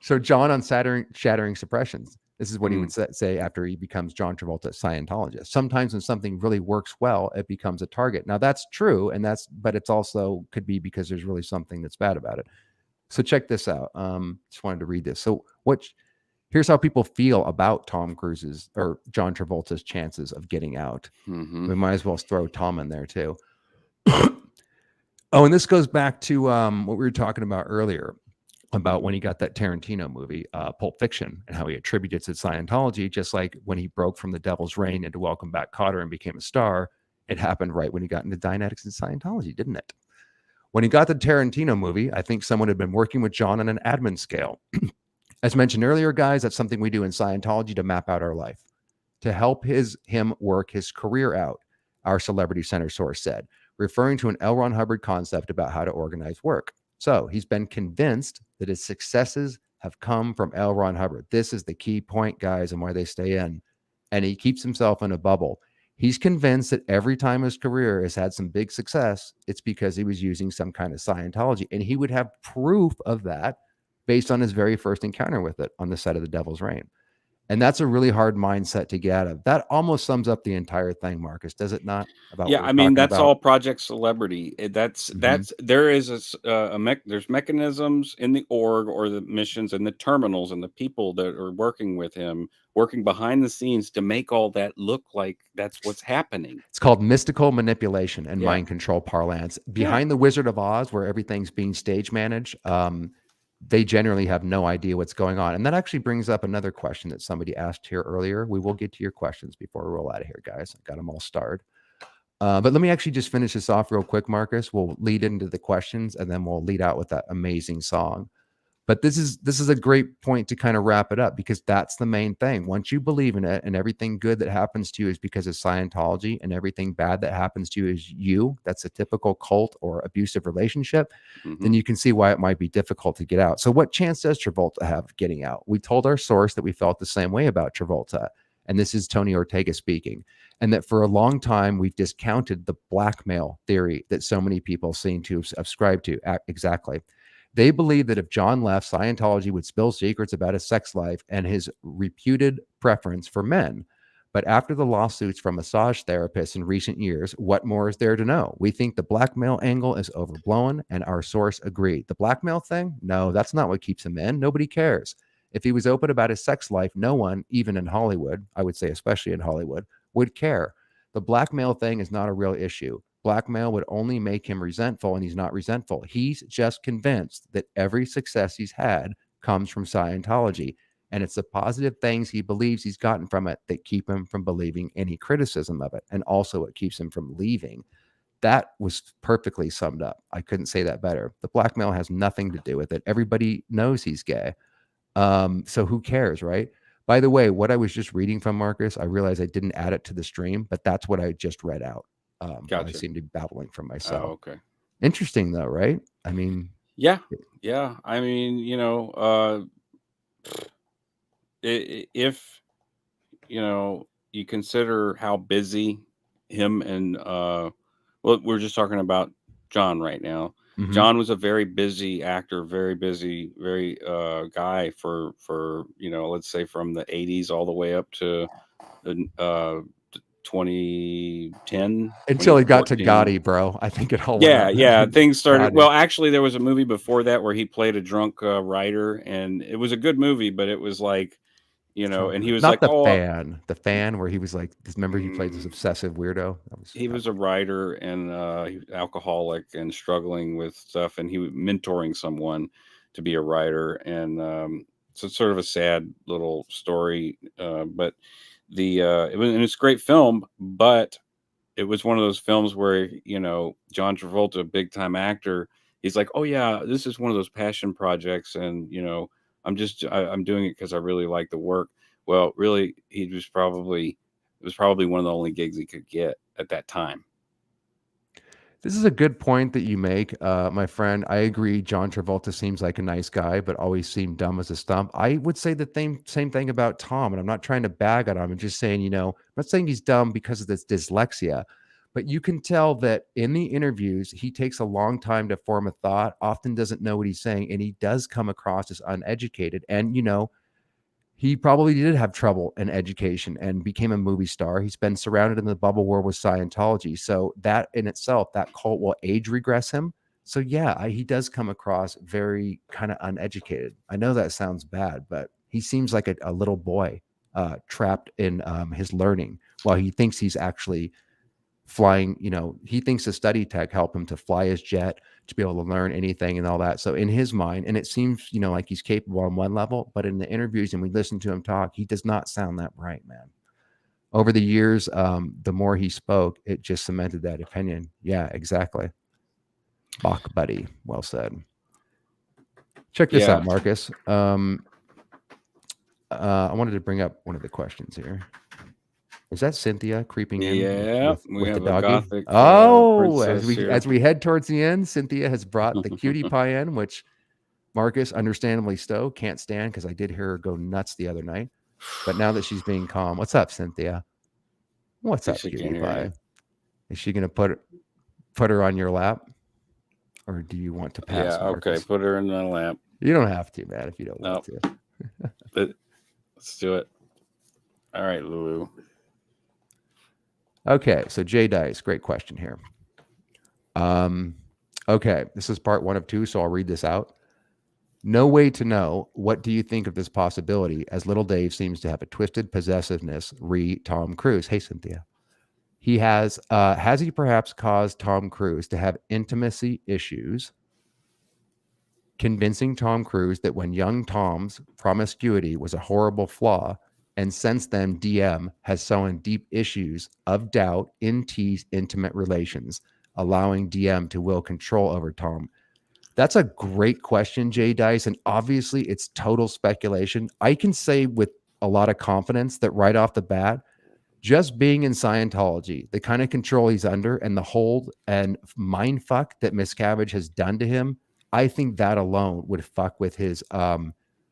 So John on Shattering Suppressions. This is what he would say after he becomes John Travolta, Scientologist. Sometimes when something really works well, it becomes a target. Now that's true, but it's also could be because there's really something that's bad about it. So check this out. Just wanted to read this. So here's how people feel about Tom Cruise's or John Travolta's chances of getting out. We might as well throw Tom in there too. Oh, and this goes back to what we were talking about earlier about when he got that Tarantino movie, Pulp Fiction, and how he attributed it to Scientology, just like when he broke from The Devil's Reign into Welcome Back, Kotter and became a star. It happened right when he got into Dianetics and Scientology, didn't it? When he got the Tarantino movie, I think someone had been working with John on an admin scale. As mentioned earlier, guys, that's something we do in Scientology to map out our life, to help him work his career out, our Celebrity Center source said, referring to an L. Ron Hubbard concept about how to organize work. So he's been convinced that his successes have come from L. Ron Hubbard. This is the key point, guys, and why they stay in. And he keeps himself in a bubble. He's convinced that every time his career has had some big success, it's because he was using some kind of Scientology. And he would have proof of that based on his very first encounter with it on the set of The Devil's Reign. And that's a really hard mindset to get out of. That almost sums up the entire thing, Marcus, does it not? About Yeah, I mean, that's all Project Celebrity. That's there is there's mechanisms in the org or the missions and the terminals and the people that are working with him, working behind the scenes to make all that look like that's what's happening. It's called mystical manipulation and mind control parlance. Behind the Wizard of Oz, where everything's being stage managed, they generally have no idea what's going on. And that actually brings up another question that somebody asked here earlier. We will get to your questions before we roll out of here, guys. I got them all starred. But let me actually just finish this off real quick, Marcus. We'll lead into the questions and then we'll lead out with that amazing song. But this is a great point to kind of wrap it up, because that's the main thing. Once you believe in it and everything good that happens to you is because of Scientology and everything bad that happens to you is you, that's a typical cult or abusive relationship, then you can see why it might be difficult to get out. So what chance does Travolta have of getting out? We told our source that we felt the same way about Travolta. And this is Tony Ortega speaking. And that for a long time, we've discounted the blackmail theory that so many people seem to subscribe to. Exactly. They believe that if John left, Scientology would spill secrets about his sex life and his reputed preference for men. But after the lawsuits from massage therapists in recent years, what more is there to know? We think the blackmail angle is overblown, and our source agreed. The blackmail thing? No, that's not what keeps him in. Nobody cares. If he was open about his sex life, no one, even in Hollywood, I would say especially in Hollywood, would care. The blackmail thing is not a real issue. Blackmail would only make him resentful, and he's not resentful. He's just convinced that every success he's had comes from Scientology, and it's the positive things he believes he's gotten from it that keep him from believing any criticism of it, and also what keeps him from leaving. That was perfectly summed up. I couldn't say that better. The blackmail has nothing to do with it. Everybody knows he's gay. So who cares, right? By the way, what I was just reading from Marcus, I realized I didn't add it to the stream, but that's what I just read out. Gotcha. I seem to be babbling from myself. Oh, okay. Interesting though, right? I mean, yeah. I mean, if you consider how busy him and well, we're just talking about John right now. John was a very busy actor, very busy, very guy for let's say from the 80s all the way up to the 2010 until he got to Gotti, bro. I think it all things started. Well, actually, there was a movie before that where he played a drunk writer, and it was a good movie, but it was like, and he was not like the fan where he was like, remember he played this obsessive weirdo. He was a writer and he was alcoholic and struggling with stuff, and he was mentoring someone to be a writer, and so it's sort of a sad little story, but it's a great film, but it was one of those films where John Travolta, a big time actor, he's like, oh yeah, this is one of those passion projects, and I'm doing it because I really like the work. Well, really, it was probably one of the only gigs he could get at that time. This is a good point that you make, my friend. I agree. John Travolta seems like a nice guy, but always seemed dumb as a stump. I would say the same thing about Tom, and I'm not trying to bag on him. I'm just saying, I'm not saying he's dumb because of this dyslexia, but you can tell that in the interviews, he takes a long time to form a thought, often doesn't know what he's saying, and he does come across as uneducated. And, he probably did have trouble in education and became a movie star. He's been surrounded in the bubble world with Scientology. So that in itself, that cult will age regress him. So yeah, he does come across very kind of uneducated. I know that sounds bad, but he seems like a little boy trapped in his learning while he thinks he's actually flying. He thinks the study tech help him to fly his jet, to be able to learn anything and all that. So in his mind, and it seems, like he's capable on one level, but in the interviews and we listen to him talk, he does not sound that bright, man. Over the years, the more he spoke, it just cemented that opinion. Yeah, exactly. Bach buddy. Well said. Check this out, Marcus. I wanted to bring up one of the questions here. Is that Cynthia creeping in Yeah, we with the have a doggy? gothic Oh, princess here. as we head towards the end, Cynthia has brought the cutie pie in, which Marcus, understandably so, can't stand because I did hear her go nuts the other night. But now that she's being calm, what's up, Cynthia? What's up, She can't cutie hear pie? you. Is she gonna put her on your lap, or do you want to pass? Yeah, okay. Marcus? Put her in my lap. You don't have to, man, if you don't want Nope. to. But let's do it. All right, Lulu. Okay, so Jay Dice, great question here. Okay, this is part 1 of 2, so I'll read this out. No way to know. What do you think of this possibility, as little Dave seems to have a twisted possessiveness re Tom Cruise? Hey, Cynthia. He has he perhaps caused Tom Cruise to have intimacy issues, convincing Tom Cruise that when young Tom's promiscuity was a horrible flaw, and since then DM has sown deep issues of doubt in T's intimate relations, allowing DM to will control over Tom? That's a great question, Jay Dice, and obviously it's total speculation. I can say with a lot of confidence that right off the bat, just being in Scientology, the kind of control he's under and the hold and mind fuck that Miscavige has done to him, I think that alone would fuck with his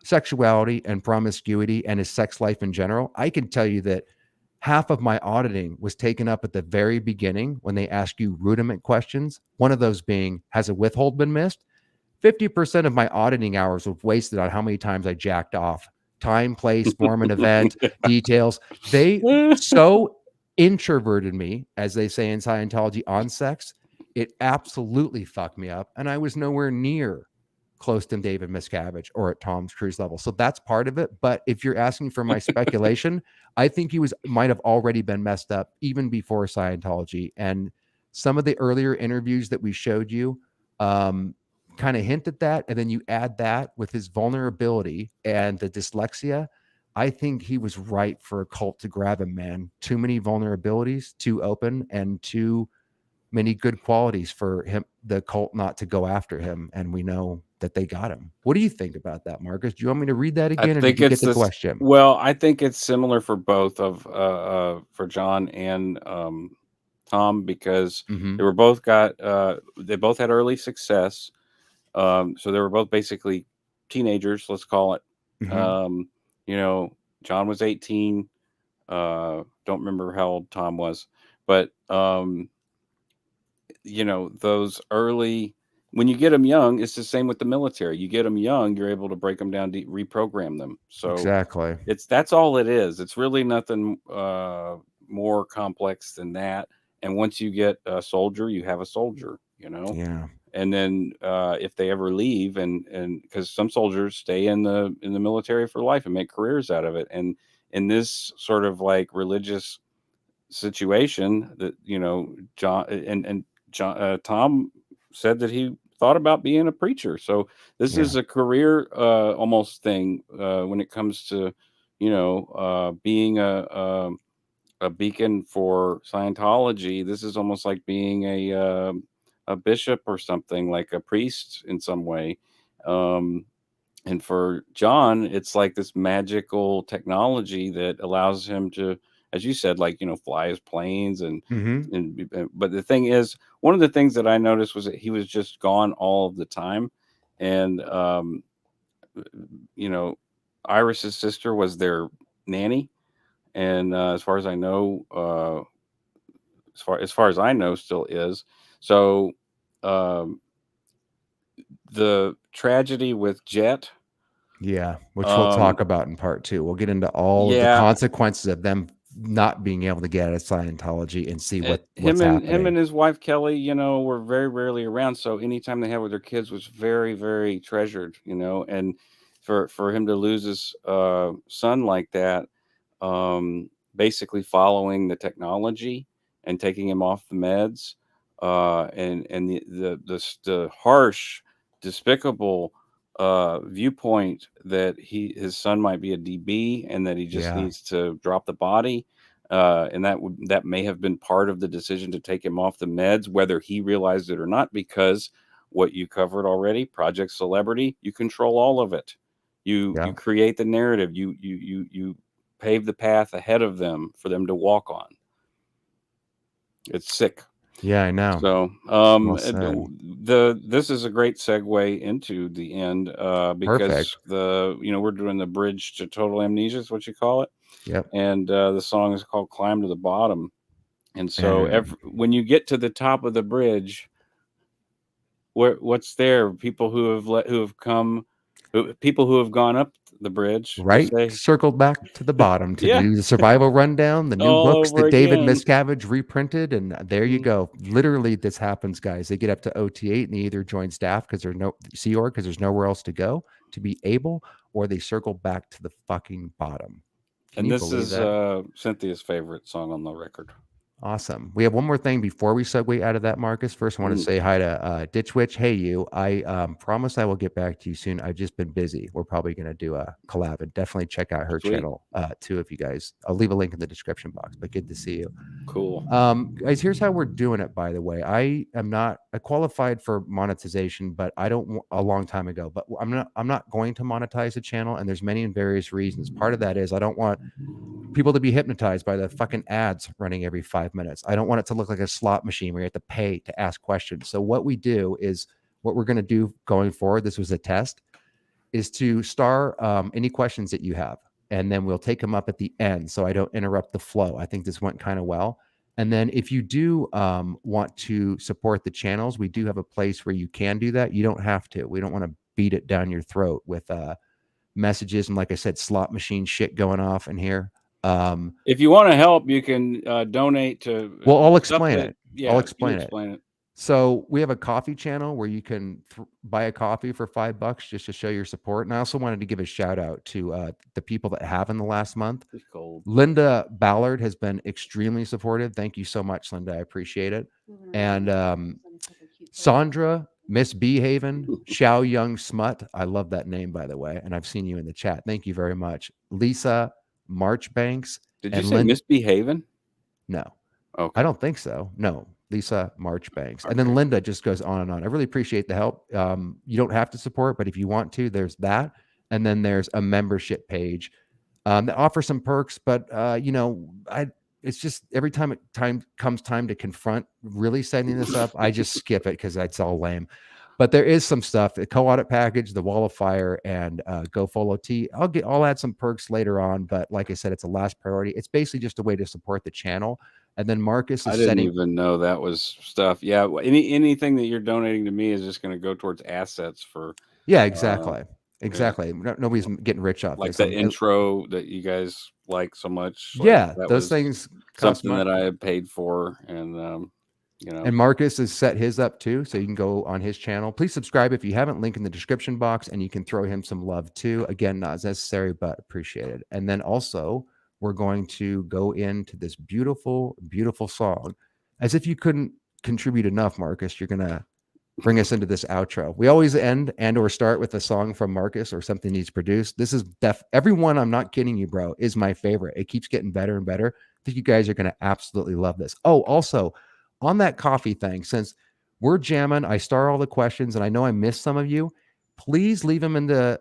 sexuality and promiscuity and his sex life in general. I can tell you that half of my auditing was taken up at the very beginning when they ask you rudiment questions. One of those being, has a withhold been missed? 50% of my auditing hours was wasted on how many times I jacked off. Time, place, form, and event, details. They so introverted me, as they say in Scientology, on sex. It absolutely fucked me up. And I was nowhere near close to David Miscavige or at Tom Cruise level. So that's part of it. But if you're asking for my speculation, I think he might have already been messed up even before Scientology. And some of the earlier interviews that we showed you, kind of hint at that, and then you add that with his vulnerability and the dyslexia, I think he was right for a cult to grab him, man. Too many vulnerabilities, too open, and too many good qualities for him, the cult, not to go after him. And we know that they got him. What do you think about that, Marcus? Do you want me to read that again, or did you get the question? Well, I think it's similar for both of for John and Tom, because they were both they both had early success. So they were both basically teenagers, let's call it. You know, John was 18. Don't remember how old Tom was, but you know, those early, when you get them young, it's the same with the military. You get them young, you're able to break them down, reprogram them. So exactly, that's all it is. It's really nothing more complex than that. And once you get a soldier, you have a soldier, you know? Yeah. And then if they ever leave, and because some soldiers stay in the military for life and make careers out of it. And in this sort of like religious situation that, you know, Tom said that he thought about being a preacher. So this is a career almost thing when it comes to, you know, being a beacon for Scientology. This is almost like being a bishop or something, like a priest in some way. And for John, it's like this magical technology that allows him to, as you said, like, you know, fly his planes and but the thing is, one of the things that I noticed was that he was just gone all of the time. And you know, Iris's sister was their nanny, and as far as I know, as far as I know, still is. So the tragedy with Jet, which we'll talk about in part 2. We'll get into all of the consequences of them not being able to get out of Scientology and see what's happening. Him and his wife Kelly, you know, were very rarely around. So anytime they had with their kids was very, very treasured, you know. And for him to lose his son like that, basically following the technology and taking him off the meds, and the harsh, despicable viewpoint that his son might be a DB and that he just needs to drop the body, and that may have been part of the decision to take him off the meds, whether he realized it or not, because what you covered already, Project Celebrity, you control all of it. You create the narrative, you pave the path ahead of them for them to walk on. It's sick. Yeah, I know. So Well said. this is a great segue into the end because Perfect. we're doing the bridge to total amnesia is what you call it. Yep. And the song is called Climb to the Bottom. And so And when you get to the top of the bridge, what's there? People who have gone up the bridge. They right, say, circled back to the bottom to yeah, do the survival rundown, the new all books over that David again. Miscavige reprinted, and there you go. Literally, this happens, guys. They get up to OT8 and they either join staff because there's no Sea Org because there's nowhere else to go to be able, or they circle back to the fucking bottom. Can And you this believe is that? Cynthia's favorite song on the record. Awesome. We have one more thing before we segue out of that, Marcus. First, I want to say hi to Ditch Witch. Hey, you. I promise I will get back to you soon. I've just been busy. We're probably going to do a collab, and definitely check out her channel too if you guys. I'll leave a link in the description box, but good to see you. Cool. Guys, here's how we're doing it, by the way. I qualified for monetization, but I don't a long time ago, but I'm not going to monetize the channel, and there's many and various reasons. Part of that is I don't want people to be hypnotized by the fucking ads running every 5 minutes. I don't want it to look like a slot machine where you have to pay to ask questions. So what we do is what we're going to do going forward. This was a test, is to star any questions that you have, and then we'll take them up at the end so I don't interrupt the flow. I think this went kind of well. And then if you do want to support the channels, we do have a place where you can do that. You don't have to. We don't want to beat it down your throat with messages and, like I said, slot machine shit going off in here. If you want to help, you can donate to. Well, I'll explain it. Yeah, I'll explain it. So we have a coffee channel where you can buy a coffee for $5 just to show your support. And I also wanted to give a shout out to the people that have in the last month. Linda Ballard has been extremely supportive. Thank you so much, Linda. I appreciate it. And Sandra, Miss Behaven, Xiao Young Smut. I love that name, by the way. And I've seen you in the chat. Thank you very much. Lisa Marchbanks. Did you say Misbehaving? No. Okay. I don't think so. No. Lisa Marchbanks. And then Linda just goes on and on. I really appreciate the help. You don't have to support, but if you want to, there's that. And then there's a membership page that offers some perks. But, it's just every time comes time to confront really setting this up, I just skip it because that's all lame. But there is some stuff, the co-audit package, the Wall of Fire, and Go Follow T. I'll add some perks later on, but like I said, it's a last priority. It's basically just a way to support the channel. And then Marcus is I didn't even know that was stuff. Yeah, anything that you're donating to me is just going to go towards assets for. Yeah, exactly. Exactly. Yeah. Nobody's getting rich off like this. The intro that you guys like so much. Yeah, those things cost something that I had paid for, and And Marcus has set his up too, so you can go on his channel. Please subscribe if you haven't. Link in the description box, and you can throw him some love too. Again, not as necessary, but appreciated. And then also, we're going to go into this beautiful, beautiful song. As if you couldn't contribute enough, Marcus, you're gonna bring us into this outro. We always end or start with a song from Marcus or something he's produced. This is everyone, I'm not kidding you, bro, is my favorite. It keeps getting better and better. I think you guys are gonna absolutely love this. Oh, also, on that coffee thing, since we're jamming, I star all the questions, and I know I missed some of you. Please leave them in the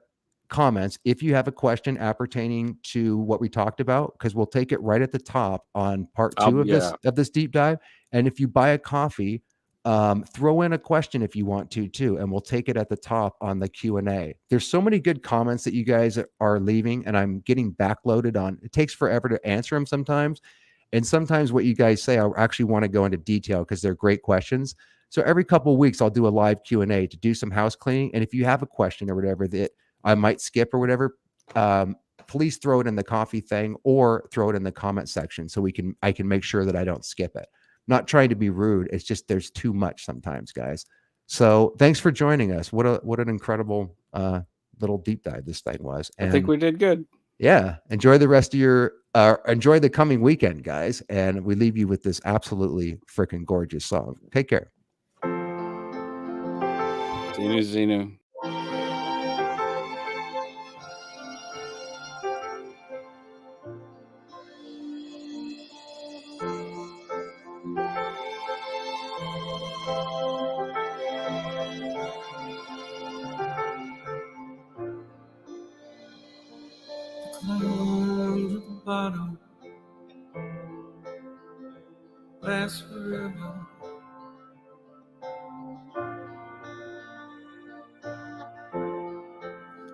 comments if you have a question appertaining to what we talked about, because we'll take it right at the top on part 2 of this deep dive. And if you buy a coffee, throw in a question if you want to too, and we'll take it at the top on the Q&A. There's so many good comments that you guys are leaving, and I'm getting backloaded on. It takes forever to answer them sometimes. And sometimes what you guys say, I actually want to go into detail because they're great questions. So every couple of weeks, I'll do a live Q&A to do some house cleaning. And if you have a question or whatever that I might skip or whatever, please throw it in the coffee thing or throw it in the comment section so I can make sure that I don't skip it. Not trying to be rude. It's just there's too much sometimes, guys. So thanks for joining us. What an incredible little deep dive this thing was. And I think we did good. Yeah. Enjoy the rest of enjoy the coming weekend, guys. And we leave you with this absolutely freaking gorgeous song. Take care. Zenu. Climb to the bottom lasts forever.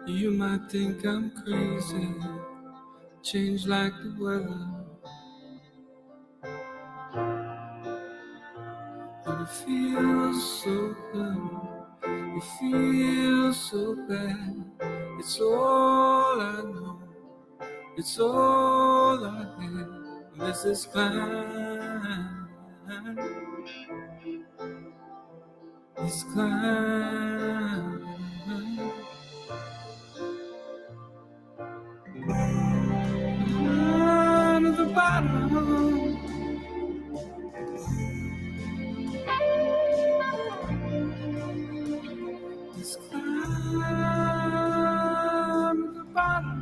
You might think I'm crazy, change like the weather, but it feels so good, it feels so bad. It's all I know, it's all I have. This is climb, this climb. Down to the bottom. This climb to the bottom.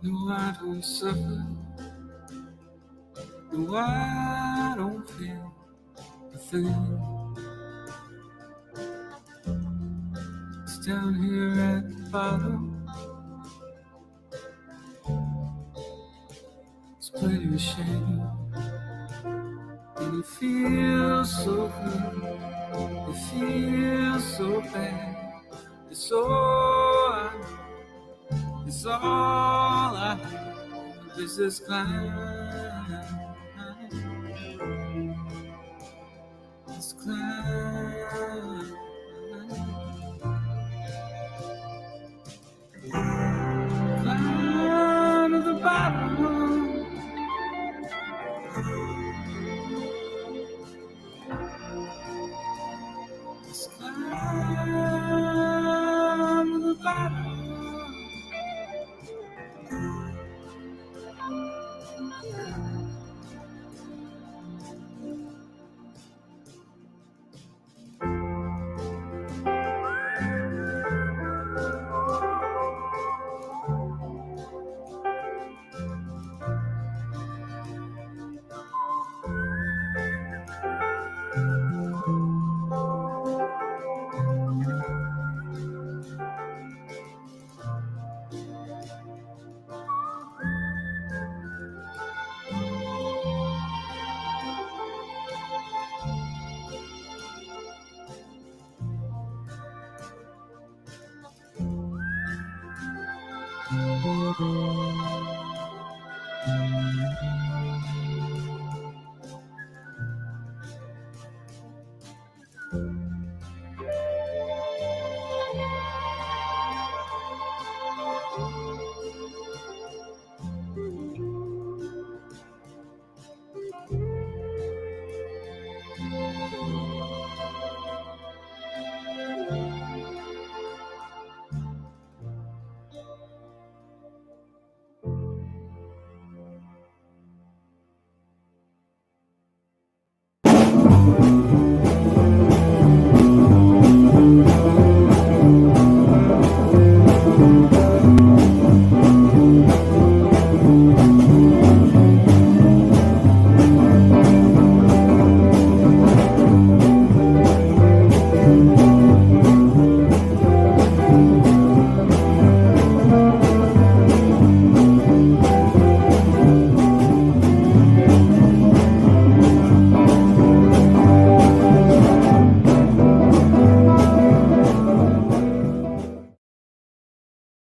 No, I don't suffer. No, I don't feel a thing. It's down here at the bottom. It's plenty of shame. And it feels so good. It feels so bad. It's all I know. It's all I have. This is climb. This climb. Climb to the bottom. This climb to the bottom.